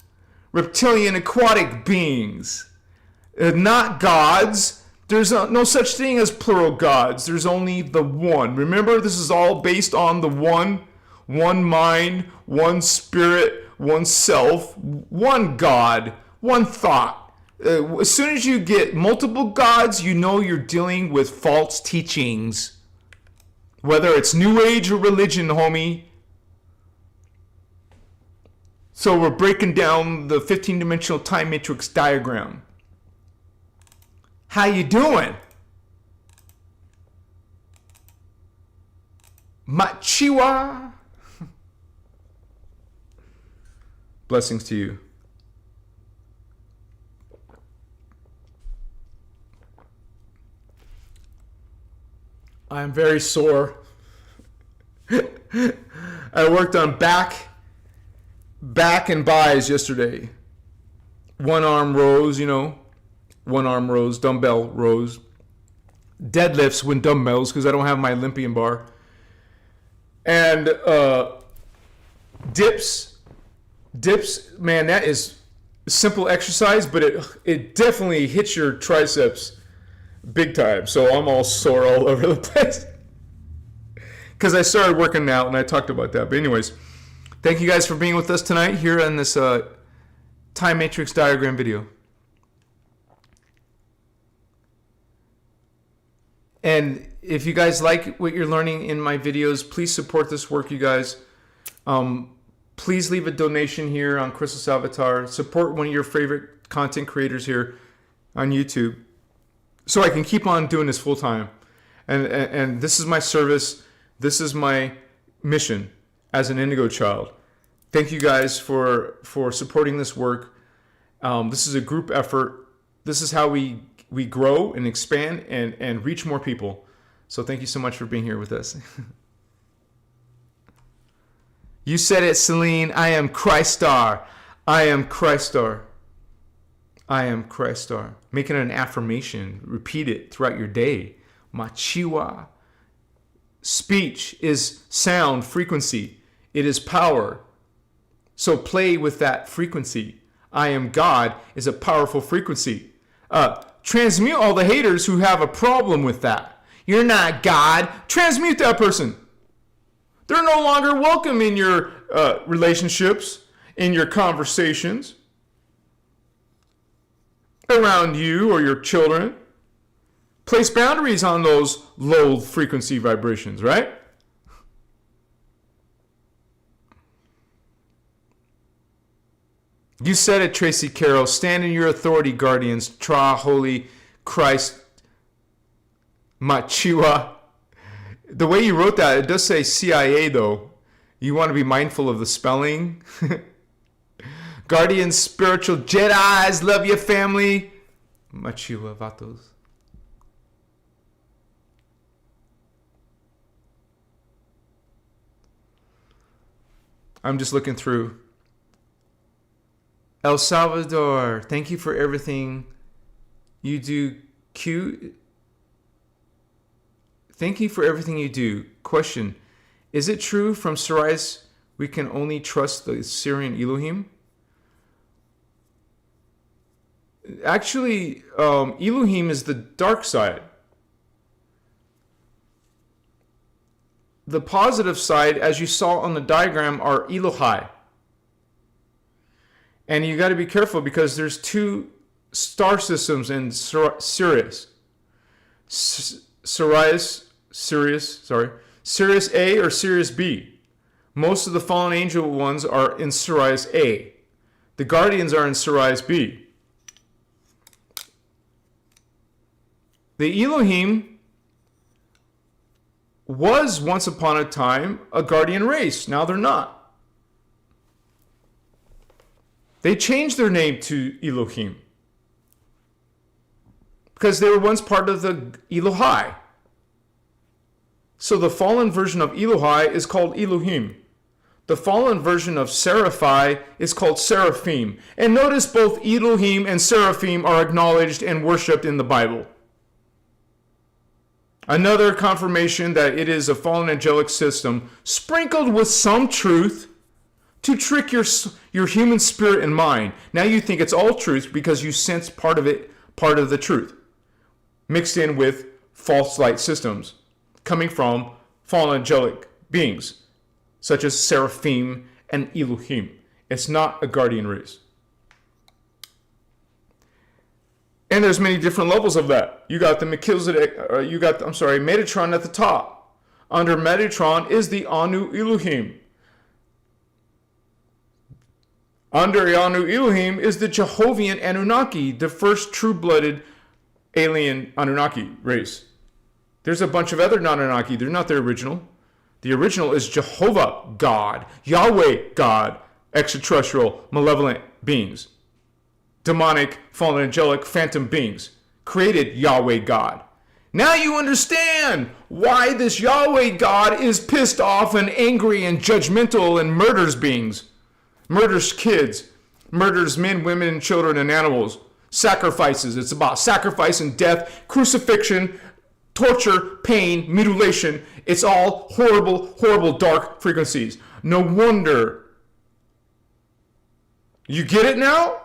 Reptilian aquatic beings. Not gods. There's no such thing as plural gods. There's only the one. Remember, this is all based on the one. One mind, one spirit, one self, one God, one thought. As soon as you get multiple gods, you know you're dealing with false teachings. Whether it's New Age or religion, homie. So we're breaking down the 15-dimensional time matrix diagram. How you doing? Machiwa. Blessings to you. I'm very sore. I worked on back and buys yesterday. One arm rows, one arm rows, dumbbell rows. Deadlifts with dumbbells because I don't have my Olympian bar. And dips, man, that is simple exercise, but it definitely hits your triceps big time. So I'm all sore all over the place because I started working out and I talked about that. But anyways, thank you guys for being with us tonight here on this time matrix diagram video. And if you guys like what you're learning in my videos, please support this work, you guys. Please leave a donation here on Christos Avatar. Support one of your favorite content creators here on YouTube, so I can keep on doing this full time. And this is my service. This is my mission as an indigo child. Thank you guys for supporting this work. This is a group effort. This is how we grow and expand and reach more people. So thank you so much for being here with us. You said it, Celine. I am Christar. I am Christar. I am Christar. Make it an affirmation. Repeat it throughout your day. Machiwa. Speech is sound, frequency. It is power. So play with that frequency. I am God is a powerful frequency. Transmute all the haters who have a problem with that. You're not God. Transmute that person. They're no longer welcome in your relationships, in your conversations, around you or your children. Place boundaries on those low frequency vibrations, right? You said it, Tracy Carroll. Stand in your authority, guardians. Tra, holy Christ, Machiwa. The way you wrote that, it does say CIA, though. You want to be mindful of the spelling. Guardians, spiritual Jedis, love your family. Machiwa Vatos. I'm just looking through. El Salvador, thank you for everything you do. Q. Thank you for everything you do. Question. Is it true from Sirius we can only trust the Syrian Elohim? Actually, Elohim is the dark side. The positive side, as you saw on the diagram, are Elohai. And you got to be careful because there's two star systems in Sirius. Sirius A or Sirius B. Most of the fallen angel ones are in Sirius A. The Guardians are in Sirius B. The Elohim was once upon a time a Guardian race. Now they're not. They changed their name to Elohim because they were once part of the Elohai. So the fallen version of Elohai is called Elohim. The fallen version of Seraphi is called Seraphim. And notice both Elohim and Seraphim are acknowledged and worshipped in the Bible. Another confirmation that it is a fallen angelic system sprinkled with some truth to trick your human spirit and mind. Now you think it's all truth because you sense part of it, part of the truth, mixed in with false light systems coming from fallen angelic beings, such as Seraphim and Elohim. It's not a guardian race. And there's many different levels of that. You got the Metatron at the top. Under Metatron is the Anu Elohim. Under Anu Elohim is the Jehovian Anunnaki, the first true-blooded alien Anunnaki race. There's a bunch of other Anunnaki. They're not the original. The original is Jehovah God, Yahweh God, extraterrestrial, malevolent beings. Demonic, fallen angelic, phantom beings created Yahweh God. Now you understand why this Yahweh God is pissed off and angry and judgmental and murders beings, murders kids, murders men, women, and children and animals, sacrifices. It's about sacrifice and death, crucifixion, torture, pain, mutilation. It's all horrible, horrible, dark frequencies. No wonder. You get it now?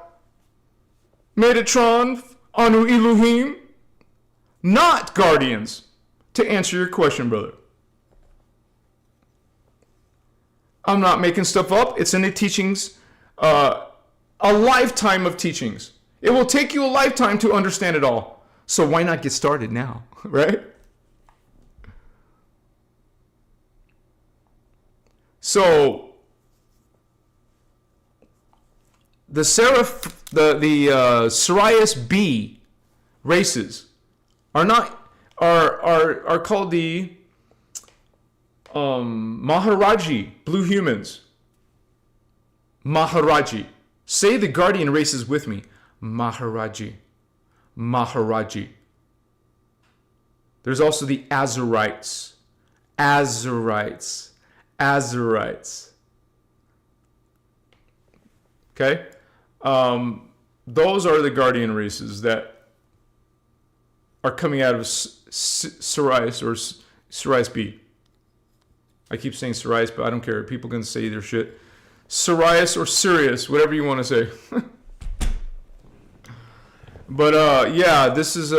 Metatron, Anu Elohim, not guardians. To answer your question, brother. I'm not making stuff up. It's in the teachings, a lifetime of teachings. It will take you a lifetime to understand it all. So why not get started now, right? So the Sirius B races are called the Maharaji, blue humans. Maharaji. Say the guardian races with me. Maharaji. Maharaji. There's also the Azurites. Azurites. Azurites. Okay? Those are the guardian races that are coming out of Sirius or Sirius B. I keep saying Sirius, but I don't care. People can say their shit. Sirius or Sirius, whatever you want to say. But yeah, this is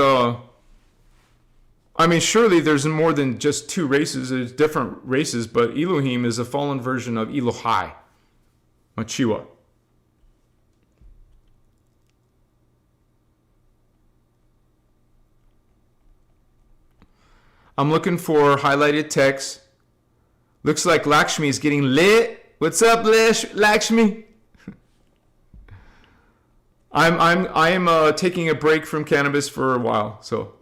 I mean, surely there's more than just two races. There's different races, but Elohim is a fallen version of Elohai, Machiwa. I'm looking for highlighted text. Looks like Lakshmi is getting lit. What's up, Lakshmi? I'm taking a break from cannabis for a while, so.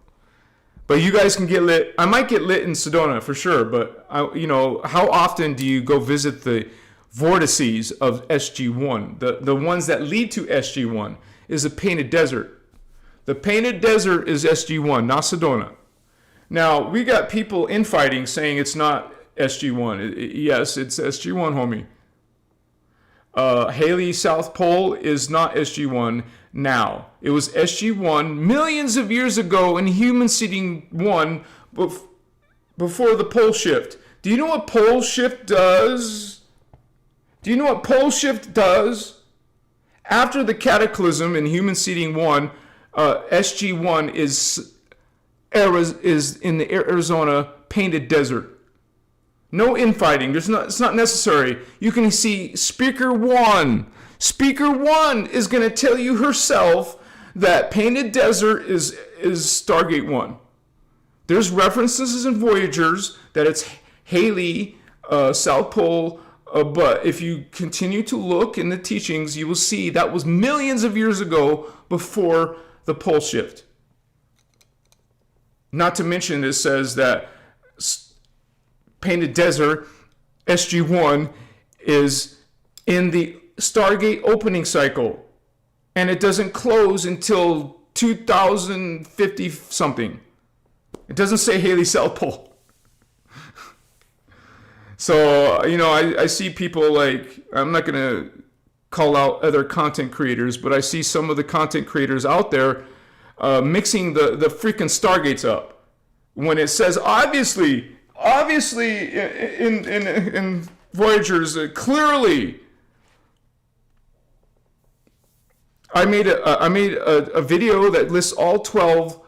But you guys can get lit. I might get lit in Sedona for sure, but how often do you go visit the vortices of SG1? The ones that lead to SG1 is a painted desert. The painted desert is SG1, not Sedona. Now, we got people infighting saying it's not SG1. Yes, it's SG1, homie. Haley South Pole is not SG1 now. It was SG1 millions of years ago in human seeding 1 before the pole shift. Do you know what pole shift does? Do you know what pole shift does? After the cataclysm in human seeding 1, SG1 is in the Arizona painted desert. No infighting. It's not necessary. You can see Speaker 1. Speaker 1 is going to tell you herself that painted desert is Stargate 1. There's references in Voyagers that it's Haley, South Pole, But if you continue to look in the teachings, you will see that was millions of years ago before the pole shift. Not to mention, it says that Painted Desert, SG1, is in the Stargate opening cycle. And it doesn't close until 2050 something. It doesn't say Halley South Pole. So, you know, I see people like, I'm not going to call out other content creators, but I see some of the content creators out there mixing the freaking Stargates up. When it says, obviously, in Voyagers, clearly, I made a video that lists all 12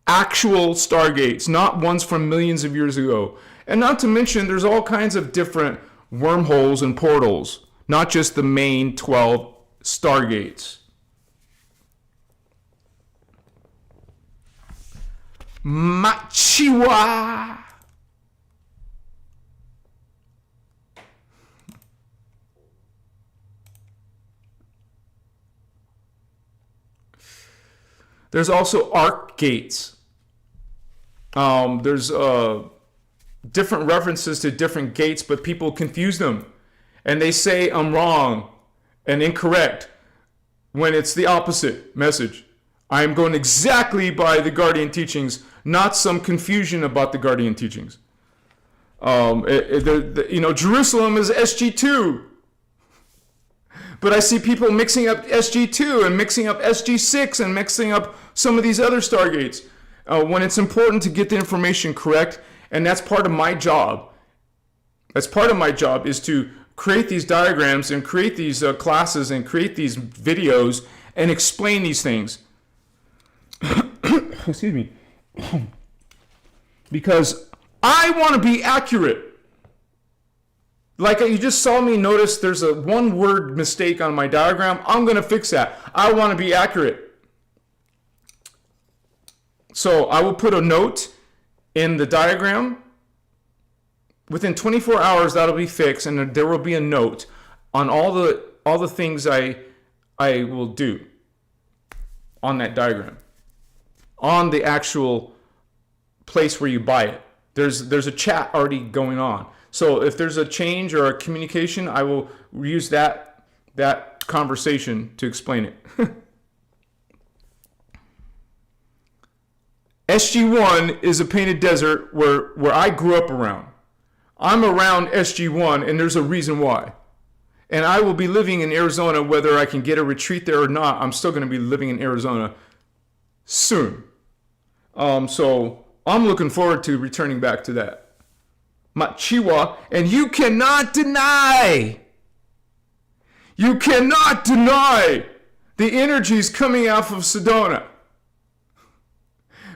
actual Stargates, not ones from millions of years ago. And not to mention, there's all kinds of different wormholes and portals, not just the main 12 Stargates. Machiwa! There's also arc gates. There's different references to different gates, but people confuse them. And they say I'm wrong and incorrect when it's the opposite message. I am going exactly by the Guardian teachings, not some confusion about the Guardian teachings. Jerusalem is SG2. But I see people mixing up SG2 and mixing up SG6 and mixing up some of these other Stargates when it's important to get the information correct. And that's part of my job. That's part of my job, is to create these diagrams and create these classes and create these videos and explain these things. Excuse me. Because I want to be accurate. Like you just saw me notice there's a one word mistake on my diagram. I'm going to fix that. I want to be accurate. So I will put a note in the diagram. Within 24 hours, that'll be fixed, and there will be a note on all the things I will do on that diagram, on the actual place where you buy it. There's a chat already going on. So if there's a change or a communication, I will use that conversation to explain it. SG1 is a painted desert where I grew up around. I'm around SG1, and there's a reason why. And I will be living in Arizona, whether I can get a retreat there or not. I'm still going to be living in Arizona soon. So I'm looking forward to returning back to that. Machiwa, and you cannot deny the energies coming out of Sedona,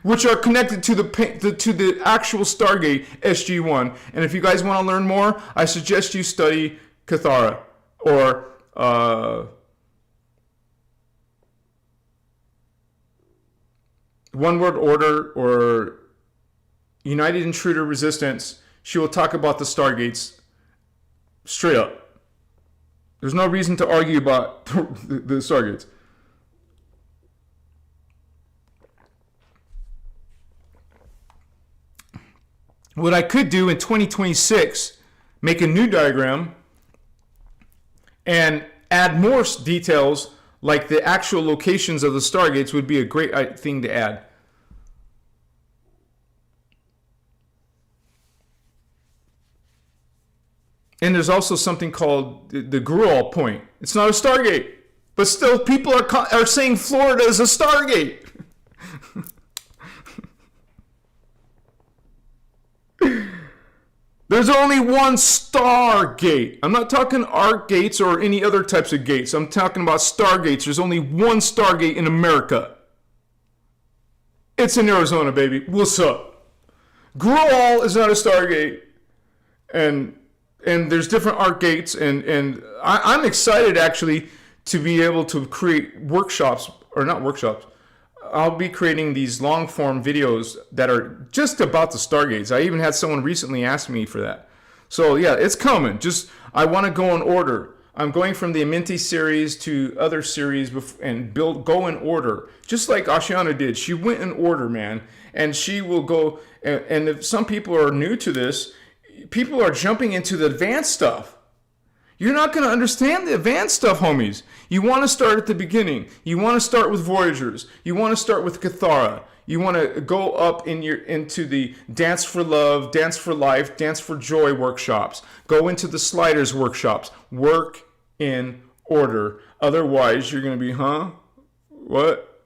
which are connected to the actual Stargate SG1. And if you guys want to learn more, I suggest you study Cathara or One World Order or United Intruder Resistance. She will talk about the Stargates straight up. There's no reason to argue about the Stargates. What I could do in 2026, make a new diagram and add more details, like the actual locations of the Stargates would be a great thing to add. And there's also something called the Gruel point. It's not a Stargate, but still people are saying Florida is a Stargate. There's only one Stargate. I'm not talking arc gates or any other types of gates. I'm talking about Stargates. There's only one Stargate in America. It's in Arizona, baby. What's up? Gruel is not a Stargate. And there's different arc gates, and I'm excited actually to be able to create workshops, or not workshops. I'll be creating these long form videos that are just about the Stargates. I even had someone recently ask me for that. So yeah, it's coming. Just I want to go in order. I'm going from the Amenti series to other series and go in order, just like Ashiana did. She went in order, man, and she will go. And if some people are new to this, people are jumping into the advanced stuff. You're not going to understand the advanced stuff, homies. You want to start at the beginning. You want to start with Voyagers. You want to start with Cathara. You want to go up into the Dance for Love, Dance for Life, Dance for Joy workshops. Go into the Sliders workshops. Work in order. Otherwise, you're going to be, what?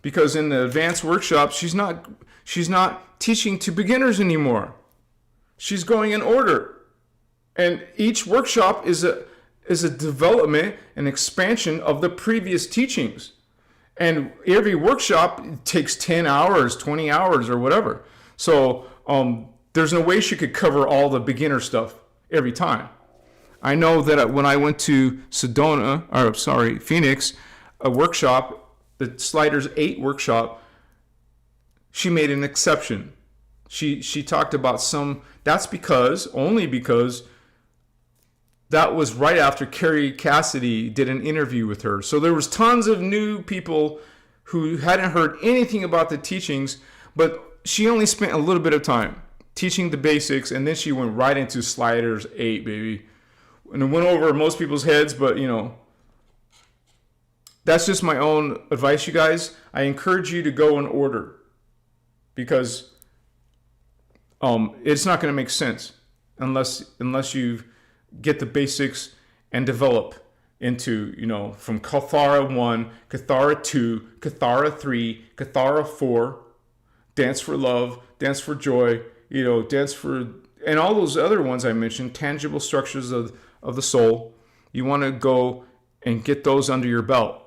Because in the advanced workshops, she's not teaching to beginners anymore. She's going in order. And each workshop is a development and expansion of the previous teachings. And every workshop takes 10 hours, 20 hours, or whatever. So there's no way she could cover all the beginner stuff every time. I know that when I went to Phoenix, a workshop, the Sliders 8 workshop, she made an exception. She talked about that's only because that was right after Carrie Cassidy did an interview with her. So there was tons of new people who hadn't heard anything about the teachings, but she only spent a little bit of time teaching the basics, and then she went right into Sliders 8, baby. And it went over most people's heads, but that's just my own advice, you guys. I encourage you to go in order, because it's not going to make sense unless you get the basics and develop into, from Cathara 1, Cathara 2, Cathara 3, Cathara 4, Dance for Love, Dance for Joy, Dance for, and all those other ones I mentioned, tangible structures of the soul. You want to go and get those under your belt.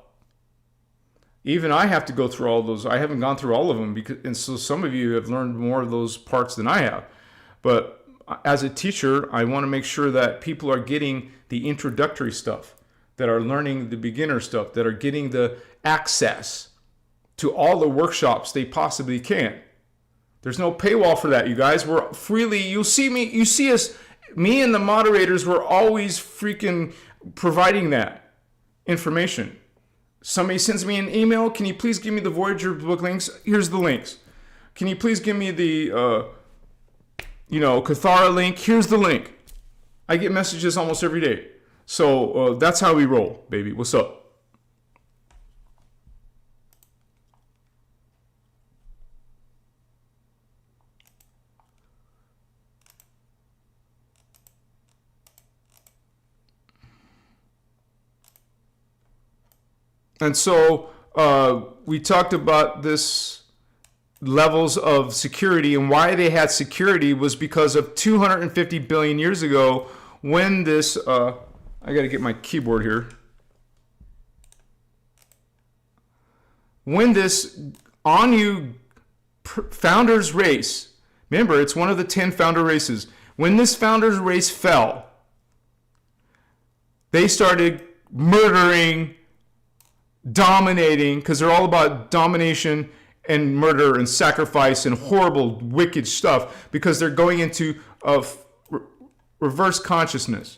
Even I have to go through all those. I haven't gone through all of them, and so some of you have learned more of those parts than I have. But as a teacher, I want to make sure that people are getting the introductory stuff, that are learning the beginner stuff, that are getting the access to all the workshops they possibly can. There's no paywall for that, you guys. We're freely, you see us, me and the moderators, we're always freaking providing that information. Somebody sends me an email, can you please give me the Voyager book links? Here's the links. Can you please give me the Cathara link? Here's the link. I get messages almost every day. So that's how we roll, baby. What's up? And so we talked about this levels of security, and why they had security was because of 250 billion years ago when this I got to get my keyboard here. When this Anu founders race, remember it's one of the 10 founder races, when this founders race fell, they started murdering, dominating, because they're all about domination and murder and sacrifice and horrible, wicked stuff, because they're going into reverse consciousness.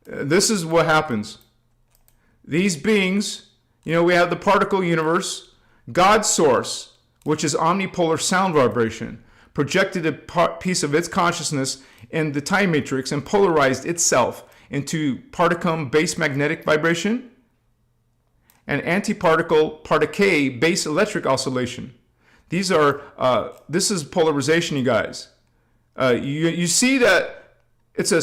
This is what happens. These beings, we have the particle universe, God's source, which is omnipolar sound vibration, projected a piece of its consciousness in the time matrix and polarized itself into particum base magnetic vibration and antiparticle particle base electric oscillation. This is polarization, you guys. You see that it's a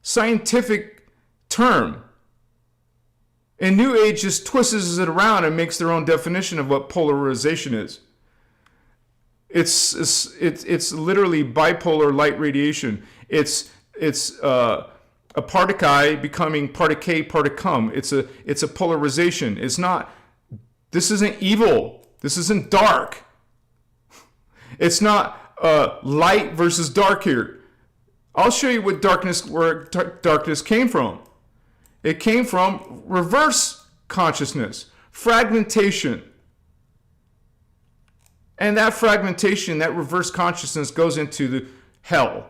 scientific term. And New Age just twists it around and makes their own definition of what polarization is. It's literally bipolar light radiation. It's a particle becoming particle particum. It's a polarization. It's not. This isn't evil. This isn't dark. It's not light versus dark here. I'll show you where darkness came from. It came from reverse consciousness, fragmentation. And that fragmentation, that reverse consciousness goes into the hell.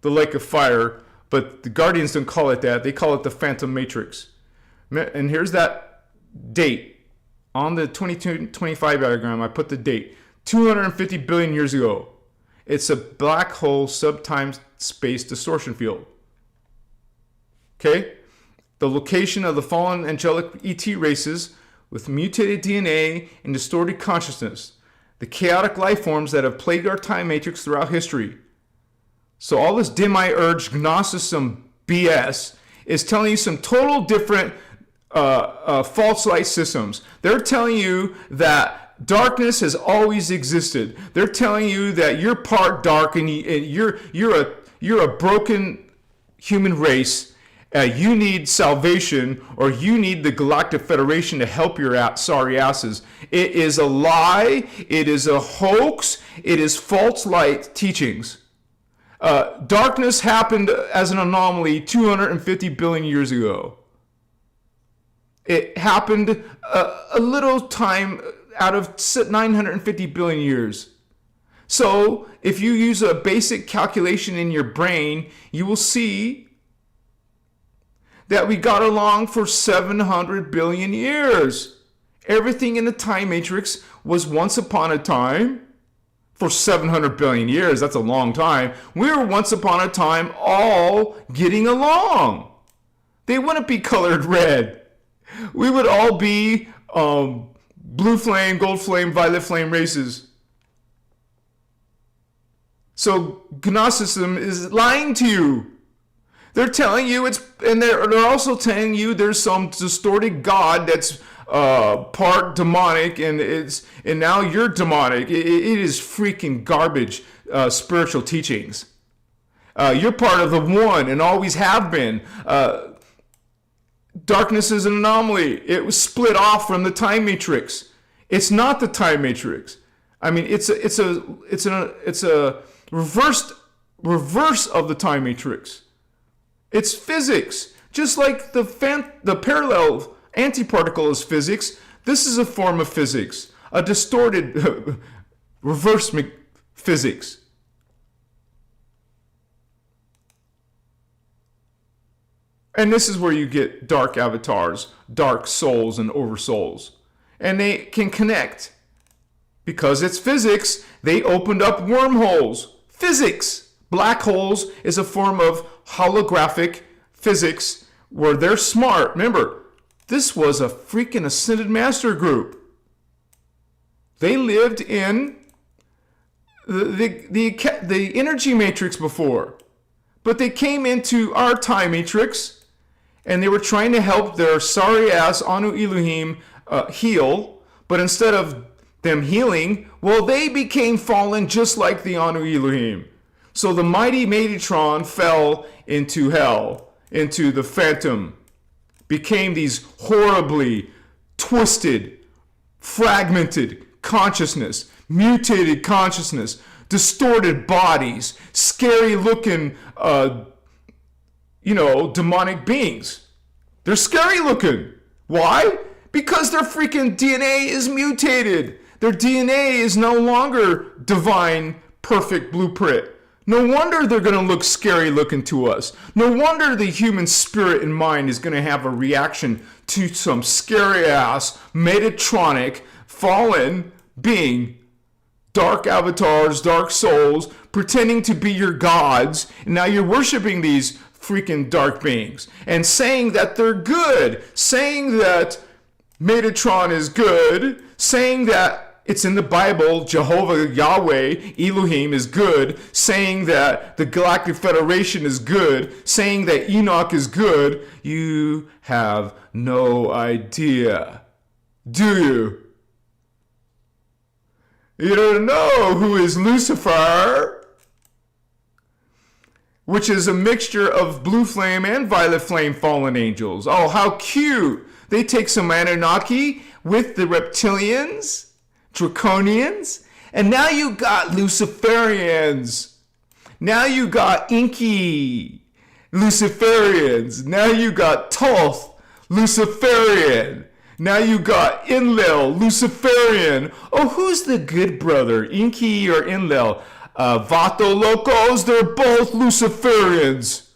the lake of fire, but the Guardians don't call it that. They call it the Phantom Matrix. And here's that date. On the 2225 diagram, I put the date. 250 billion years ago. It's a black hole subtime-space distortion field. Okay? The location of the fallen angelic ET races with mutated DNA and distorted consciousness. The chaotic life forms that have plagued our time matrix throughout history. So all this dim-eye-urged Gnosticism BS is telling you some total different false light systems. They're telling you that darkness has always existed. They're telling you that you're part dark and you're a broken human race. You need salvation, or you need the Galactic Federation to help your sorry asses. It is a lie. It is a hoax. It is false light teachings. Darkness happened as an anomaly 250 billion years ago. It happened a little time out of 950 billion years. So if you use a basic calculation in your brain, you will see that we got along for 700 billion years. Everything in the time matrix was once upon a time. For 700 billion years, that's a long time. We were once upon a time all getting along. They wouldn't be colored red. We would all be blue flame, gold flame, violet flame races. So Gnosticism is lying to you. They're telling you and they're also telling you there's some distorted God that's part demonic, and now you're demonic. It is freaking garbage spiritual teachings. You're part of the one and always have been. Darkness is an anomaly. It was split off from the time matrix. It's not the time matrix. I mean, it's a reverse of the time matrix. It's physics. Just like the parallel antiparticle is physics, this is a form of physics. A distorted reverse physics. And this is where you get dark avatars, dark souls, and oversouls. And they can connect. Because it's physics, they opened up wormholes. Physics. Black holes is a form of holographic physics where they're smart. Remember, this was a freaking ascended master group. They lived in the energy matrix before. But they came into our time matrix and they were trying to help their sorry ass Anu Elohim heal. But instead of them healing, well, they became fallen just like the Anu Elohim. So the mighty Metatron fell into hell, into the phantom, became these horribly twisted, fragmented consciousness, mutated consciousness, distorted bodies, scary looking, demonic beings. They're scary looking. Why? Because their freaking DNA is mutated. Their DNA is no longer divine, perfect blueprint. No wonder they're going to look scary looking to us. No wonder the human spirit and mind is going to have a reaction to some scary ass, Metatronic, fallen being, dark avatars, dark souls, pretending to be your gods. And now you're worshiping these freaking dark beings and saying that they're good, saying that Metatron is good, saying that it's in the Bible, Jehovah, Yahweh, Elohim is good, saying that the Galactic Federation is good, saying that Enoch is good. You have no idea, do you? You don't know who is Lucifer, which is a mixture of blue flame and violet flame fallen angels. Oh, how cute. They take some Anunnaki with the reptilians, Draconians, and now you got Luciferians. Now you got Inky Luciferians. Now you got Toth Luciferian. Now you got Enlil Luciferian. Oh, who's the good brother, Inky or Enlil? Vato Locos, they're both Luciferians.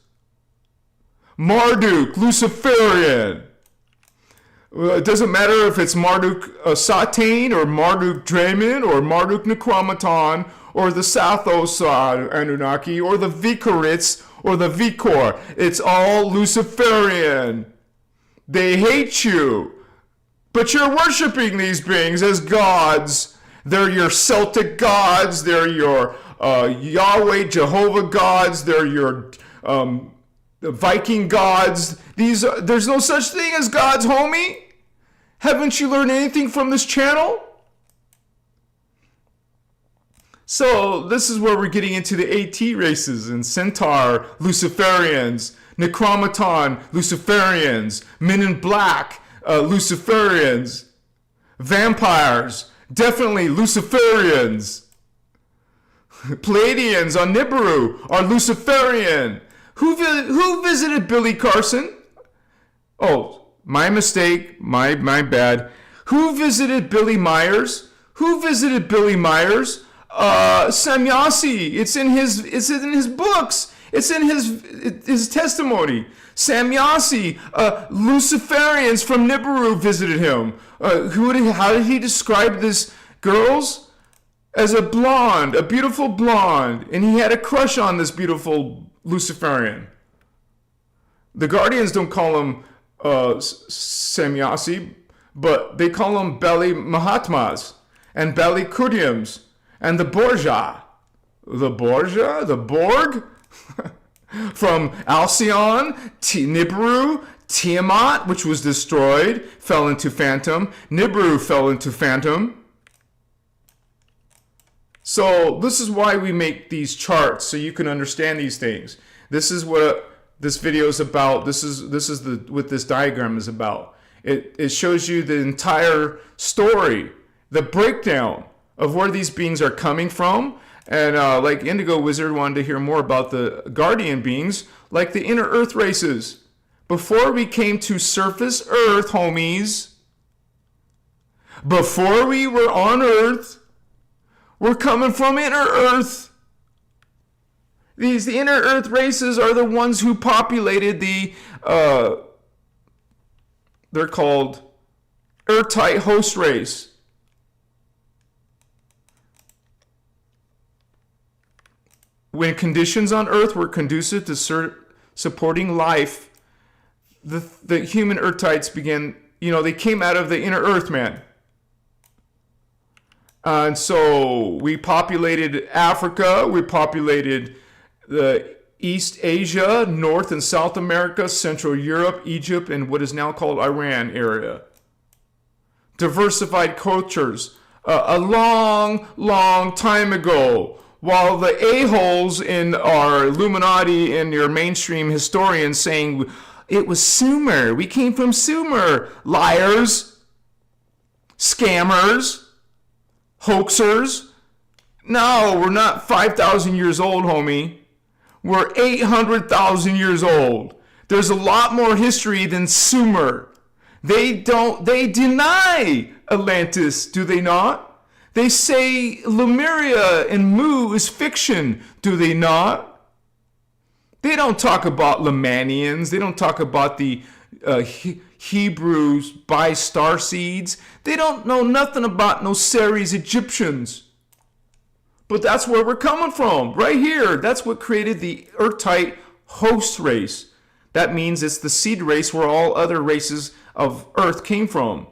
Marduk, Luciferian. It doesn't matter if it's Marduk Satane or Marduk Draymond or Marduk Necromaton or the Sathos Anunnaki or the Vikarits or the Vikor. It's all Luciferian. They hate you. But you're worshiping these beings as gods. They're your Celtic gods. They're your Yahweh, Jehovah gods. They're your Viking gods. There's no such thing as gods, homie. Haven't you learned anything from this channel? So this is where we're getting into the AT races and Centaur, Luciferians, Necromaton, Luciferians, Men in Black, Luciferians, vampires, definitely Luciferians. Pleiadians on Nibiru are Luciferian. Who visited Billy Carson? Oh, my mistake, my bad. Who visited Billy Myers? Who visited Billy Myers? Samyasi. It's in his books. It's in his testimony. Samyasi, Luciferians from Nibiru visited him. How did he describe this girls? As a blonde, a beautiful blonde, and he had a crush on this beautiful Luciferian. The Guardians don't call him Samyasi, but they call him Beli Mahatmas and Beli Kudyams and the Borgia. The Borg? From Alcyon, Nibiru, Tiamat, which was destroyed, fell into Phantom. Nibiru fell into Phantom. So this is why we make these charts, so you can understand these things. This is what this video is about. This is what this diagram is about. It shows you the entire story, the breakdown of where these beings are coming from. And like Indigo Wizard wanted to hear more about the Guardian beings, like the inner Earth races. Before we came to surface Earth, homies, before we were on Earth, we're coming from inner Earth. The inner Earth races are the ones who populated the, they're called Earth-type host race. When conditions on Earth were conducive to supporting life, the human Earth-types began, they came out of the inner Earth, man. And so we populated Africa, we populated the East Asia, North and South America, Central Europe, Egypt, and what is now called Iran area. Diversified cultures. A long, long time ago, while the a-holes in our Illuminati and your mainstream historians saying it was Sumer, we came from Sumer, liars, scammers, hoaxers. No, we're not 5,000 years old, homie. We're 800,000 years old. There's a lot more history than Sumer. They deny Atlantis, do they not? They say Lemuria and Mu is fiction, do they not? They don't talk about Lemanians. They don't talk about the Hebrews by star seeds. They don't know nothing about no Ceres Egyptians. But that's where we're coming from, right here. That's what created the Earth-type host race. That means it's the seed race where all other races of Earth came from.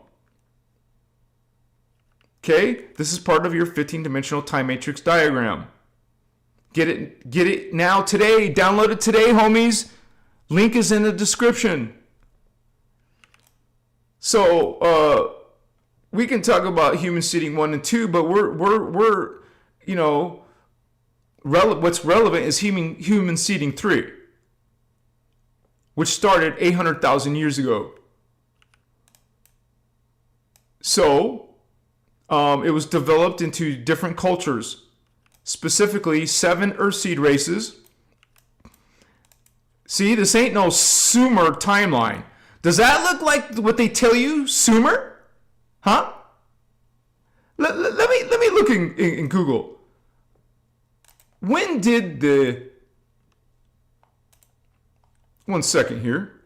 Okay, this is part of your 15-dimensional time matrix diagram. Get it now today. Download it today, homies. Link is in the description. So we can talk about human seeding 1 and 2, but we're what's relevant is human seeding 3, which started 800,000 years ago. So it was developed into different cultures, specifically 7 Earthseed races. See, this ain't no Sumer timeline. Does that look like what they tell you, Sumer? Huh? Let me look in Google. When did the... One second here.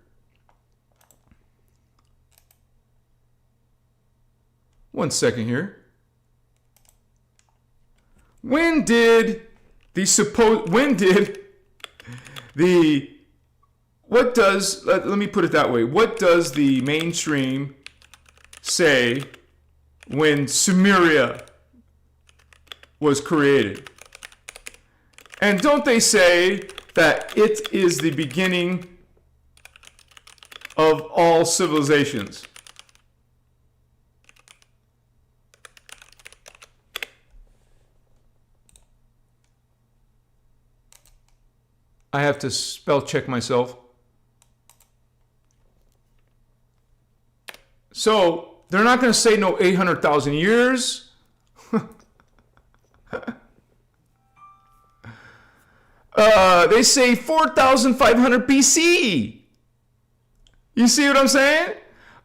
One second here. When did the what does, let me put it that way, what does the mainstream say when Sumeria was created? And don't they say that it is the beginning of all civilizations? I have to spell check myself. So they're not going to say no 800,000 years. They say 4,500 BC. You see what I'm saying?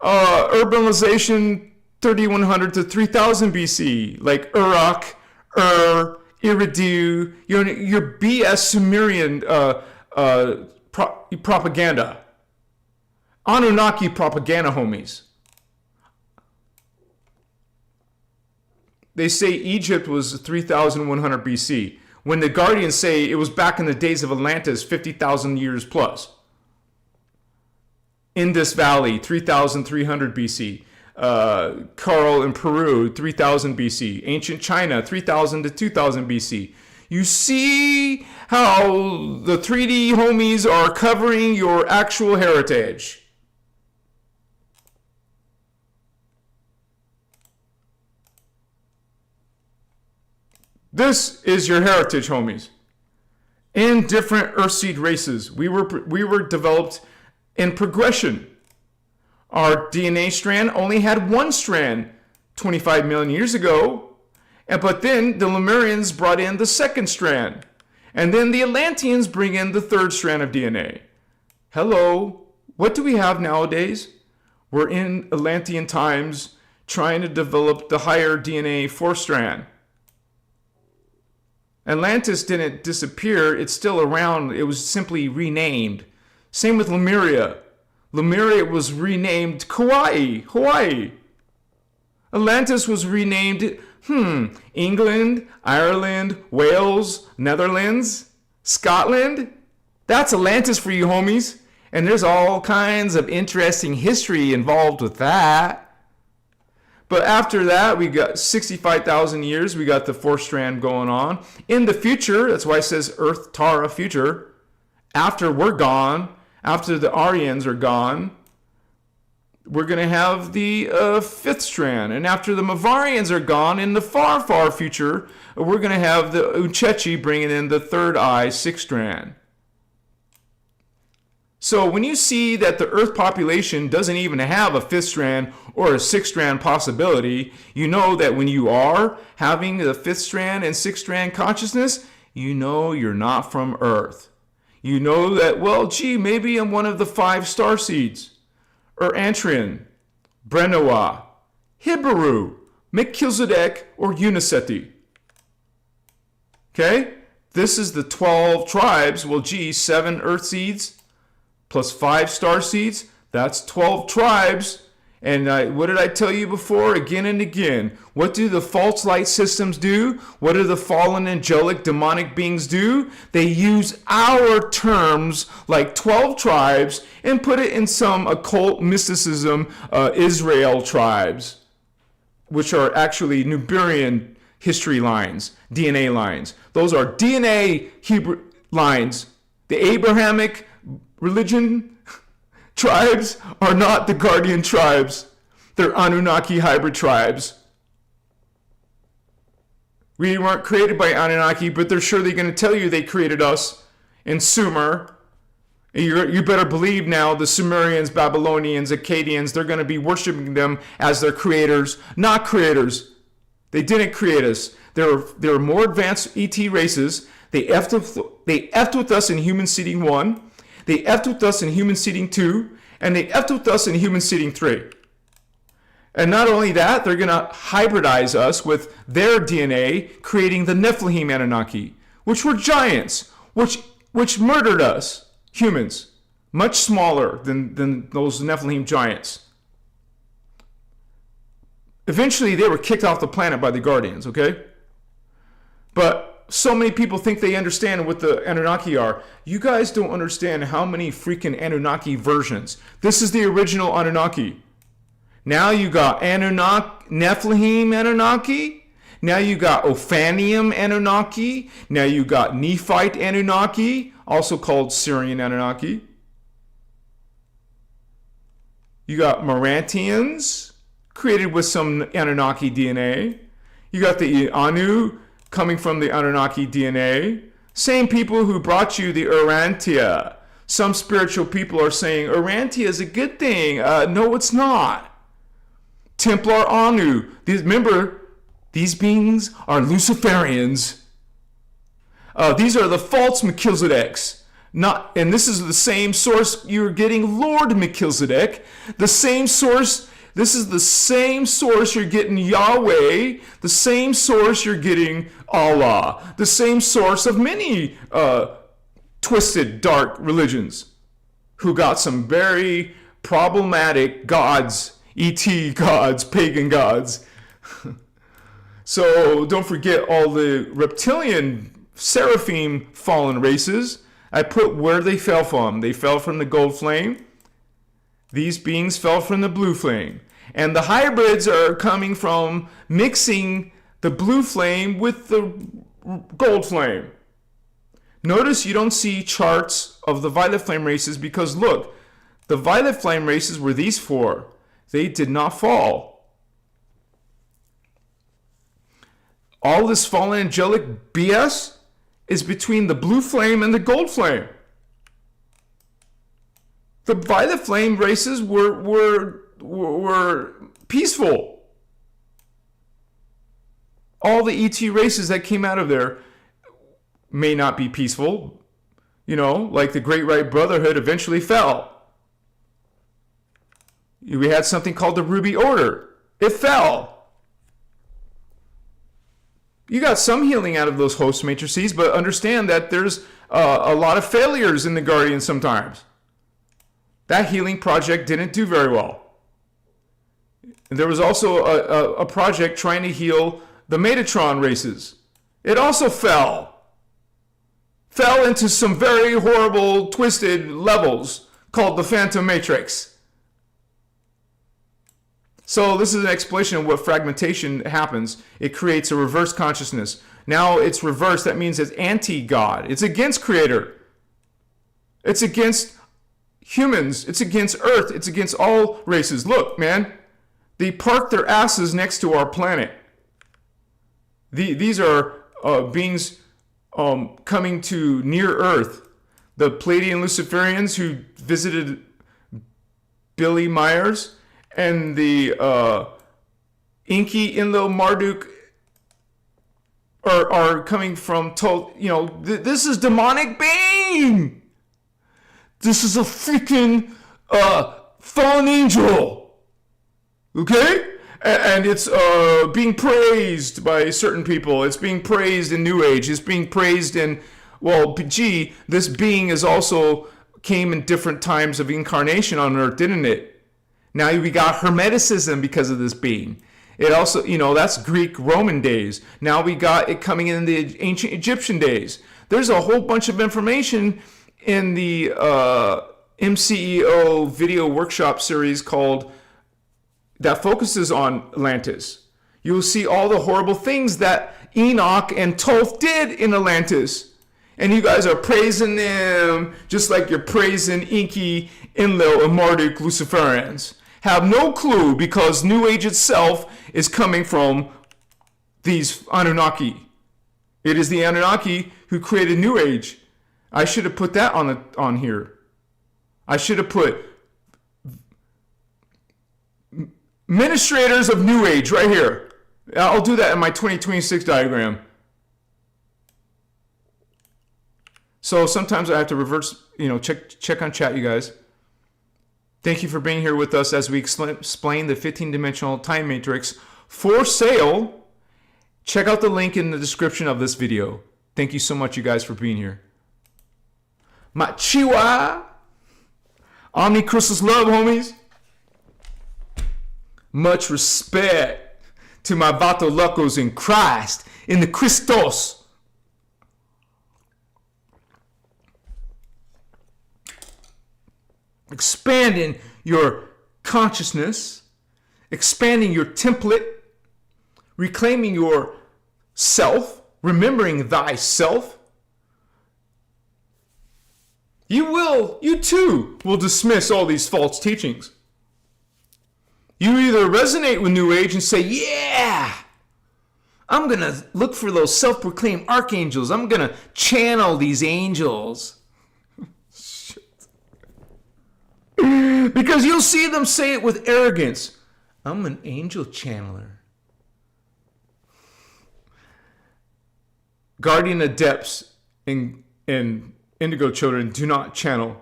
Urbanization 3,100 to 3,000 BC, like Uruk, Eridu, your BS Sumerian propaganda. Anunnaki propaganda, homies. They say Egypt was 3,100 BC, when the Guardians say it was back in the days of Atlantis, 50,000 years plus. Indus Valley, 3,300 BC. Carl in Peru, 3000 BC. Ancient China, 3000 to 2000 BC. You see how the 3D homies are covering your actual heritage. This is your heritage, homies. In different Earthseed races, we were developed in progression. Our DNA strand only had one strand 25 million years ago, but then the Lemurians brought in the second strand, and then the Atlanteans bring in the third strand of DNA. Hello, what do we have nowadays? We're in Atlantean times trying to develop the higher DNA fourth strand. Atlantis didn't disappear, it's still around, it was simply renamed. Same with Lemuria. Lemuria was renamed Kauai, Hawaii. Atlantis was renamed, England, Ireland, Wales, Netherlands, Scotland. That's Atlantis for you, homies. And there's all kinds of interesting history involved with that. But after that, we got 65,000 years, we got the fourth strand going on. In the future, that's why it says Earth, Tara, future. After we're gone, after the Aryans are gone, we're going to have the fifth strand. And after the Mavarians are gone, in the far, far future, we're going to have the Uchechi bringing in the third eye, sixth strand. So when you see that the Earth population doesn't even have a fifth strand or a sixth strand possibility, you know that when you are having the fifth strand and sixth strand consciousness, you know you're not from Earth. You know that, well, gee, maybe I'm one of the 5 star seeds, or Antrian, Brenoa, Hibaru, Melchizedek, or Uniseti. Okay? This is the 12 tribes. Well, gee, 7 Earth seeds plus 5 star seeds, that's 12 tribes. And what did I tell you before, again and again? What do the false light systems do? What do the fallen angelic demonic beings do? They use our terms like 12 tribes and put it in some occult mysticism Israel tribes, which are actually Nuberian history lines, DNA lines. Those are DNA Hebrew lines. The Abrahamic religion tribes are not the Guardian tribes. They're Anunnaki hybrid tribes. We weren't created by Anunnaki, but they're surely going to tell you they created us in Sumer. You better believe now the Sumerians, Babylonians, Akkadians, they're going to be worshiping them as their creators, not creators. They didn't create us. They're more advanced ET races. They effed with us in human seeding 1. They effed with us in human seeding 2, and they effed with us in human seeding 3. And not only that, they're going to hybridize us with their DNA, creating the Nephilim Anunnaki, which were giants, which murdered us, humans, much smaller than those Nephilim giants. Eventually, they were kicked off the planet by the Guardians, okay? But so many people think they understand what the Anunnaki are. You guys don't understand how many freaking Anunnaki versions. This is the original Anunnaki. Now you got Nephilim Anunnaki. Now you got Ophanium Anunnaki. Now you got Nephite Anunnaki, also called Syrian Anunnaki. You got Morantians, created with some Anunnaki DNA. You got the Anu, coming from the Anunnaki DNA. Same people who brought you the Urantia. Some spiritual people are saying Urantia is a good thing. No, it's not. Templar Anu. Remember, these beings are Luciferians. These are the false Melchizedeks. And this is the same source you're getting Lord Melchizedek. The same source. This is the same source you're getting Yahweh. The same source you're getting Allah. The same source of many twisted, dark religions who got some very problematic gods. E.T. gods, pagan gods. So don't forget all the reptilian, seraphim fallen races. I put where they fell from. They fell from the gold flame. These beings fell from the blue flame. And the hybrids are coming from mixing the blue flame with the gold flame. Notice you don't see charts of the violet flame races because look, the violet flame races were these four. They did not fall. All this fallen angelic BS is between the blue flame and the gold flame. The violet flame races were peaceful. All the ET races that came out of there may not be peaceful. You know, like the Great White Brotherhood eventually fell. We had something called the Ruby Order. It fell. You got some healing out of those host matrices, but understand that there's a lot of failures in the Guardian sometimes. That healing project didn't do very well. There was also a project trying to heal the Metatron races. It also fell. Fell into some very horrible, twisted levels called the Phantom Matrix. So this is an explanation of what fragmentation happens. It creates a reverse consciousness. Now it's reversed. That means it's anti-God. It's against Creator. It's against humans. It's against Earth. It's against all races. Look, man. They park their asses next to our planet. These are beings coming to near Earth. The Pleiadian Luciferians who visited Billy Myers and the Inky Inlo Marduk are coming from, this is demonic being. This is a freaking fallen angel. Okay? And it's being praised by certain people. It's being praised in New Age. It's being praised in, this being is also came in different times of incarnation on Earth, didn't it? Now we got Hermeticism because of this being. It also, that's Greek Roman days. Now we got it coming in the ancient Egyptian days. There's a whole bunch of information in the MCEO video workshop series that focuses on Atlantis. You'll see all the horrible things that Enoch and Thoth did in Atlantis. And you guys are praising them just like you're praising Inky, Enlil, and Marduk Luciferians. Have no clue because New Age itself is coming from these Anunnaki. It is the Anunnaki who created New Age. I should have put that on here. I should have put administrators of New Age right here. I'll do that in my 2026 diagram. So sometimes I have to reverse, check on chat, you guys. Thank you for being here with us as we explain the 15-dimensional time matrix for sale. Check out the link in the description of this video. Thank you so much, you guys, for being here. My Chiwa. Christos love, homies. Much respect to my Vato Locos in Christ, in the Christos. Expanding your consciousness, expanding your template, reclaiming your self, remembering thyself. You too will dismiss all these false teachings. You either resonate with New Age and say, yeah, I'm going to look for those self-proclaimed archangels. I'm going to channel these angels. Because you'll see them say it with arrogance. I'm an angel channeler. Guardian adepts and indigo children do not channel.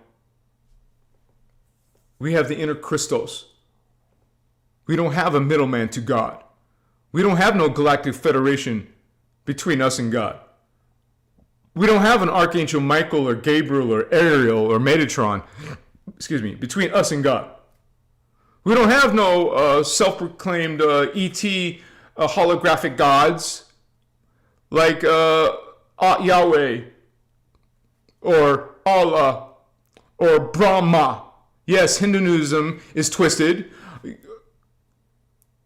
We have the innerchristos. We don't have a middleman to God. We don't have no galactic federation between us and God. We don't have an Archangel Michael or Gabriel or Ariel or Metatron, between us and God. We don't have no self-proclaimed ET holographic gods like Yahweh or Allah or Brahma. Yes, Hinduism is twisted.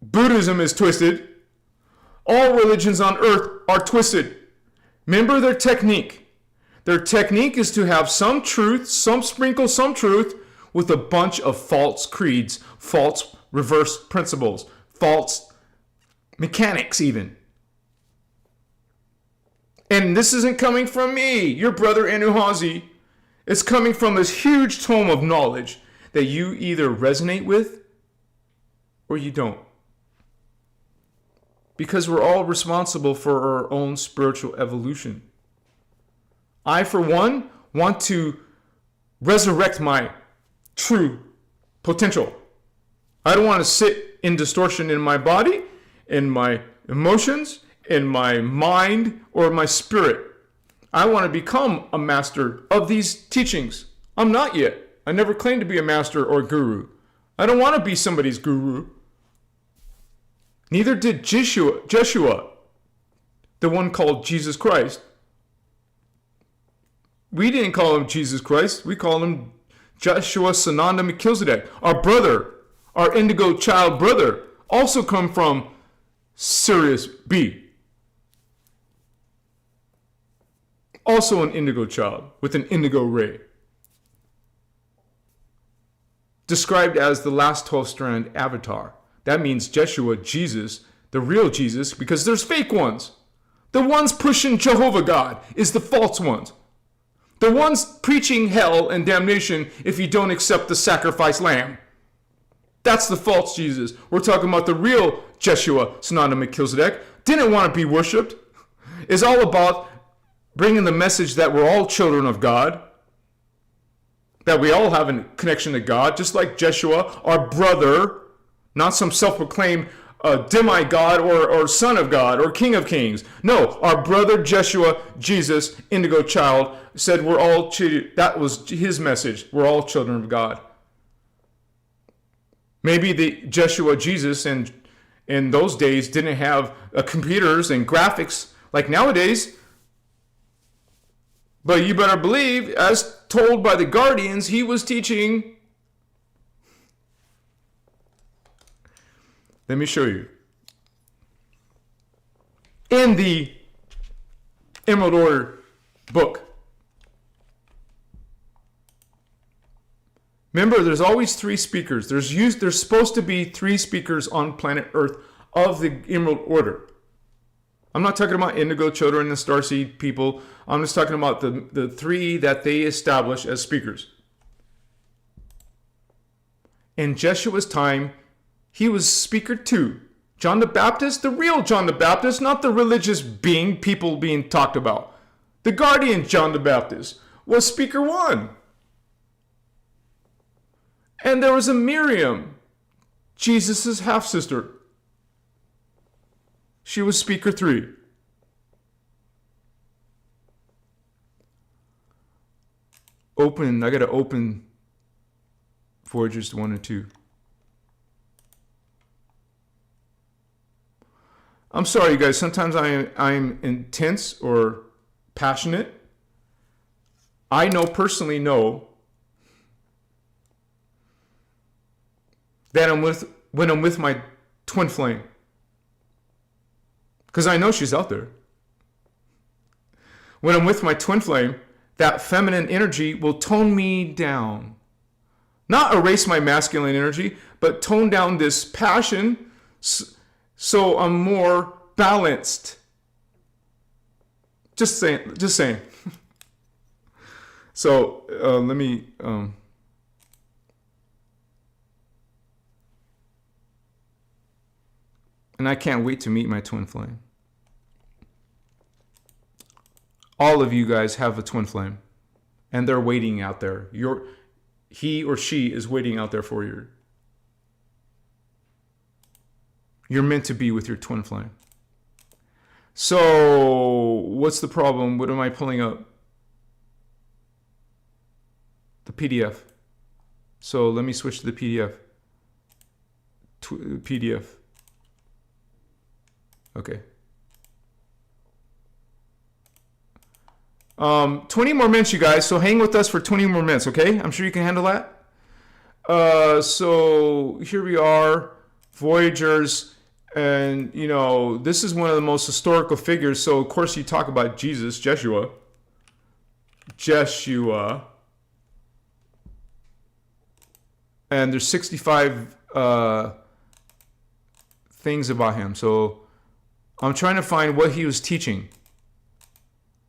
Buddhism is twisted. All religions on earth are twisted. Remember their technique. Their technique is to have some truth, sprinkle some truth with a bunch of false creeds, false reverse principles, false mechanics even. And this isn't coming from me, your brother Anuhazi. It's coming from this huge tome of knowledge that you either resonate with or you don't. Because we're all responsible for our own spiritual evolution. I, for one, want to resurrect my true potential. I don't want to sit in distortion in my body, in my emotions, in my mind, or my spirit. I want to become a master of these teachings. I'm not yet. I never claimed to be a master or guru. I don't want to be somebody's guru. Neither did Jeshua, the one called Jesus Christ. We didn't call him Jesus Christ. We called him Joshua Sananda Melchizedek. Our brother, our indigo child brother, also come from Sirius B. Also an indigo child with an indigo ray. Described as the last 12-strand avatar. That means Jeshua, Jesus, the real Jesus, because there's fake ones. The ones pushing Jehovah God is the false ones. The ones preaching hell and damnation if you don't accept the sacrificed lamb. That's the false Jesus. We're talking about the real Jeshua, Sananda Melchizedek. Didn't want to be worshipped. It's all about bringing the message that we're all children of God. That we all have a connection to God. Just like Jeshua, our brother. Not some self-proclaimed demigod or son of God or king of kings. No, our brother Jeshua, Jesus, indigo child, said we're all, that was his message. We're all children of God. Maybe the Jeshua, Jesus, and in those days didn't have computers and graphics like nowadays. But you better believe, as told by the Guardians, he was teaching. Let me show you. In the Emerald Order book. Remember, there's always 3 speakers. There's supposed to be 3 speakers on planet Earth of the Emerald Order. I'm not talking about indigo children and starseed people. I'm just talking about the 3 that they establish as speakers. In Jeshua's time, he was speaker 2. John the Baptist, the real John the Baptist, not the religious people being talked about. The Guardian John the Baptist was speaker 1. And there was a Miriam, Jesus' half-sister. She was speaker 3. I got to open Voyagers 1 and 2. I'm sorry, you guys. Sometimes I'm intense or passionate. I personally know that when I'm with my twin flame, because I know she's out there. When I'm with my twin flame, that feminine energy will tone me down. Not erase my masculine energy, but tone down this passion so I'm more balanced. Just saying. So let me... and I can't wait to meet my twin flame. All of you guys have a twin flame, and they're waiting out there. He or she is waiting out there for you. You're meant to be with your twin flame. So, what's the problem? What am I pulling up? The PDF. So, let me switch to the PDF. PDF. Okay. 20 more minutes, you guys. So hang with us for 20 more minutes, okay? I'm sure you can handle that. So here we are, Voyagers, and this is one of the most historical figures. So of course you talk about Jesus, Jeshua, and there's 65 things about him. So I'm trying to find what he was teaching.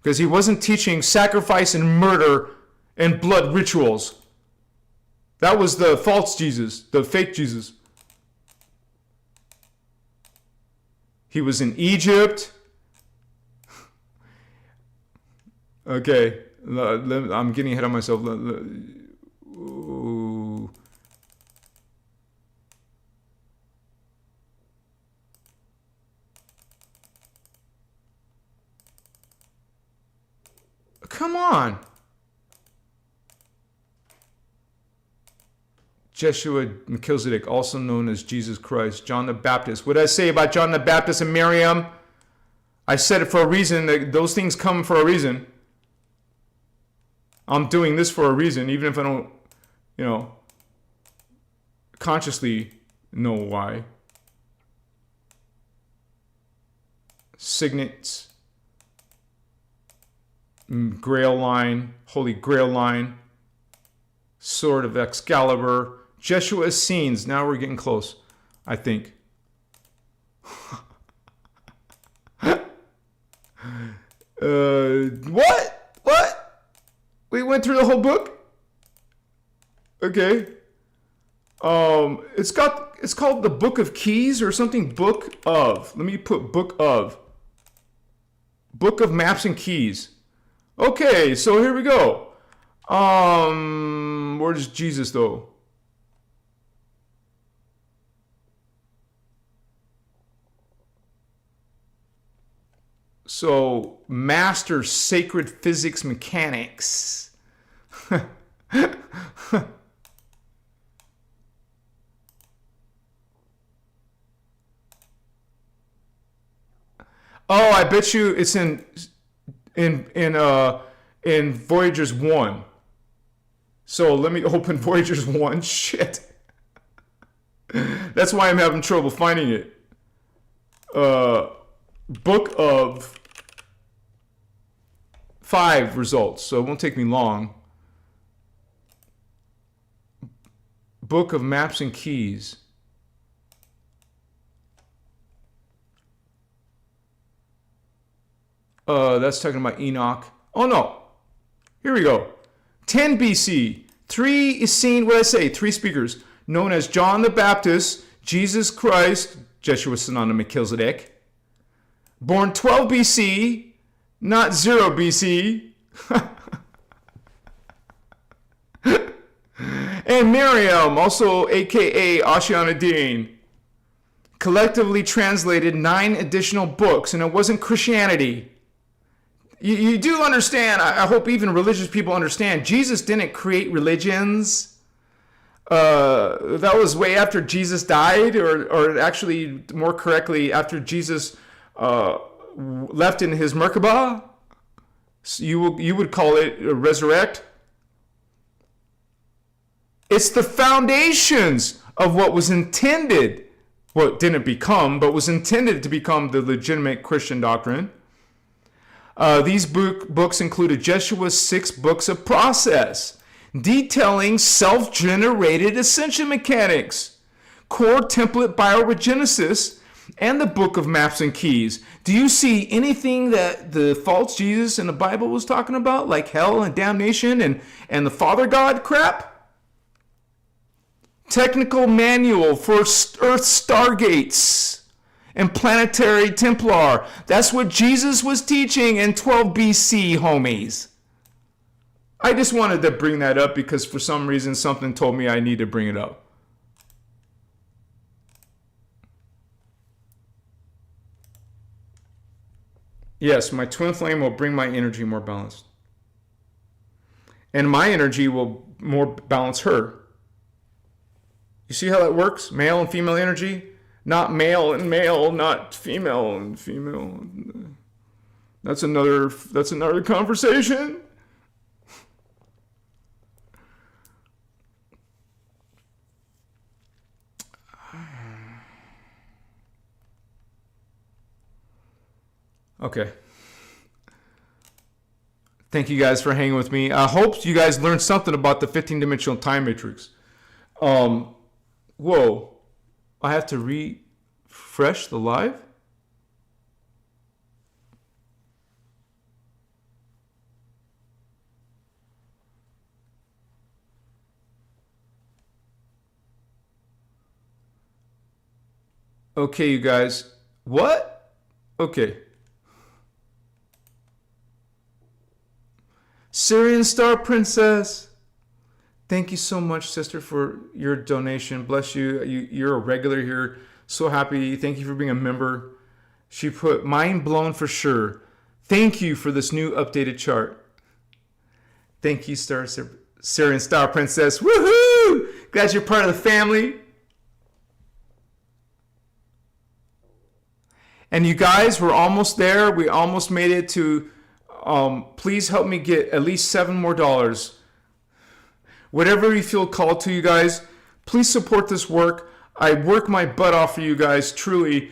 Because he wasn't teaching sacrifice and murder and blood rituals. That was the false Jesus, the fake Jesus. He was in Egypt. Okay, I'm getting ahead of myself. Ooh. Come on. Jeshua Melchizedek, also known as Jesus Christ. John the Baptist. What did I say about John the Baptist and Miriam? I said it for a reason. Those things come for a reason. I'm doing this for a reason, even if I don't, consciously know why. Signets. Grail line, Holy Grail line, Sword of Excalibur, Jeshua Essenes. Now we're getting close, I think. What? We went through the whole book? Okay. It's called the Book of Keys or something. Book of. Let me put Book of. Book of Maps and Keys. Okay, so here we go. Where's Jesus though? So, master sacred physics mechanics. Oh, I bet you it's in Voyagers 1. So let me open Voyagers 1. Shit. That's why I'm having trouble finding it. Book of 5 results. So it won't take me long. Book of Maps and Keys. That's talking about Enoch. Oh no. Here we go. 10 BC. 3 is seen, what did I say? 3 speakers. Known as John the Baptist, Jesus Christ, Jeshua son of Melchizedek. Born 12 BC, not 0 BC. And Miriam, also aka Ashiana Dean. Collectively translated 9 additional books, and it wasn't Christianity. You do understand, I hope even religious people understand, Jesus didn't create religions. That was way after Jesus died, or actually, more correctly, after Jesus left in his Merkabah. So you would call it resurrect. It's the foundations of what was intended, what didn't become, but was intended to become the legitimate Christian doctrine. These books included Jeshua's 6 books of process, detailing self-generated ascension mechanics, core template bioregenesis, and the book of maps and keys. Do you see anything that the false Jesus in the Bible was talking about, like hell and damnation and the Father God crap? Technical manual for Earth Stargates and planetary Templar. That's what Jesus was teaching in 12 BC, homies. I just wanted to bring that up because for some reason something told me I need to bring it up. Yes, my twin flame will bring my energy more balanced. And my energy will more balance her. You see how that works? Male and female energy? Not male and male, not female and female. That's another conversation. Okay. Thank you guys for hanging with me. I hope you guys learned something about the 15-dimensional time matrix. Whoa. I have to refresh the live? Okay, you guys. What? Okay. Syrian Star Princess. Thank you so much, sister, for your donation. Bless you. You're a regular here. So happy. Thank you for being a member. She put, mind blown for sure. Thank you for this new updated chart. Thank you, Syrian Star Princess. Woohoo! Glad you're part of the family. And you guys, we're almost there. We almost made it to, please help me get at least $7 more. Whatever you feel called to, you guys, please support this work. I work my butt off for you guys, truly.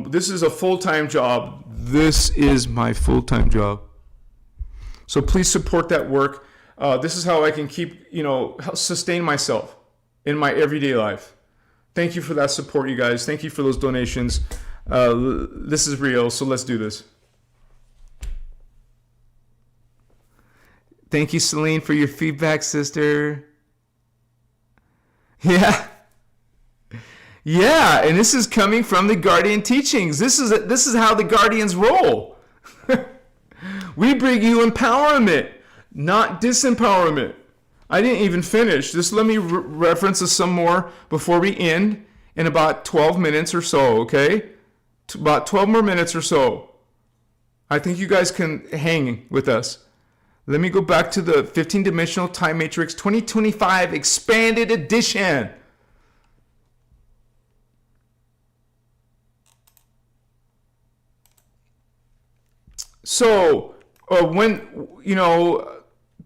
This is a full-time job. This is my full-time job. So please support that work. This is how I can keep, sustain myself in my everyday life. Thank you for that support, you guys. Thank you for those donations. This is real, so let's do this. Thank you, Celine, for your feedback, sister. Yeah. Yeah, and this is coming from the Guardian teachings. This is how the Guardians roll. We bring you empowerment, not disempowerment. I didn't even finish. Just let me reference this some more before we end in about 12 minutes or so, okay? About 12 more minutes or so. I think you guys can hang with us. Let me go back to the 15-dimensional time matrix 2025 expanded edition. So when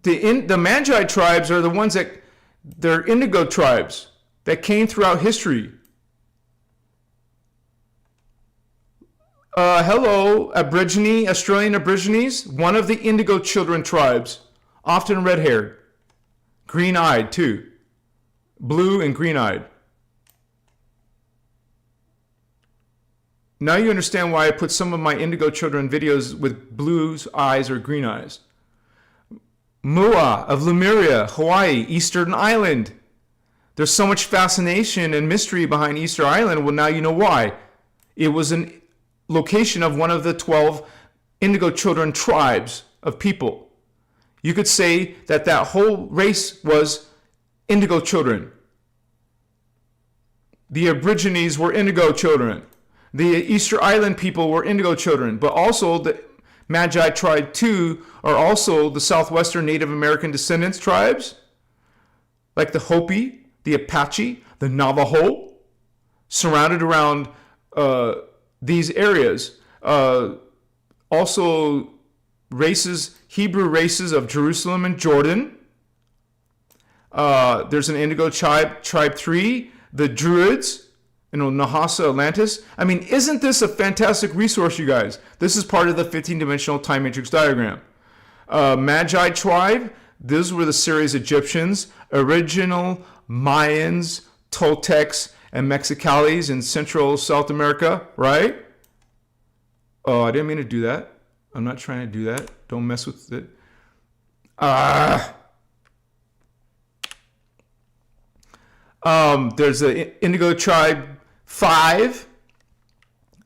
the Magi tribes are the ones they're indigo tribes that came throughout history. Hello, Australian Aborigines, one of the indigo children tribes, often red-haired, green-eyed too, blue and green-eyed. Now you understand why I put some of my indigo children videos with blue eyes or green eyes. Mua of Lemuria, Hawaii, Eastern Island. There's so much fascination and mystery behind Easter Island. Well, now you know why. It was an location of one of the 12 indigo children tribes of people. You could say that whole race was indigo children. The Aborigines were indigo children. The Easter Island people were indigo children. But also Magi Tribe 2 are also the southwestern Native American descendants tribes, like the Hopi, the Apache, the Navajo, surrounded around these areas. Also Hebrew races of Jerusalem and Jordan. There's an indigo tribe 3, the Druids, Nahasa, Atlantis. I mean, isn't this a fantastic resource, you guys? This is part of the 15-dimensional time matrix diagram. Magi tribe, those were the Syrians, Egyptians, original Mayans, Toltecs, and Mexicales in Central South America, right? Oh, I didn't mean to do that. I'm not trying to do that. Don't mess with it. There's the Indigo Tribe 5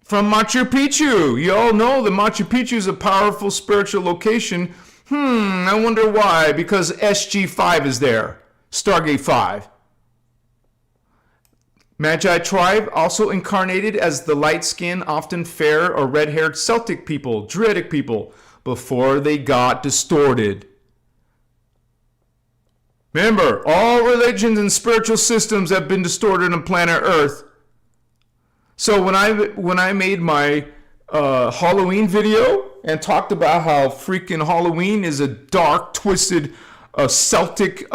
from Machu Picchu. You all know that Machu Picchu is a powerful spiritual location. I wonder why. Because SG5 is there. Stargate 5. Magi Tribe, also incarnated as the light-skinned, often fair or red-haired Celtic people, Druidic people, before they got distorted. Remember, all religions and spiritual systems have been distorted on planet Earth. So when I made my Halloween video and talked about how freaking Halloween is a dark, twisted, Celtic,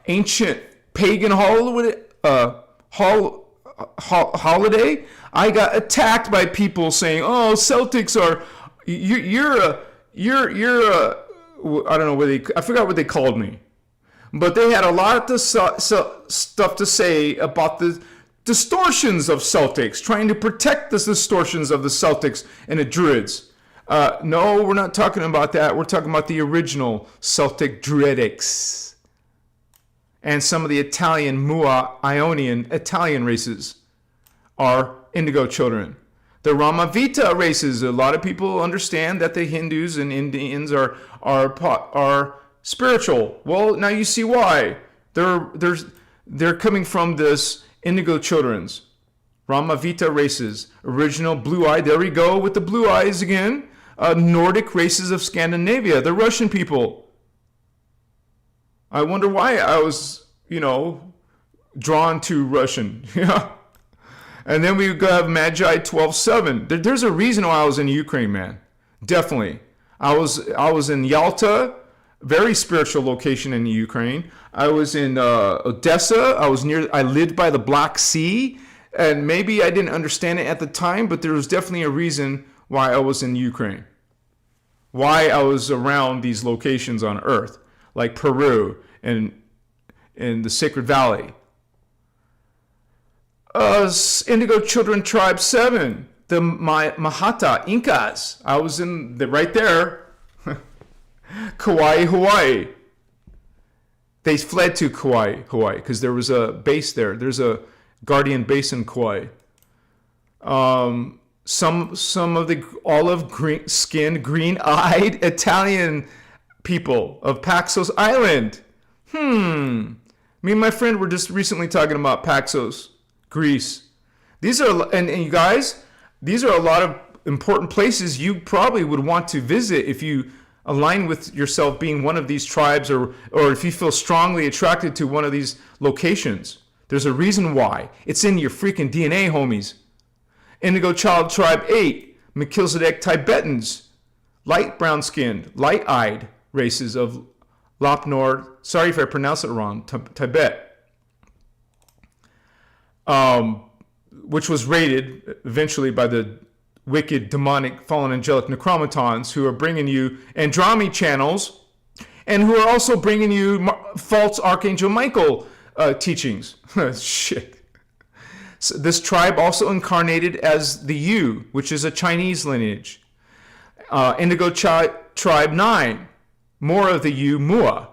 ancient, pagan holiday, I got attacked by people saying, "Oh, Celtics are you're I don't know I forgot what they called me." But they had a lot of stuff to say about the distortions of Celtics, trying to protect the distortions of the Celtics and the Druids. No, we're not talking about that. We're talking about the original Celtic Druidics and some of the Italian Ionian Italian races are indigo children. The Ramavita races, a lot of people understand that the Hindus and Indians are spiritual. Well, now you see why. They're coming from this indigo children's Ramavita races, original blue-eyed. There we go with the blue eyes again. Nordic races of Scandinavia, the Russian people. I wonder why I was, drawn to Russian. And then we have Magi 12-7. There's a reason why I was in Ukraine, man. Definitely. I was in Yalta, very spiritual location in Ukraine. I was in Odessa. I lived by the Black Sea, and maybe I didn't understand it at the time, but there was definitely a reason why I was in Ukraine. Why I was around these locations on Earth, like Peru and the Sacred Valley. Indigo Children Tribe 7, the Mahata Incas. I was right there. Kauai, Hawaii. They fled to Kauai, Hawaii, because there was a base there. There's a Guardian base in Kauai. Some of the olive-skinned, green-eyed Italian people of Paxos Island. Me and my friend were just recently talking about Paxos, Greece. These are, and you guys, these are a lot of important places you probably would want to visit if you align with yourself being one of these tribes, or if you feel strongly attracted to one of these locations. There's a reason why. It's in your freaking DNA, homies. Indigo Child Tribe 8, Melchizedek Tibetans, light brown-skinned, light-eyed races of Lapnor, sorry if I pronounce it wrong, Tibet, which was raided eventually by the wicked, demonic, fallen angelic necromatons who are bringing you Andromy channels and who are also bringing you false Archangel Michael teachings. Shit. So this tribe also incarnated as the Yu, which is a Chinese lineage. Indigo Tribe 9, more of the Yu Mua,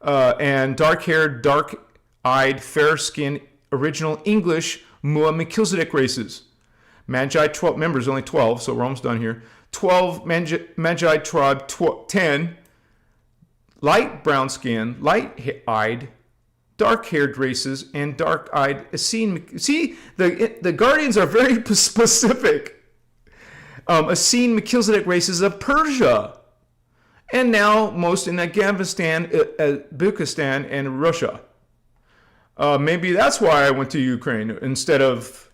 and dark-haired, dark-eyed, fair-skinned, original English Mua Melchizedek races. Magi 12 members, only 12, so we're almost done here. 12 Magi Tribe 10, light brown skin, light-eyed, dark-haired races, and dark-eyed Essene. See, the Guardians are very specific. Essene Melchizedek races of Persia. And now most in Afghanistan, Uzbekistan, and Russia. Maybe that's why I went to Ukraine instead of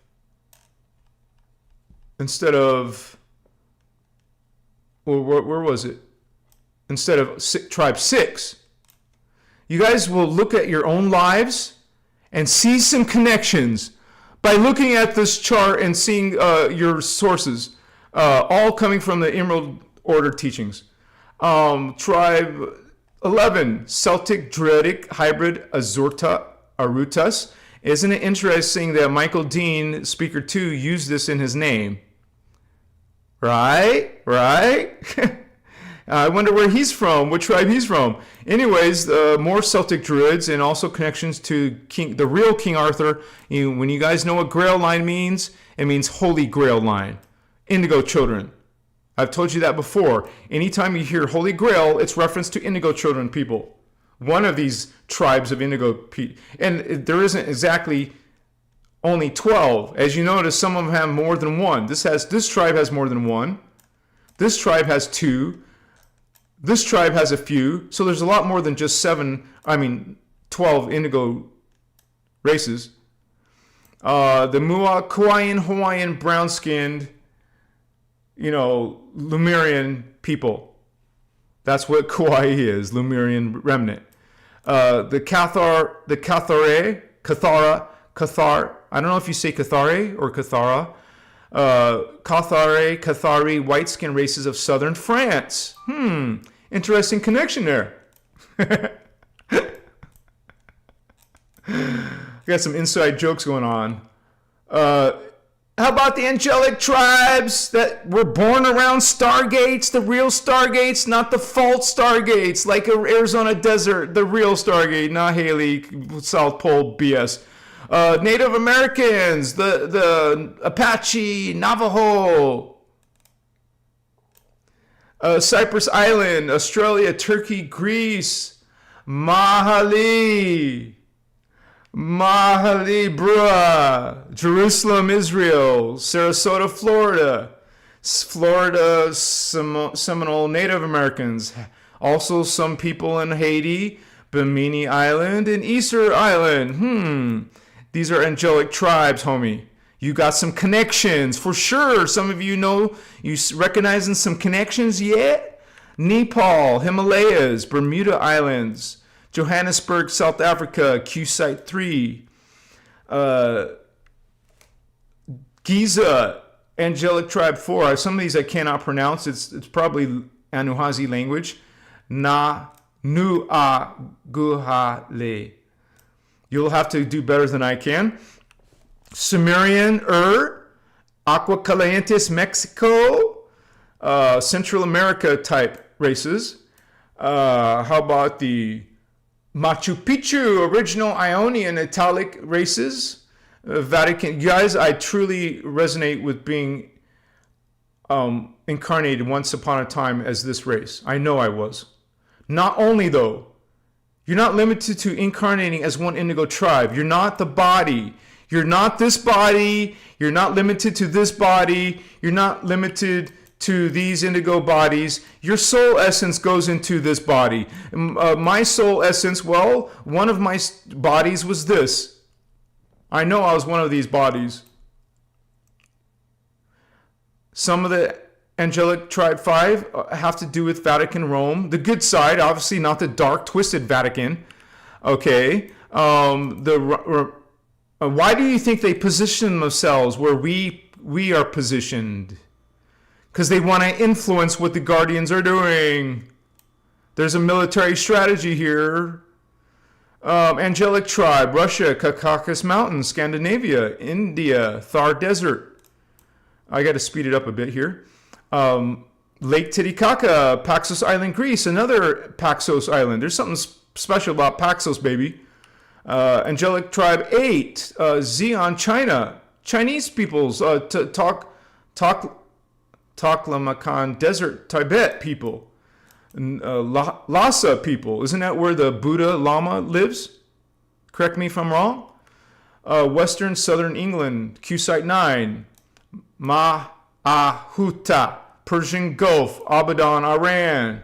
well, where was it? Instead of tribe 6. You guys will look at your own lives and see some connections by looking at this chart and seeing your sources, all coming from the Emerald Order teachings. Tribe 11, Celtic Druidic Hybrid Arutas. Isn't it interesting that Michael Dean, Speaker 2, used this in his name? Right? I wonder where he's from, what tribe he's from. Anyways, more Celtic Druids and also connections to the real King Arthur. When you guys know what Grail line means, it means Holy Grail line. Indigo children. I've told you that before. Anytime you hear Holy Grail, it's reference to Indigo children people. One of these tribes of Indigo people. And there isn't exactly only 12. As you notice, some of them have more than one. This tribe has more than one. This tribe has 2. This tribe has a few. So there's a lot more than just 12 Indigo races. The Mua, Kauaian, Hawaiian, brown-skinned, Lemurian people. That's what Kauai is, Lemurian remnant. The Cathar, I don't know if you say Cathare or Cathara. Cathari, white skin races of southern France. Interesting connection there. Got some inside jokes going on. How about the angelic tribes that were born around Stargates, the real Stargates, not the false Stargates, like Arizona Desert, the real Stargate, not Haley, South Pole BS. Native Americans, the Apache, Navajo, Cyprus Island, Australia, Turkey, Greece, Mahali, Brua, Jerusalem, Israel, Sarasota, Florida, Seminole Native Americans, also some people in Haiti, Bimini Island, and Easter Island. These are angelic tribes, homie. You got some connections for sure. Some of you recognizing some connections yet? Nepal, Himalayas, Bermuda Islands, Johannesburg, South Africa, Q-Site 3, Giza, angelic tribe 4. Some of these I cannot pronounce. It's probably Anuhazi language. Guhale. You'll have to do better than I can. Sumerian, Aqua Calientes, Mexico, Central America type races. How about the Machu Picchu, original Ionian Italic races? Vatican. Guys, I truly resonate with being incarnated once upon a time as this race. I know I was. Not only though, you're not limited to incarnating as one indigo tribe. You're not the body. You're not this body. You're not limited to this body. You're not limited to these indigo bodies. Your soul essence goes into this body. My soul essence, well, one of my bodies was this. I know I was one of these bodies. Some of the angelic tribe 5 have to do with Vatican, Rome. The good side, obviously not the dark, twisted Vatican. Okay. Why do you think they position themselves where we are positioned? Because they want to influence what the Guardians are doing. There's a military strategy here. Angelic tribe, Russia, Caucasus Mountains, Scandinavia, India, Thar Desert. I got to speed it up a bit here. Lake Titicaca, Paxos Island, Greece, another Paxos Island. There's something special about Paxos, baby. Angelic tribe 8, Xi'an, China. Chinese peoples, Taklamakan Desert, Tibet people. Lhasa people. Isn't that where the Buddha Lama lives? Correct me if I'm wrong. Western Southern England, Q-Site 9. Ahuta, Persian Gulf, Abadan, Iran,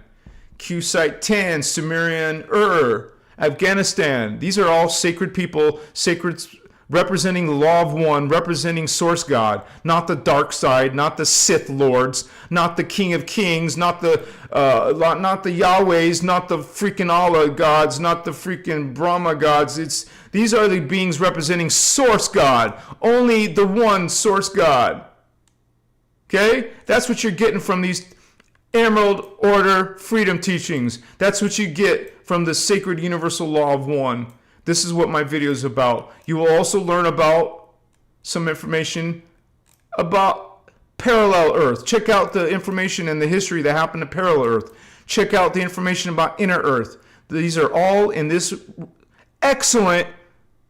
Q-Site 10, Sumerian Ur, Afghanistan. These are all sacred people, sacred, representing the law of one, representing source God, not the dark side, not the Sith lords, not the King of Kings, not the Yahwehs, not the freaking Allah gods, not the freaking Brahma gods. These are the beings representing source God, only the one source God. Okay? That's what you're getting from these Emerald Order freedom teachings. That's what you get from the sacred universal law of one. This is what my video is about. You will also learn about some information about parallel Earth. Check out the information and the history that happened to parallel Earth. Check out the information about inner Earth. These are all in this excellent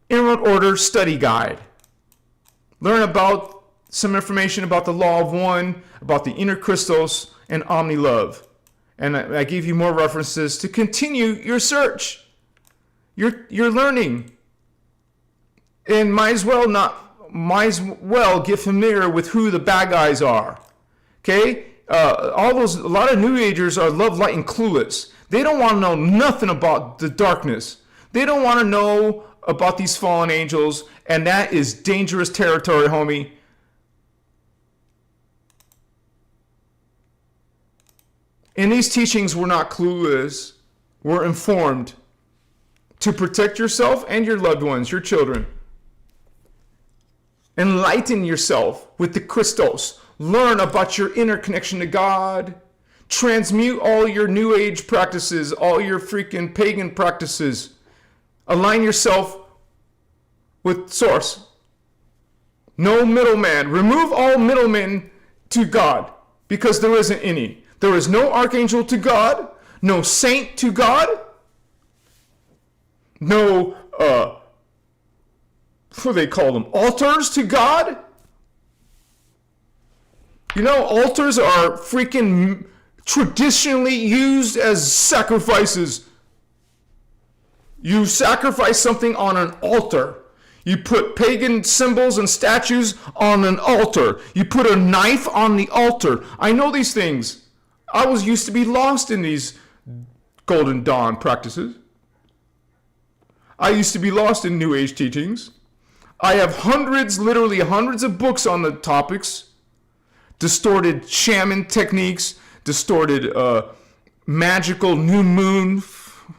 Emerald Order study guide. Learn about some information about the law of one, about the inner Christos, and Omni Love. And I give you more references to continue your search. You're learning. And might as well get familiar with who the bad guys are. Okay? A lot of New Agers are love, light, and clueless. They don't want to know nothing about the darkness. They don't want to know about these fallen angels, and that is dangerous territory, homie. In these teachings, we're not clueless. We're informed to protect yourself and your loved ones, your children. Enlighten yourself with the Christos. Learn about your inner connection to God. Transmute all your New Age practices, all your freaking pagan practices. Align yourself with Source. No middleman. Remove all middlemen to God, because there isn't any. There is no archangel to God, no saint to God, no, what do they call them, altars to God? You know, altars are freaking traditionally used as sacrifices. You sacrifice something on an altar. You put pagan symbols and statues on an altar. You put a knife on the altar. I know these things. I used to be lost in these Golden Dawn practices. I used to be lost in New Age teachings. I have literally hundreds of books on the topics. Distorted shaman techniques, distorted magical new moon, full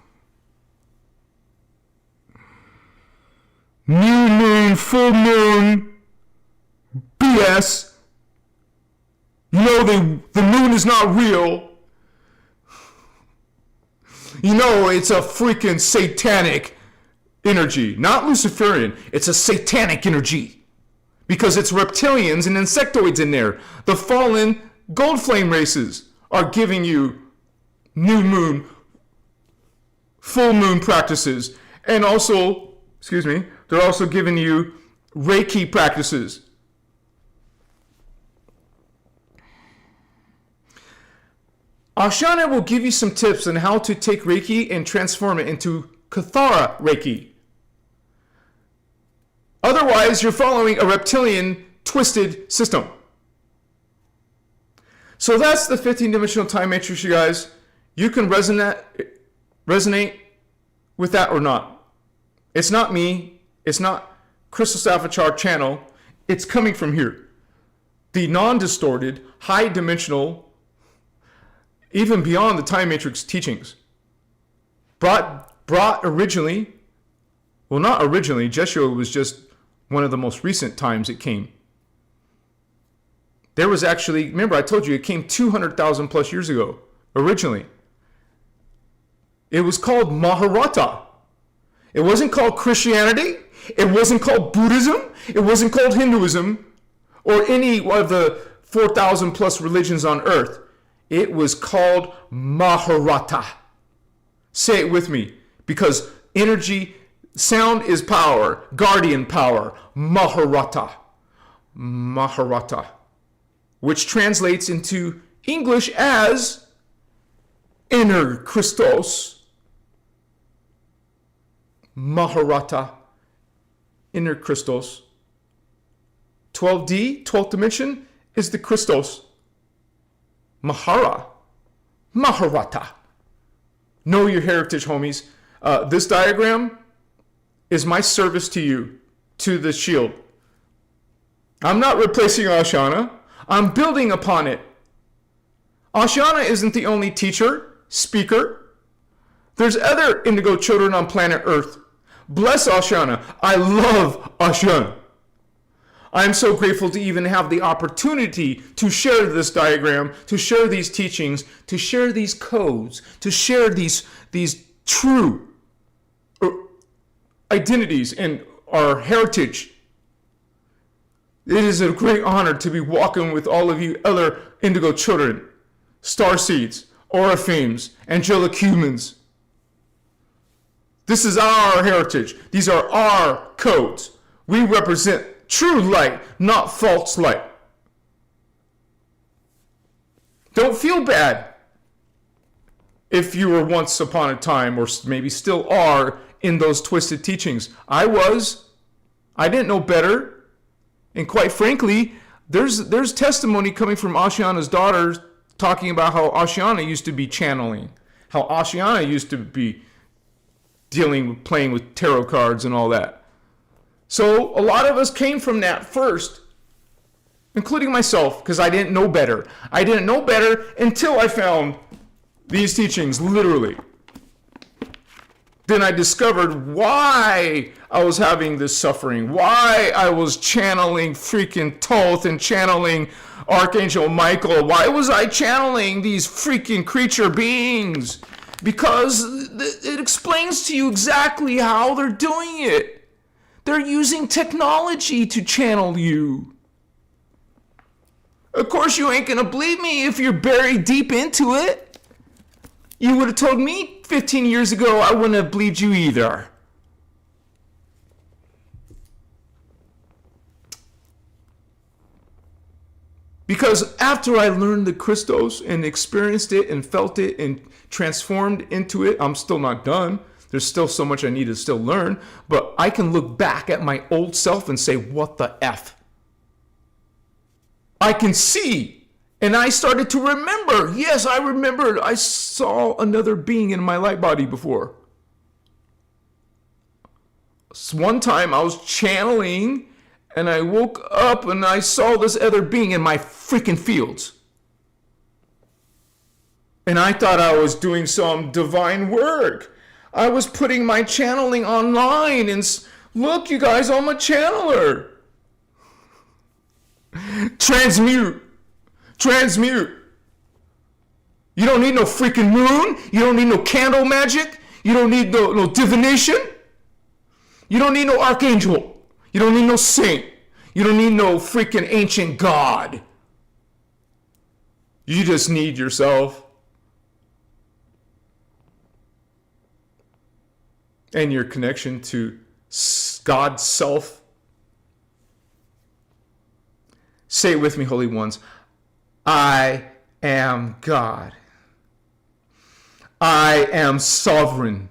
moon, BS. You know the moon is not real. You know it's a freaking satanic energy. Not Luciferian. It's a satanic energy. Because it's reptilians and insectoids in there. The fallen gold flame races are giving you new moon, full moon practices. And also, they're also giving you Reiki practices. Ashana will give you some tips on how to take Reiki and transform it into Kathara Reiki. Otherwise, you're following a reptilian, twisted system. So that's the 15-dimensional time matrix, you guys. You can resonate with that or not. It's not me. It's not Christos Avatar channel. It's coming from here. The non-distorted, high-dimensional, even beyond the time matrix teachings. Brought originally, well, not originally, Jeshua was just one of the most recent times it came. There was actually, remember I told you, it came 200,000 plus years ago, originally. It was called Maharata. It wasn't called Christianity. It wasn't called Buddhism. It wasn't called Hinduism or any of the 4,000 plus religions on earth. It was called Maharata. Say it with me, because energy, sound is power, guardian power, Maharata. Maharata, which translates into English as innerchristos. Maharata, innerchristos. 12D, 12th dimension, is the Christos. Maharata. Know your heritage, homies. This diagram is my service to you, to the shield. I'm not replacing Ashana. I'm building upon it. Ashana isn't the only teacher, speaker. There's other indigo children on planet Earth. Bless Ashana. I love Ashana. I'm so grateful to even have the opportunity to share this diagram, to share these teachings, to share these codes, to share these true identities and our heritage. It is a great honor to be walking with all of you other indigo children, starseeds, oriphanes, angelic humans. This is our heritage. These are our codes. We represent true light, not false light. Don't feel bad if you were once upon a time, or maybe still are, in those twisted teachings. I didn't know better. And quite frankly, there's testimony coming from Ashiana's daughters talking about how Ashiana used to be channeling, how Ashiana used to be playing with tarot cards and all that. So a lot of us came from that first, including myself, because I didn't know better. I didn't know better until I found these teachings, literally. Then I discovered why I was having this suffering, why I was channeling freaking Thoth and channeling Archangel Michael. Why was I channeling these freaking creature beings? Because it explains to you exactly how they're doing it. They're using technology to channel you. Of course, you ain't gonna believe me if you're buried deep into it. You would have told me 15 years ago, I wouldn't have believed you either. Because after I learned the Christos and experienced it and felt it and transformed into it, I'm still not done. There's still so much I need to still learn, but I can look back at my old self and say, what the F? I can see, and I started to remember. Yes, I remembered. I saw another being in my light body before. One time I was channeling, and I woke up and I saw this other being in my freaking fields. And I thought I was doing some divine work. I was putting my channeling online and look, you guys, I'm a channeler. Transmute. You don't need no freaking moon. You don't need no candle magic. You don't need no divination. You don't need no archangel. You don't need no saint. You don't need no freaking ancient god. You just need yourself. And your connection to God's self. Say it with me, holy ones. I am God. I am sovereign.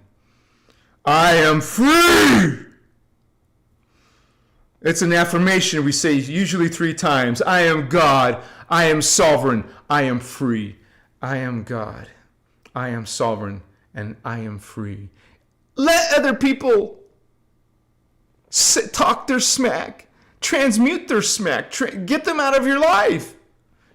I am free. It's an affirmation we say usually 3 times. I am God. I am sovereign. I am free. I am God. I am sovereign. And I am free. Let other people talk their smack. Transmute their smack. Get them out of your life.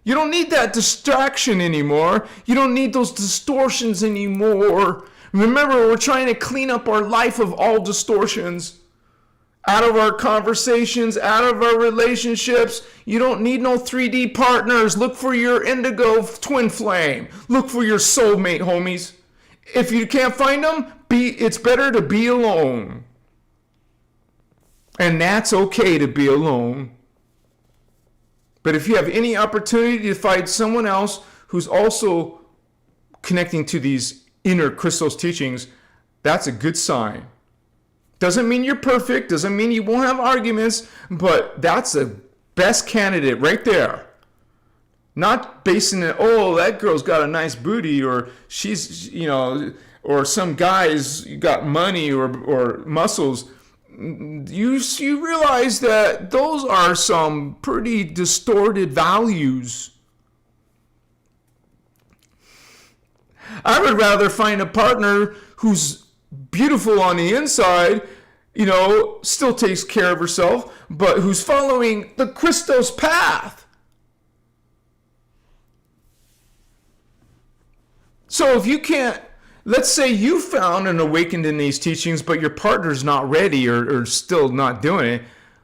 You don't need that distraction anymore. You don't need those distortions anymore. Remember, we're trying to clean up our life of all distortions. Out of our conversations, out of our relationships. You don't need no 3D partners. Look for your indigo twin flame. Look for your soulmate, homies. If you can't find them, it's better to be alone. And that's okay to be alone. But if you have any opportunity to find someone else who's also connecting to these inner Christos teachings, that's a good sign. Doesn't mean you're perfect, doesn't mean you won't have arguments, but that's a best candidate right there. Not basing it, oh, that girl's got a nice booty, or she's, or some guy's got money or muscles. you realize that those are some pretty distorted values. I would rather find a partner who's beautiful on the inside, still takes care of herself, but who's following the Christos path. So if you can't, let's say you found and awakened in these teachings, but your partner's not ready or still not doing it,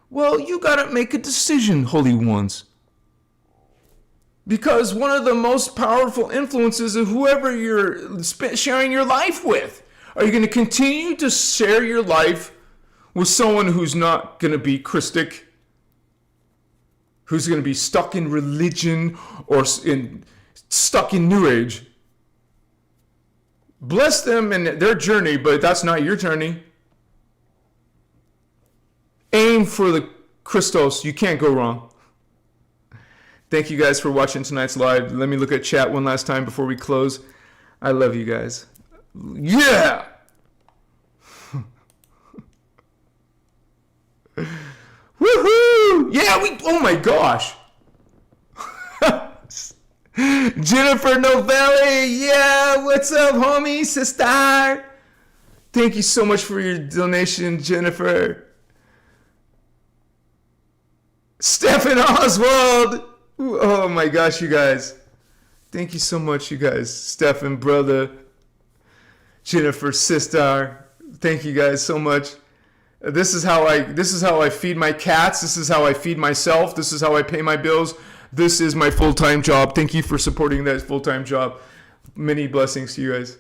well, you got to make a decision, holy ones. Because one of the most powerful influences is whoever you're sharing your life with. Are you going to continue to share your life with someone who's not going to be Christic, who's going to be stuck in religion or stuck in New Age? Bless them in their journey, but that's not your journey. Aim for the Christos. You can't go wrong. Thank you guys for watching tonight's live. Let me look at chat one last time before we close. I love you guys. Yeah! Woohoo! Yeah, oh my gosh. Jennifer Novelli, yeah, what's up, homie, sister? Thank you so much for your donation, Jennifer. Stephen Oswald, oh my gosh, you guys. Thank you so much, you guys. Stephen, brother, Jennifer, sister. Thank you guys so much. This is how I feed my cats. This is how I feed myself. This is how I pay my bills. This is my full-time job. Thank you for supporting that full-time job. Many blessings to you guys.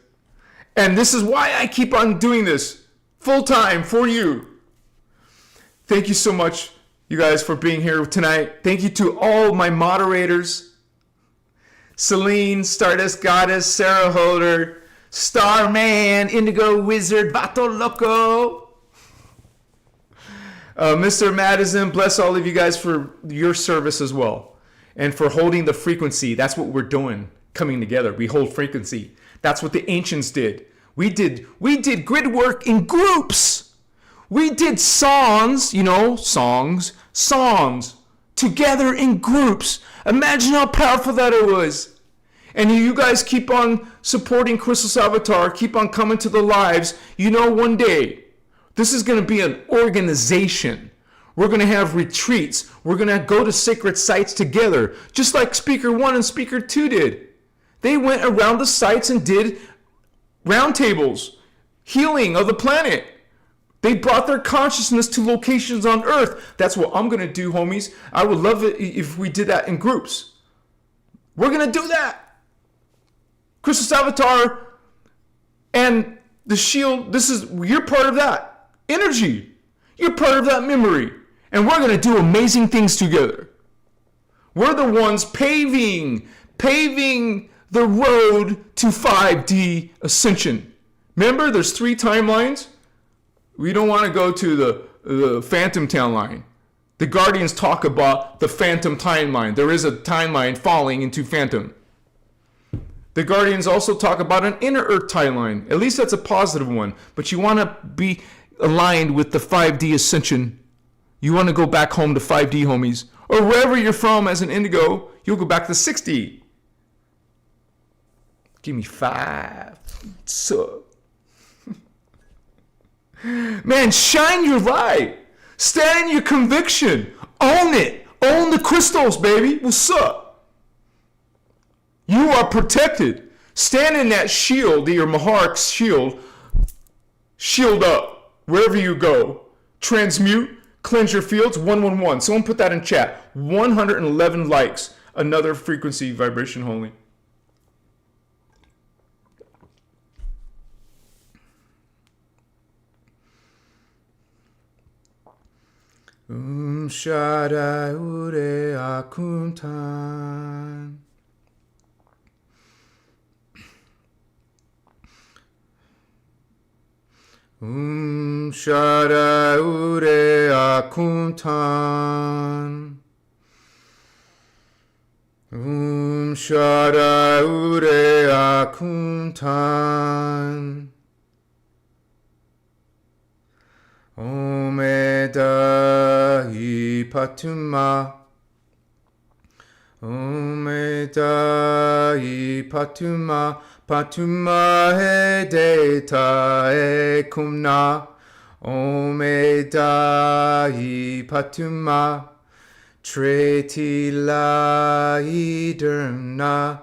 And this is why I keep on doing this full-time for you. Thank you so much, you guys, for being here tonight. Thank you to all my moderators. Celine, Stardust Goddess, Sarah Holder, Starman, Indigo Wizard, Vato Loco. Mr. Madison, bless all of you guys for your service as well. And for holding the frequency. That's what we're doing, coming together. We hold frequency. That's what the ancients did. We did grid work in groups. We did songs, songs together in groups. Imagine how powerful that it was. And you guys keep on supporting Christos Avatar, keep on coming to the lives. One day, this is going to be an organization. We're going to have retreats. We're going to go to sacred sites together, just like Speaker 1 and Speaker 2 did. They went around the sites and did roundtables, healing of the planet. They brought their consciousness to locations on Earth. That's what I'm going to do, homies. I would love it if we did that in groups. We're going to do that. Christos Avatar and the shield, you're part of that energy. You're part of that memory. And we're going to do amazing things together. We're the ones paving the road to 5D ascension. Remember, there's 3 timelines. We don't want to go to the phantom timeline. The Guardians talk about the phantom timeline. There is a timeline falling into phantom. The Guardians also talk about an inner Earth timeline. At least that's a positive one. But you want to be aligned with the 5D ascension. You want to go back home to 5D, homies. Or wherever you're from as an indigo, you'll go back to 6D. Give me 5. So, man, shine your light. Stand in your conviction. Own it. Own the Christos, baby. What's up? You are protected. Stand in that shield, your Maharic shield. Shield up wherever you go. Transmute. Cleanse your fields. 111. Someone put that in chat. 111 likes. Another frequency vibration holy. Shaddai Ure Akuntan. Shaddai Ure Akuntan. Shaddai Ure Akuntan. Om Omedai Patuma. Omedai Patuma. Patuma Hedeta Ekumna. Omedai Patuma. Treti lai dermna,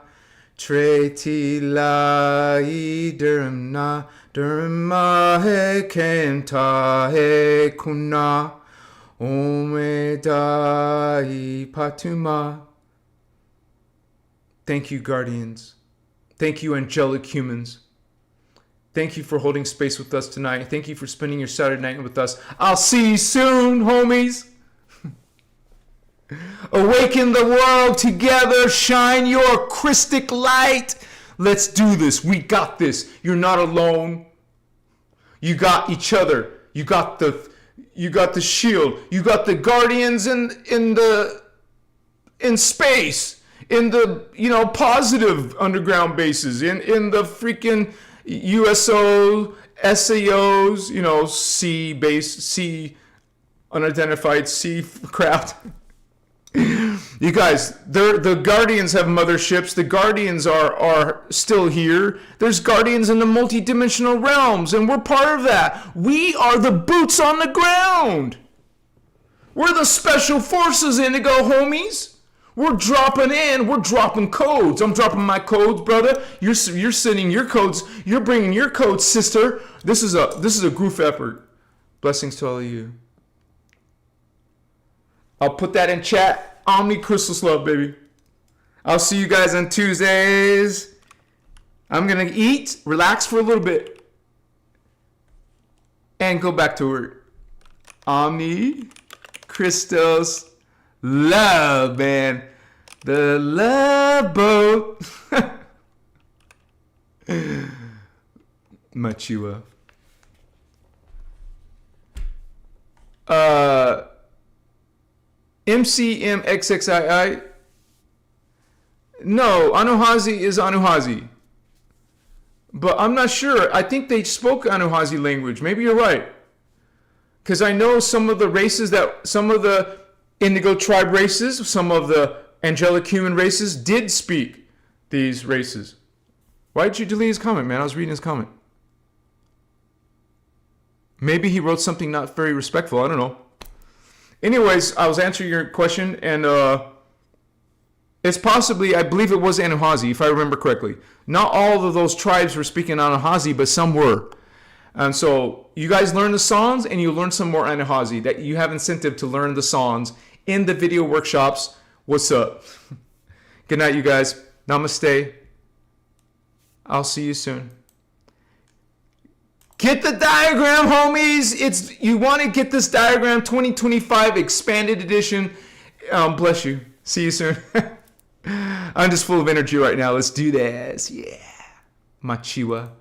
treti lai dermna, derma he kenta he kuna, omedai patuma. Thank you, Guardians. Thank you, angelic humans. Thank you for holding space with us tonight. Thank you for spending your Saturday night with us. I'll see you soon, homies. Awaken the world together. Shine your Christic light. Let's do this. We got this. You're not alone. You got each other. You got the shield. You got the Guardians in space. In the positive underground bases. In the freaking USO, SAOs. C base, C unidentified C craft. You guys, the Guardians have motherships. The Guardians are still here. There's Guardians in the multi-dimensional realms, and we're part of that. We are the boots on the ground. We're the special forces, Indigo homies. We're dropping in. We're dropping codes. I'm dropping my codes, brother. You're sending your codes. You're bringing your codes, sister. This is a group effort. Blessings to all of you. I'll put that in chat. Innerchristos love, baby. I'll see you guys on Tuesdays. I'm going to eat, relax for a little bit, and go back to work. Innerchristos love, man. The love boat. Machiwa. MCMXXII. No, Anuhazi is Anuhazi. But I'm not sure. I think they spoke Anuhazi language. Maybe you're right. Because I know some of the races some of the Indigo tribe races, some of the angelic human races did speak these races. Why did you delete his comment, man? I was reading his comment. Maybe he wrote something not very respectful. I don't know. Anyways, I was answering your question, and it's possibly, I believe it was Anuhazi, if I remember correctly. Not all of those tribes were speaking Anuhazi, but some were. And so you guys learn the songs, and you learn some more Anuhazi. That you have incentive to learn the songs in the video workshops. What's up? Good night, you guys. Namaste. I'll see you soon. Get the diagram, homies. You want to get this diagram 2025 expanded edition. Bless you. See you soon. I'm just full of energy right now. Let's do this. Yeah. Machiwa.